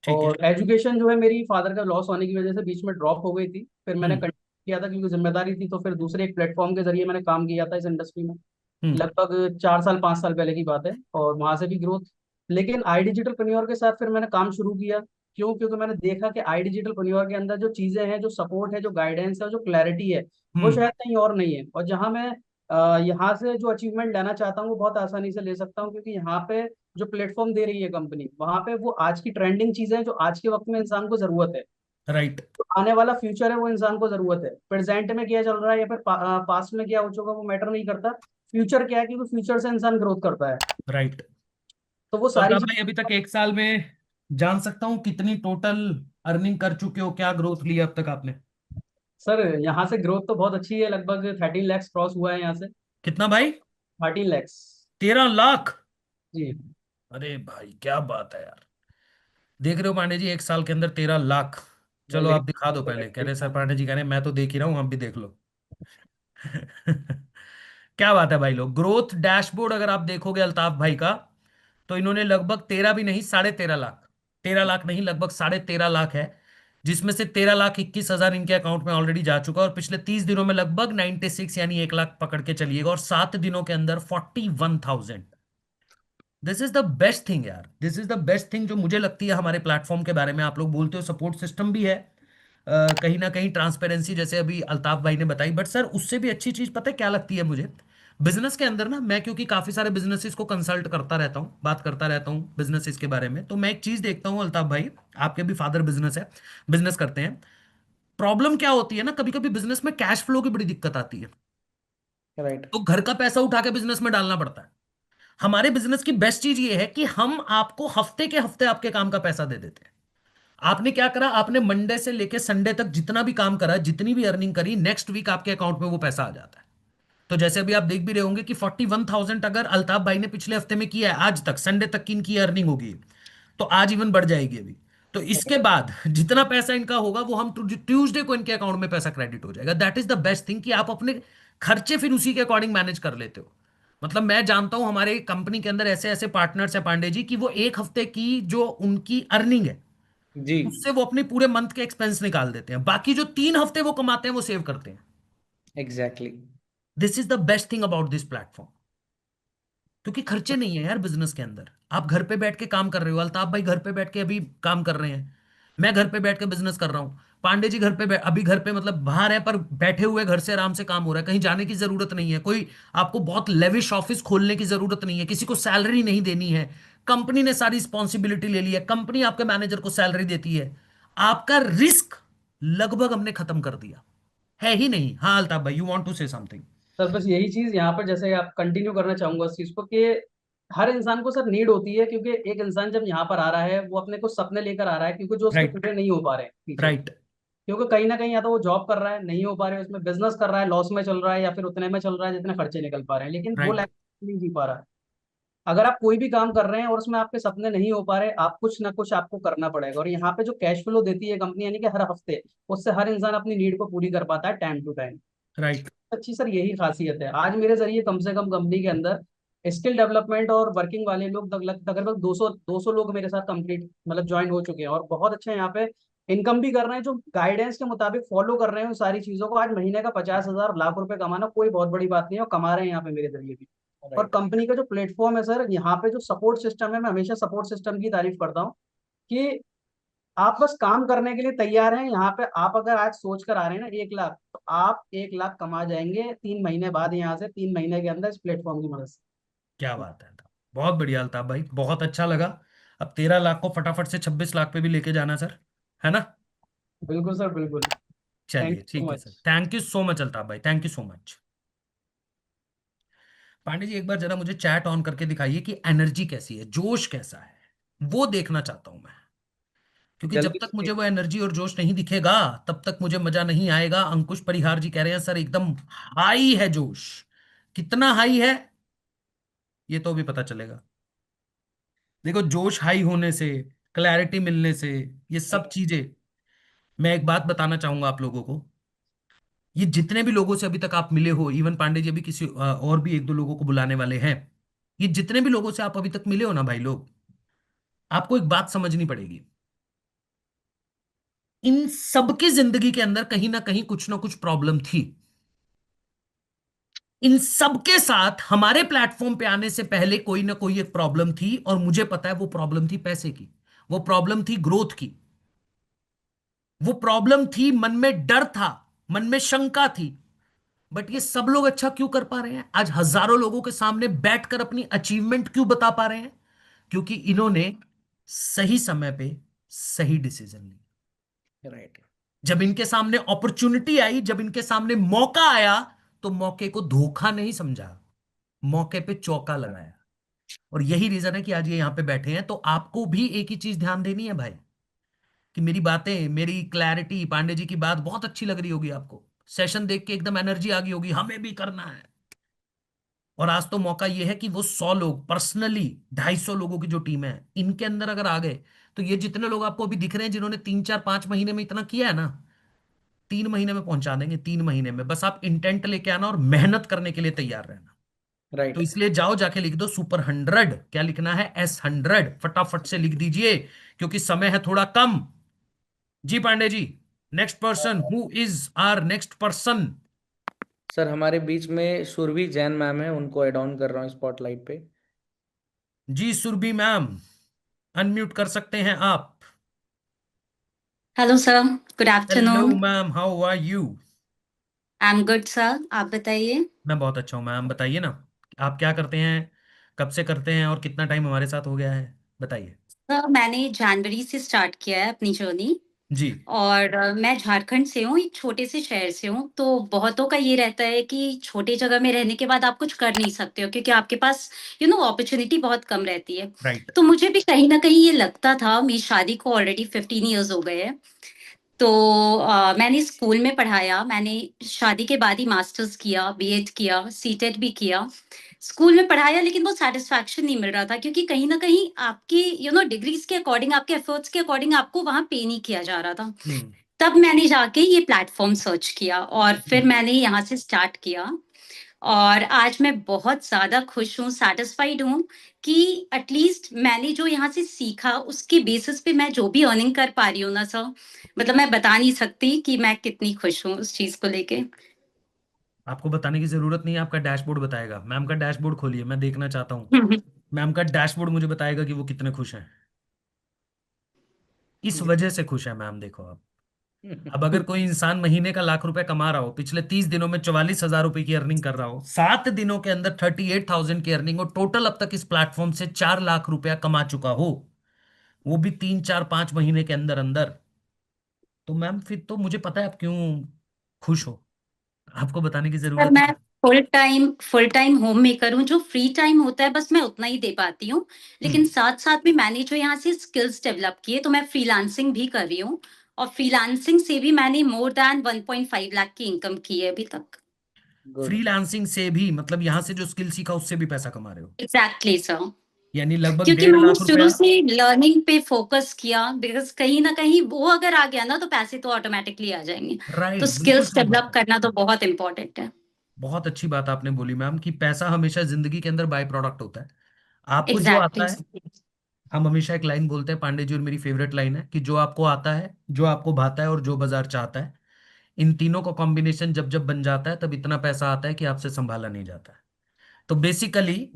ठीक है। और एजुकेशन जो है मेरी फादर का लॉस होने की वजह से बीच में ड्रॉप हो गई थी, फिर मैंने हम्म। कंटिन्यू किया था क्योंकि जिम्मेदारी थी, तो फिर दूसरे एक प्लेटफॉर्म के जरिए मैंने काम किया था इस इंडस्ट्री में। हम्म। लगभग 4 साल 5 साल पहले की बात है, और वहां से भी ग्रोथ। लेकिन आई डिजिटल के साथ फिर मैंने काम शुरू किया। क्यों? क्योंकि मैंने देखा कि आई डिजिटल के अंदर जो चीजें हैं, जो सपोर्ट है, जो गाइडेंस है, जो क्लैरिटी है, वो हम्म। शायद कहीं और नहीं है। और जहां मैं यहाँ से जो अचीवमेंट लेना चाहता हूँ, वो बहुत आसानी से ले सकता हूँ, क्योंकि यहाँ पे जो प्लेटफॉर्म दे रही है कंपनी, वहां पे वो आज की ट्रेंडिंग चीजें हैं जो आज के वक्त में इंसान को जरूरत है। राइट। तो आने वाला फ्यूचर है, वो इंसान को जरूरत है। प्रेजेंट में क्या चल रहा है या फिर पास्ट में क्या हो चुका, वो मैटर नहीं करता। फ्यूचर क्या है, क्योंकि फ्यूचर से इंसान ग्रोथ करता है। राइट। तो वो तो सारी अल्ताफ भाई, चीजें। अभी तक 1 साल में जान सकता हूँ कितनी टोटल अर्निंग कर चुके हो, क्या ग्रोथ ली अब तक आपने? सर यहाँ से ग्रोथ तो बहुत अच्छी है, लगभग 13 lakhs क्रॉस हुआ है यहाँ से। कितना भाई? 13 lakhs। 13 लाख? जी। अरे भाई क्या बात है यार। देख रहे हो पांडे जी, 1 साल के अंदर 13 लाख। चलो आप दिखा दो पहले, कह रहे सर, पांडे जी कह रहे मैं तो देख ही रहा हूँ, हम भी देख लो। क्या बात है भाई लोग, ग्रोथ डैशबोर्ड अगर आप देखोगे अल्ताफ भाई का, तो इन्होंने लगभग 13 भी नहीं, 13.5 लाख, 13 लाख नहीं, लगभग 13.5 लाख है। जिसमें से 13,21,000 इनके अकाउंट में ऑलरेडी जा चुका है, और पिछले 30 दिनों में लगभग 96, यानी 1 लाख पकड़ के चलिएगा, और 7 दिनों के अंदर 41,000। This is the best thing यार, this is the best thing जो मुझे लगती है हमारे प्लेटफॉर्म के बारे में। आप लोग बोलते हो सपोर्ट सिस्टम भी है, कहीं ना कहीं ट्रांसपेरेंसी जैसे अभी अल्ताफ भाई ने बताई, बट सर उससे भी अच्छी चीज पता है क्या लगती है मुझे? बिजनेस के अंदर ना, मैं क्योंकि काफी सारे बिजनेसेस को कंसल्ट करता रहता हूँ, बात करता रहता हूँ बिजनेसेस के बारे में, तो मैं एक चीज देखता हूँ अल्ताफ भाई, आपके भी फादर बिजनेस है, बिजनेस करते हैं। प्रॉब्लम क्या होती है ना, कभी कभी बिजनेस में कैश फ्लो की बड़ी दिक्कत आती है, राइट। तो घर का पैसा उठा के बिजनेस में डालना पड़ता है। हमारे बिजनेस की बेस्ट चीज ये है कि हम आपको हफ्ते के हफ्ते आपके काम का पैसा दे देते हैं। आपने क्या करा, आपने मंडे से लेके संडे तक जितना भी काम करा, जितनी भी अर्निंग करी, नेक्स्ट वीक आपके अकाउंट में वो पैसा आ जाता है। तो जैसे अभी आप देख भी रहे होंगे कि 41,000 अगर अल्ताफ भाई ने पिछले हफ्ते में किया है, आज तक संडे तक की इनकी अर्निंग होगी, तो आज इवन बढ़ जाएगी अभी। तो इसके बाद जितना पैसा इनका होगा, वो हम ट्यूसडे को इनके अकाउंट में पैसा क्रेडिट हो जाएगा। That is the best thing कि आप अपने खर्चे फिर उसी के अकॉर्डिंग मैनेज कर लेते हो। मतलब मैं जानता हूं हमारे कंपनी के अंदर ऐसे ऐसे पार्टनर्स हैं पांडे जी, कि वो एक हफ्ते की जो उनकी अर्निंग है, जी उससे वो अपने पूरे मंथ के एक्सपेंस निकाल देते हैं, बाकी जो 3 हफ्ते वो कमाते हैं वो सेव करते हैं। Exactly. This is the best thing about this platform. क्योंकि खर्चे नहीं है यार बिजनेस के अंदर। आप घर पे बैठ के काम कर रहे हो, अल्ताफ भाई घर पे बैठ के अभी काम कर रहे हैं, मैं घर पे बैठ के बिजनेस कर रहा हूँ, पांडे जी घर पे अभी घर पे मतलब बाहर है पर बैठे हुए घर से आराम से काम हो रहा है, कहीं जाने की जरूरत नहीं है, कोई आपको बहुत लेविश ऑफिस खोलने की जरूरत नहीं है, किसी को सैलरी नहीं देनी है, कंपनी ने सारी रिस्पॉन्सिबिलिटी ले ली है, कंपनी आपके मैनेजर को सैलरी देती है, आपका रिस्क लगभग हमने खत्म कर दिया है ही नहीं। हाँ अल्ताफ भाई, you want to say something? Sir बस यही चीज यहाँ पर जैसे आप कंटिन्यू करना चाहूंगा इस चीज को कि हर इंसान को सर नीड होती है, क्योंकि एक इंसान जब यहाँ पर आ रहा है वो अपने कुछ सपने लेकर आ रहा है, क्योंकि जो उसके राइट, पूरे नहीं हो पा रहे हैं पीछे, राइट, क्योंकि कहीं ना कहीं या तो वो जॉब कर रहा है नहीं हो पा रहे, उसमें बिजनेस कर रहा है लॉस में चल रहा है, या फिर उतने में चल रहा है जितने खर्चे निकल पा रहे हैं, लेकिन वो राइट, लाइफ नहीं जी पा रहा है। अगर आप कोई भी काम कर रहे हैं और उसमें आपके सपने नहीं हो पा रहे, आप कुछ ना कुछ आपको करना पड़ेगा, और यहाँ पे जो कैश फ्लो देती है कंपनी यानी कि हर हफ्ते, उससे हर इंसान अपनी नीड को पूरी कर पाता है टाइम टू टाइम। राइट। अच्छी सर यही खासियत है। आज मेरे जरिए कम से कम कंपनी के अंदर स्किल डेवलपमेंट और वर्किंग वाले लोग तकरीबन 200 लोग मेरे साथ कंप्लीट मतलब ज्वाइन हो चुके हैं, और बहुत अच्छे यहाँ पे इनकम भी कर रहे हैं, जो गाइडेंस के मुताबिक फॉलो कर रहे हैं उन सारी चीजों को। आज महीने का 50,000 लाख रुपए कमाना कोई बहुत बड़ी बात नहीं है, और कमा रहे हैं यहाँ पे मेरे जरिए भी। और कंपनी का जो प्लेटफॉर्म है सर, यहाँ पे जो सपोर्ट सिस्टम है, मैं हमेशा सपोर्ट सिस्टम की तारीफ करता हूँ कि आप बस काम करने के लिए तैयार हैं यहाँ पे। आप अगर आज सोच कर आ रहे हैं ना 1 लाख, तो आप 1 लाख कमा जाएंगे 3 महीने बाद, यहाँ से 3 महीने के अंदर इस प्लेटफॉर्म की मदद से। क्या बात है अल्ताफ, बहुत बढ़िया अल्ताफ भाई, बहुत अच्छा लगा। अब 13 लाख को फटाफट से 26 लाख पे भी लेके जाना सर, है ना? बिल्कुल सर बिल्कुल। थैंक चलिए यू सो ठीक है sir, much. Thank you so much Altaf भाई, thank you so much. Pande ji एक बार जरा मुझे चैट ऑन करके दिखाइए कि एनर्जी कैसी है, जोश कैसा है, वो देखना चाहता हूं मैं। क्योंकि जब जल्दी तक से। मुझे वो एनर्जी और जोश नहीं दिखेगा तब तक मुझे मजा नहीं आएगा। अंकुश परिहार जी कह रहे हैं सर एकदम हाई है जोश। कितना हाई है ये तो भी पता चलेगा। देखो जोश हाई होने से, क्लैरिटी मिलने से, ये सब चीजें, मैं एक बात बताना चाहूंगा आप लोगों को। ये जितने भी लोगों से अभी तक आप मिले हो, इवन पांडे जी अभी किसी और भी एक दो लोगों को बुलाने वाले हैं, ये जितने भी लोगों से आप अभी तक मिले हो ना भाई लोग, आपको एक बात समझनी पड़ेगी। इन सबकी जिंदगी के अंदर कहीं ना कुछ प्रॉब्लम थी। इन सबके साथ हमारे प्लेटफॉर्म पे आने से पहले कोई ना कोई एक प्रॉब्लम थी, और मुझे पता है वो प्रॉब्लम थी पैसे की, वो प्रॉब्लम थी ग्रोथ की, वो प्रॉब्लम थी मन में डर था, मन में शंका थी। बट ये सब लोग अच्छा क्यों कर पा रहे हैं, आज हजारों लोगों के सामने बैठकर अपनी अचीवमेंट क्यों बता पा रहे हैं? क्योंकि इन्होंने सही समय पे सही डिसीजन लिया। राइट। जब इनके सामने अपॉर्चुनिटी आई, जब इनके सामने मौका आया, तो मौके को धोखा नहीं समझा, मौके पे चौका लगाया। और यही रीजन है कि आज ये यहां पे बैठे हैं। तो आपको भी एक ही चीज ध्यान देनी है भाई, कि मेरी बातें, मेरी क्लैरिटी, पांडे जी की बात बहुत अच्छी लग रही होगी आपको, सेशन देख के एकदम एनर्जी आ गई होगी, हमें भी करना है। और आज तो मौका ये है कि वो 100 लोग पर्सनली, 250 लोगों की जो टीम है, इनके अंदर अगर आ गए, तो ये जितने लोग आपको अभी दिख रहे हैं जिन्होंने 3 4 5 महीने में इतना किया है ना, 3 महीने में पहुंचा देंगे। 3 महीने में बस आप इंटेंट लेके आना और मेहनत करने के लिए तैयार रहना। तो राइट। इसलिए जाओ जाके लिख दो सुपर 100। क्या लिखना है? S100 फटाफट से लिख दीजिए, क्योंकि समय है थोड़ा कम। जी Pande ji, next person, who is are next person? Sir हमारे बीच में सुरभि जैन मैम है, उनको एड ऑन कर रहा हूँ स्पॉटलाइट पे। जी सुरभि मैम, अनम्यूट कर सकते हैं आप। Hello sir, good hello afternoon. Ma'am, how are you? I am good sir, आप बताइए। मैं बहुत अच्छा हूँ मैम, बताइए ना, आप क्या करते हैं, कब से करते हैं, और कितना टाइम हमारे साथ हो गया है, बताइए। सर मैंने जनवरी से स्टार्ट किया है अपनी जर्नी, जी। और मैं झारखंड से हूँ, एक छोटे से शहर से हूँ। तो बहुतों का ये रहता है कि छोटे जगह में रहने के बाद आप कुछ कर नहीं सकते हो, क्योंकि आपके पास अपॉर्चुनिटी बहुत कम रहती है। राइट। तो मुझे भी कहीं ना कहीं ये लगता था। मेरी शादी को ऑलरेडी 15 ईयर्स हो गए हैं। तो मैंने स्कूल में पढ़ाया, मैंने शादी के बाद ही मास्टर्स किया, बीएड किया, सीटेट भी किया। स्कूल में पढ़ाया, लेकिन वो सेटिस्फैक्शन नहीं मिल रहा था, क्योंकि कहीं ना कहीं आपकी डिग्रीज के अकॉर्डिंग, आपके एफर्ट्स के अकॉर्डिंग आपको वहां पे नहीं किया जा रहा था। हम्म। तब मैंने जाके ये प्लेटफॉर्म सर्च किया, और फिर मैंने यहाँ से स्टार्ट किया। और आज मैं बहुत ज्यादा खुश हूँ, सेटिस्फाइड हूँ कि एटलीस्ट मैंने जो यहाँ से सीखा उसके बेसिस पे मैं जो भी अर्निंग कर पा रही हूँ ना सर, मतलब मैं बता नहीं सकती कि मैं कितनी खुश हूँ उस चीज को लेके। आपको बताने की जरूरत नहीं है, आपका डैशबोर्ड बताएगा। मैम का डैशबोर्ड खोलिए, मैं देखना चाहता हूँ। मैम का डैशबोर्ड मुझे बताएगा कि वो कितने खुश हैं। इस वजह से खुश है मैम, देखो आप। अब अगर कोई इंसान महीने का लाख रुपए कमा रहा हो, पिछले 30 दिनों में 44,000 रुपए की अर्निंग कर रहा हो, 7 दिनों के अंदर 38,000 की अर्निंग हो, टोटल अब तक इस प्लेटफॉर्म से 4 लाख रुपया कमा चुका हो, वो भी 3 4 5 महीने के अंदर अंदर, तो मैम फिर तो मुझे पता है आप क्यों खुश हो। आपको बताने की सर जरूरत मैं नहीं। फुल टाइम होम मेकर हूँ। जो फ्री टाइम होता है बस मैं उतना ही दे पाती हूँ, लेकिन हम्म। साथ साथ में मैंने जो यहाँ से स्किल्स डेवलप किए, तो मैं फ्रीलांसिंग भी कर रही हूँ, और फ्रीलांसिंग से भी मैंने मोर देन 1.5 लाख की इनकम की है अभी तक। गुड। फ्रीलांसिंग से भी मतलब यहाँ से जो स्किल सीखा उससे भी पैसा कमा रहे हो, एग्जैक्टली सर, यानी लगभग क्योंकि डेढ़ मैंने लाख शुरू रुपया से लर्निंग पे फोकस किया, बिकॉज कहीं ना कहीं वो अगर आ गया ना तो पैसे तो ऑटोमेटिकली आ जाएंगे। तो राइट, बिल्कुल स्किल्स सही बात डेवलप है। करना तो बहुत इंपॉर्टेंट है। बहुत अच्छी बात आपने बोली मैम कि पैसा हमेशा जिंदगी के अंदर बाय प्रोडक्ट होता है। आपको जो आता एग्जैक्टली। है, हम हमेशा एक लाइन बोलते हैं पांडे जी, और मेरी फेवरेट लाइन है कि जो आपको आता है, जो आपको भाता है और जो बाजार चाहता है, इन तीनों का कॉम्बिनेशन जब जब बन जाता है तब इतना पैसा आता है कि आपसे संभाला नहीं जाता है। तो बेसिकली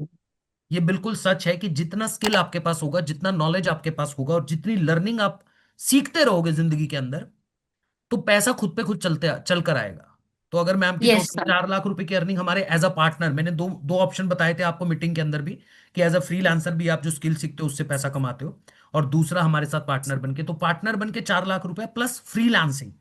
ये बिल्कुल सच है कि जितना स्किल आपके पास होगा, जितना नॉलेज आपके पास होगा, और जितनी लर्निंग आप सीखते रहोगे जिंदगी के अंदर, तो पैसा खुद पे खुद चल कर आएगा। तो अगर मैम की यस टोटल सर। 4 लाख रुपए की अर्निंग हमारे एज अ पार्टनर, मैंने दो दो ऑप्शन बताए थे आपको मीटिंग के अंदर भी, कि एज अ फ्रीलांसर भी आप जो स्किल सीखते हो उससे पैसा कमाते हो, और दूसरा हमारे साथ पार्टनर बन के, तो पार्टनर बन के 4 लाख रुपए प्लस फ्रीलांसिंग,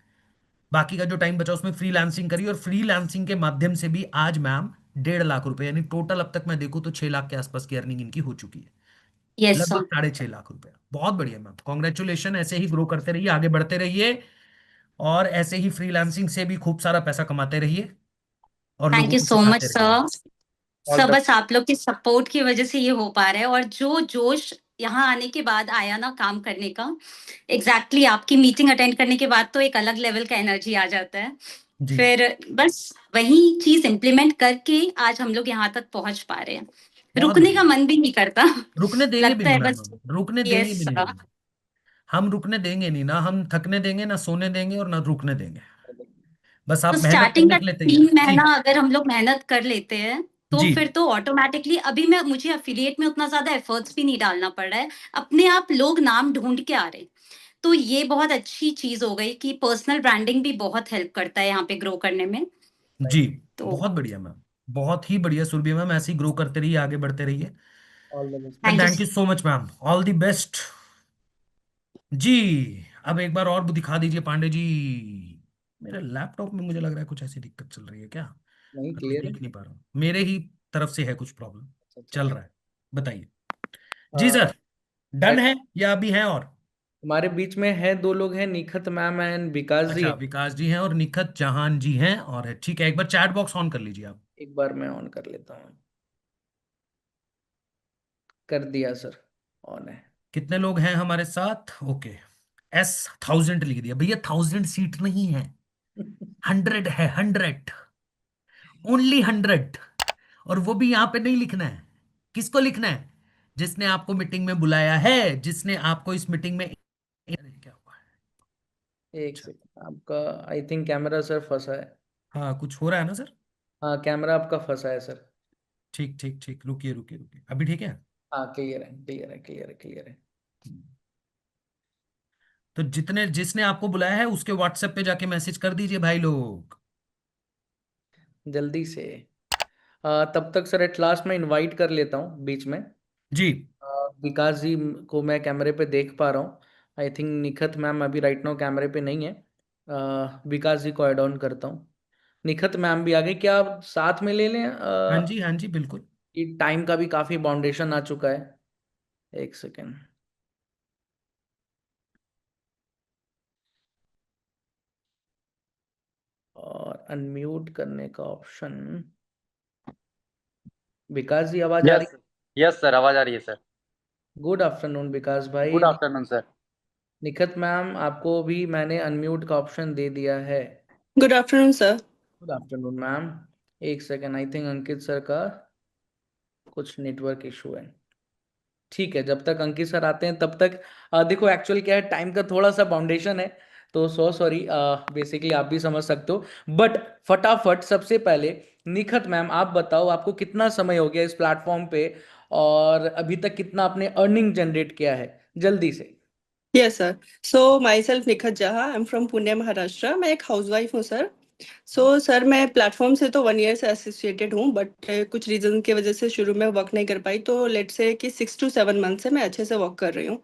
बाकी का जो टाइम बचा उसमें फ्रीलांसिंग करी, और फ्रीलांसिंग के माध्यम से भी आज मैम 1.5 लाख रुपए, यानी टोटल अब तक मैं देखूं तो 6 लाख के आसपास की अर्निंग इनकी हो चुकी है। यस लगभग सर। 6.5 लाख रुपया। बहुत बढ़िया मैम, कॉन्ग्रेचुलेशन, ऐसे ही ग्रो करते रहिए, आगे बढ़ते रहिए, और ऐसे ही फ्रीलांसिंग से भी खूब सारा पैसा कमाते रहिए, और थैंक लोगों यू को सो मच सिखाते रहिए। सर। ऑल सब द बस आप लोग की सपोर्ट की वजह से ये हो पा रहा है, और जो जोश यहाँ आने के बाद आया ना काम करने का, एग्जैक्टली आपकी मीटिंग अटेंड करने के बाद तो एक अलग लेवल का एनर्जी आ जाता है। जी। फिर बस वही चीज इम्प्लीमेंट करके आज हम लोग यहाँ तक पहुंच पा रहे हैं। बहुत रुकने बढ़िया। का मन भी नहीं करता। रुकने देंगे भी लगता नहीं है मैम, बस। हम रुकने देंगे यस भी नहीं सर। मैम। हम रुकने देंगे नहीं ना, हम थकने देंगे ना, सोने देंगे और ना रुकने देंगे। बस तो आप मेहनत स्टार्टिंग करने का के लिए तैयार 3 महीना जी। अगर हम लोग मेहनत कर लेते हैं, तो जी। फिर तो ऑटोमेटिकली अभी मैं मुझे अफिलिएट में उतना ज्यादा एफर्ट्स भी नहीं डालना पड़ रहा है, अपने आप लोग नाम ढूंढ के आ रहे हैं। तो ये बहुत अच्छी चीज हो गई कि पर्सनल ब्रांडिंग भी बहुत हेल्प करता है यहाँ पे ग्रो करने में। जी। तो बहुत बढ़िया मैम, बहुत ही बढ़िया सुरभि मैम, ऐसे ही ग्रो करते रहिए, आगे बढ़ते रहिए। All the best. Thank you. Thank you so much ma'am, all the best. जी। अब एक बार और दिखा दीजिए पांडे जी। मेरे लैपटॉप में मुझे लग रहा है कुछ ऐसी दिक्कत चल रही है क्या, नहीं, मैं कुछ क्लियर है। देख नहीं पा रहा हूँ, मेरे ही तरफ से है कुछ प्रॉब्लम अच्छा अच्छा। चल रहा है। बताइए। जी अ, सर, डन है या अभी है और? हमारे बीच में है, दो लोग हैं, निखत मैम एंड विकास जी अच्छा, है। विकास जी हैं और निखत जहान जी हैं, और है ठीक है, एक बार चैट बॉक्स ऑन कर लीजिए आप। एक बार मैं ऑन कर लेता हूँ। कर दिया सर, ऑन है। कितने लोग हैं हमारे साथ? ओके। एस 1000 लिख दिया भैया, 1000 सीट नहीं है, 100 है, 100, ओनली 100। और वो भी यहां पे नहीं लिखना है। किसको लिखना है? जिसने आपको मीटिंग में बुलाया है, जिसने आपको इस मीटिंग में, क्या हुआ है? एक अच्छा। सेकंड, आपका आई थिंक कैमरा सर फंसा है। हाँ, कुछ हो रहा है ना सर? हाँ, कैमरा आपका फंसा है सर। ठीक ठीक ठीक, रुकिए रुकिए रुकिए, अभी ठीक है। हाँ, क्लियर है, क्लियर है, क्लियर है, क्लियर है। तो जितने जिसने आपको बुलाया है उसके व्हाट्सएप पे जाके मैसेज कर दीजिए भाई लोग। जल्दी से। तब तक सर एट लास्ट मैं इनवाइट कर लेता हूँ बीच में। जी। विकास जी को मैं कैमरे पे देख पा रहा हूँ। आई थिंक निखत मैम अभी राइट नाउ कैमरे पे नहीं है। विकास जी को ऐड ऑन करता हूँ। निखत मैम भी आ गई, क्या आप साथ में ले लें? हाँ जी बिल्कुल। कि टाइम का भी काफी बाउंडेशन आ चुका है। एक सेकेंड। और अनम्यूट करने का ऑप्शन। विकास जी आवाज आ रही? यस यस सर, आवाज आ रही है सर। गुड आफ्टरनून विकास भाई। Good afternoon sir. Nikhat ma'am आपको भी मैंने अनम्यूट का ऑप्शन दे दिया है। Good afternoon sir. Good afternoon ma'am. एक second, I think Ankit sir का कुछ नेटवर्क इशू है। ठीक है, जब तक अंकित सर आते हैं तब तक देखो एक्चुअल क्या है, टाइम का थोड़ा सा बाउंडेशन है। तो सॉरी, बेसिकली आप भी समझ सकते हो। बट फटाफट सबसे पहले निखत मैम आप बताओ, आपको कितना समय हो गया इस प्लेटफॉर्म पे और अभी तक कितना आपने अर्निंग जनरेट किया है, जल्दी से। Yes sir. So my self Nikhat Jaha, I am from Pune Maharashtra. मैं एक हाउसवाइफ हूँ सर। सर मैं प्लेटफॉर्म से तो 1 ईयर से एसोसिएटेड हूँ, बट कुछ रीजन की वजह से शुरू में वर्क नहीं कर पाई, तो लेट से कि 6 to 7 मंथ से मैं अच्छे से वर्क कर रही हूँ।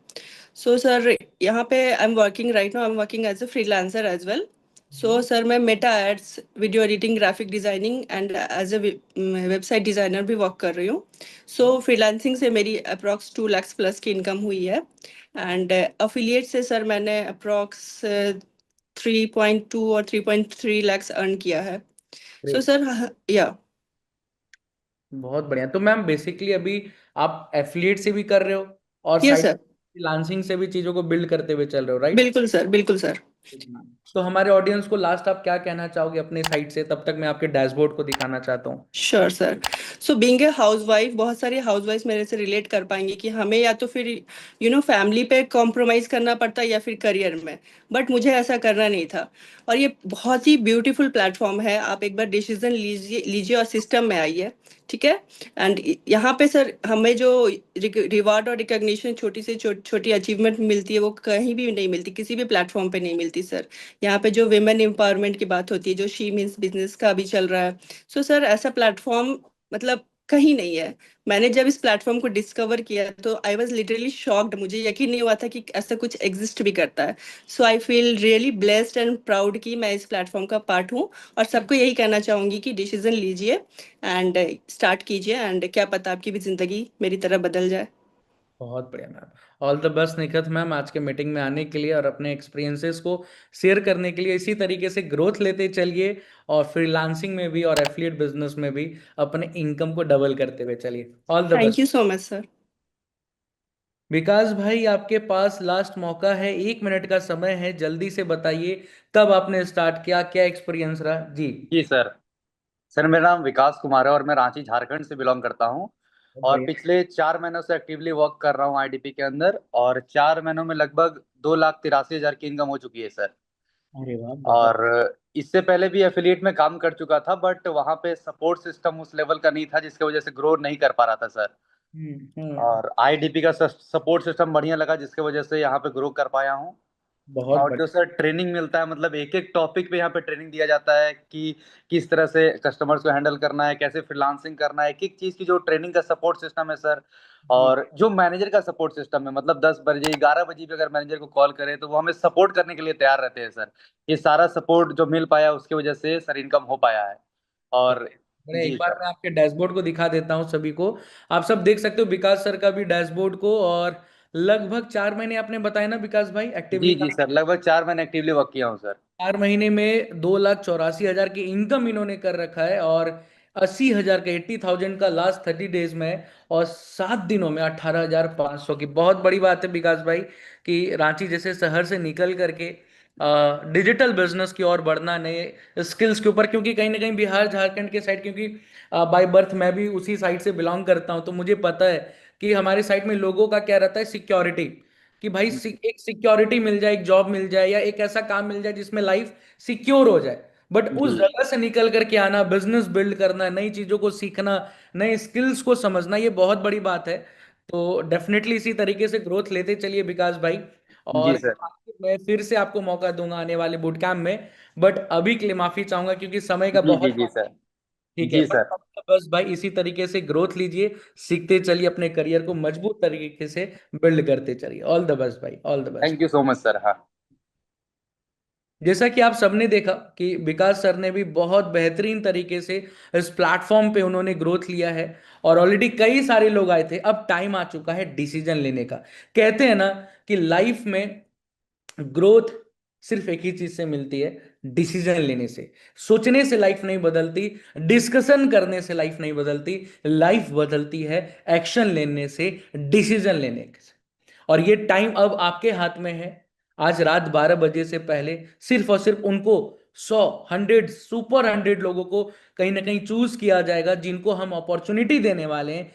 सर यहाँ पे I am working right now, I am working as a freelancer as well. Sir मैं Meta ads, video editing, graphic designing and as a website designer भी वर्क कर रही हूँ। फ्रीलांसिंग से मेरी अप्रॉक्स 2 लाख प्लस की इनकम हुई है। एंड अफिलिएट से सर मैंने अप्रॉक्स 3.2 और 3.3 lakhs अर्न किया है। Great. सर या बहुत बढ़िया। तो मैम बेसिकली अभी आप एफिलिएट से भी कर रहे हो और यस साइड सर, फ्रीलांसिंग से भी चीजों को बिल्ड करते हुए चल रहे हो, राइट? बिल्कुल सर, बिल्कुल सर। तो हमारे ऑडियंस को लास्ट आप क्या कहना चाहोगे अपने साइड से, तब तक मैं आपके डैशबोर्ड को दिखाना चाहता हूँ। Sure sir. So being a housewife, बहुत सारी हाउसवाइफ मेरे से रिलेट कर पाएंगी कि हमें या तो फिर फैमिली पे कॉम्प्रोमाइज करना पड़ता है या फिर करियर में। बट मुझे ऐसा करना नहीं था। और ये बहुत ही ब्यूटीफुल प्लेटफॉर्म है, आप एक बार डिसीजन लीजिए लीजिए और सिस्टम में आइए। ठीक है। एंड यहाँ पे सर हमें जो रिवार्ड और रिकॉग्निशन, छोटी से छोटी अचीवमेंट मिलती है, वो कहीं भी नहीं मिलती, किसी भी प्लेटफॉर्म पे नहीं मिलती सर। यहाँ पे जो विमेन एम्पावरमेंट की बात होती है, जो शी मीन्स बिजनेस का अभी चल रहा है, सर ऐसा प्लेटफॉर्म मतलब कहीं नहीं है। मैंने जब इस प्लेटफॉर्म को डिस्कवर किया तो आई वॉज लिटरली शॉक्ड, मुझे यकीन नहीं हुआ था कि ऐसा कुछ एग्जिस्ट भी करता है। I feel really blessed and proud कि मैं इस प्लेटफॉर्म का पार्ट हूँ। और सबको यही कहना चाहूंगी कि डिसीजन लीजिए एंड स्टार्ट कीजिए, एंड क्या पता आपकी भी जिंदगी मेरी तरह बदल जाए। बहुत बढ़िया ma'am. All the best Nikhat ma'am, आज के मीटिंग में आने के लिए और अपने एक्सपीरियंसेस को शेयर करने के लिए। इसी तरीके से ग्रोथ लेते चलिए और फ्रीलांसिंग में भी और एफिलिएट बिजनेस में भी अपने इनकम को डबल करते हुए चलिए। All the thank best. You so much sir. Vikas भाई आपके पास लास्ट मौका है, 1 मिनट का समय है, जल्दी से बताइए कब आपने स्टार्ट किया, क्या एक्सपीरियंस रहा जी। जी सर। सर मेरा नाम विकास कुमार है और मैं रांची झारखंड से बिलोंग करता हूँ। बहुत और बढ़िया। पिछले 4 महीनों से एक्टिवली वर्क कर रहा हूँ आईडीपी के अंदर, और 4 महीनों में लगभग 2,83,000 की इनकम हो चुकी है सर। अरे वाह, बहुत। और इससे पहले भी एफिलिएट में काम कर चुका था, बट वहाँ पे सपोर्ट सिस्टम उस लेवल का नहीं था, जिसकी वजह से ग्रो नहीं कर पा रहा था सर। हम्म। और आईडीपी का सपोर्ट सिस्टम बढ़िया लगा, जिसकी वजह से यहाँ पे ग्रो कर पाया हूँ। बहुत और जो बढ़िया। सर ट्रेनिंग मिलता है, मतलब एक एक टॉपिक पे यहाँ पे ट्रेनिंग दिया जाता है कि किस तरह से कस्टमर्स को हैंडल करना है, कैसे फ्रीलांसिंग करना है, एक एक चीज की जो ट्रेनिंग का सपोर्ट सिस्टम है सर। जी। और जो मैनेजर का सपोर्ट सिस्टम है, मतलब 10 बजे 11 बजे भी अगर मैनेजर को कॉल करें तो वो हमें सपोर्ट करने के लिए तैयार रहते हैं सर। ये सारा सपोर्ट जो मिल पाया उसकी वजह से सर इनकम हो पाया है। और मैंने एक जी बार सर। मैं आपके डैशबोर्ड को दिखा देता हूँ सभी को। आप सब देख सकते हो विकास सर का भी डैशबोर्ड को। और लगभग 4 महीने आपने बताया ना विकास भाई एक्टिवली जी काम। जी सर, लगभग 4 महीने एक्टिवली वर्क किया हूँ सर। 4 महीने में 2,84,000 की इनकम इन्होंने कर रखा है। और 80,000 का, 80,000 का लास्ट 30 डेज में। और 7 दिनों में 18,500 की। बहुत बड़ी बात है विकास भाई कि रांची जैसे शहर से निकल करके डिजिटल बिजनेस की ओर बढ़ना, नए स्किल्स के ऊपर। क्योंकि कहीं ना कहीं बिहार झारखंड के साइड, क्योंकि बाय बर्थ मैं भी उसी साइड से बिलोंग करता हूं, तो मुझे पता है कि हमारे साइड में लोगों का क्या रहता है, सिक्योरिटी। कि भाई एक सिक्योरिटी मिल जाए, एक जॉब मिल जाए, या एक ऐसा काम मिल जाए जिसमें लाइफ सिक्योर हो जाए। बट उस जी जगह से निकल करके आना, बिजनेस बिल्ड करना, नई चीजों को सीखना, नए स्किल्स को समझना, ये बहुत बड़ी बात है। तो डेफिनेटली इसी तरीके से ग्रोथ लेते चलिए विकास भाई। जी और सर। मैं फिर से आपको मौका दूंगा आने वाले बूट कैंप में। बट अभी के लिए माफी चाहूंगा क्योंकि समय का जी जी बहुत। जी सर। ठीक है, जी बट सर। बस भाई इसी तरीके से ग्रोथ लीजिए, सीखते चलिए, अपने करियर को मजबूत तरीके से बिल्ड करते चलिए। ऑल द बेस्ट भाई, all the best. Thank you so much sir. हाँ। जैसा कि आप सबने देखा कि विकास सर ने भी बहुत बेहतरीन तरीके से इस प्लेटफॉर्म पे उन्होंने ग्रोथ लिया है। और ऑलरेडी कई सारे लोग आए थे, अब टाइम आ चुका है डिसीजन लेने का। कहते हैं ना कि लाइफ में ग्रोथ सिर्फ एक ही चीज से मिलती है, डिसीजन लेने से। सोचने से लाइफ नहीं बदलती, डिस्कशन करने से लाइफ नहीं बदलती, लाइफ बदलती है एक्शन लेने से, डिसीजन लेने से। और ये टाइम अब आपके हाथ में है। आज रात 12 बजे से पहले सिर्फ और सिर्फ उनको 100 100 सुपर 100 लोगों को कहीं ना कहीं चूज किया जाएगा जिनको हम अपॉर्चुनिटी देने वाले हैं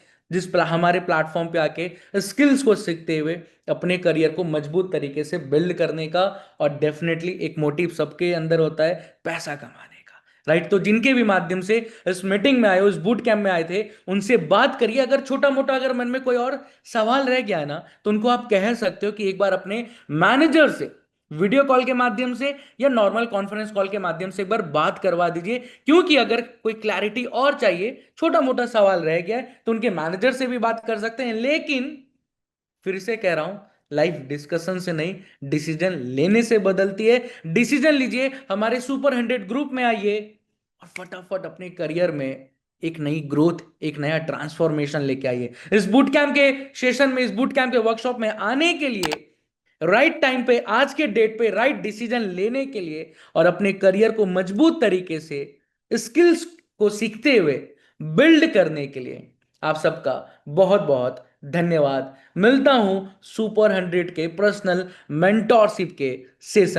हमारे प्लेटफॉर्म पे आके स्किल्स को सीखते हुए अपने करियर को मजबूत तरीके से बिल्ड करने का। और डेफिनेटली एक मोटिव सबके अंदर होता है, पैसा कमाने का, राइट। तो जिनके भी माध्यम से इस मीटिंग में आए हो, इस बूट कैंप में आए थे, उनसे बात करिए। अगर छोटा मोटा अगर मन में कोई और सवाल रह गया है ना, तो उनको आप कह सकते हो कि एक बार अपने मैनेजर से वीडियो कॉल के माध्यम से या नॉर्मल कॉन्फ्रेंस कॉल के माध्यम से एक बार बात करवा दीजिए। क्योंकि अगर कोई क्लैरिटी और चाहिए, छोटा मोटा सवाल रह गया है, तो उनके मैनेजर से भी बात कर सकते हैं। लेकिन फिर से कह रहा हूं, लाइफ डिस्कशन से नहीं, डिसीजन लेने से बदलती है। डिसीजन लीजिए, हमारे सुपर 100 ग्रुप में आइए और फटाफट अपने करियर में एक नई ग्रोथ, एक नया ट्रांसफॉर्मेशन लेके आइए। इस बूट कैंप के सेशन में, इस बूट कैंप के वर्कशॉप में आने के लिए, राइट टाइम पे, आज के डेट पे राइट डिसीजन लेने के लिए और अपने करियर को मजबूत तरीके से स्किल्स को सीखते हुए बिल्ड करने के लिए आप सबका बहुत बहुत धन्यवाद। मिलता हूं सुपर 100 के पर्सनल मेंटोरशिप के सेशन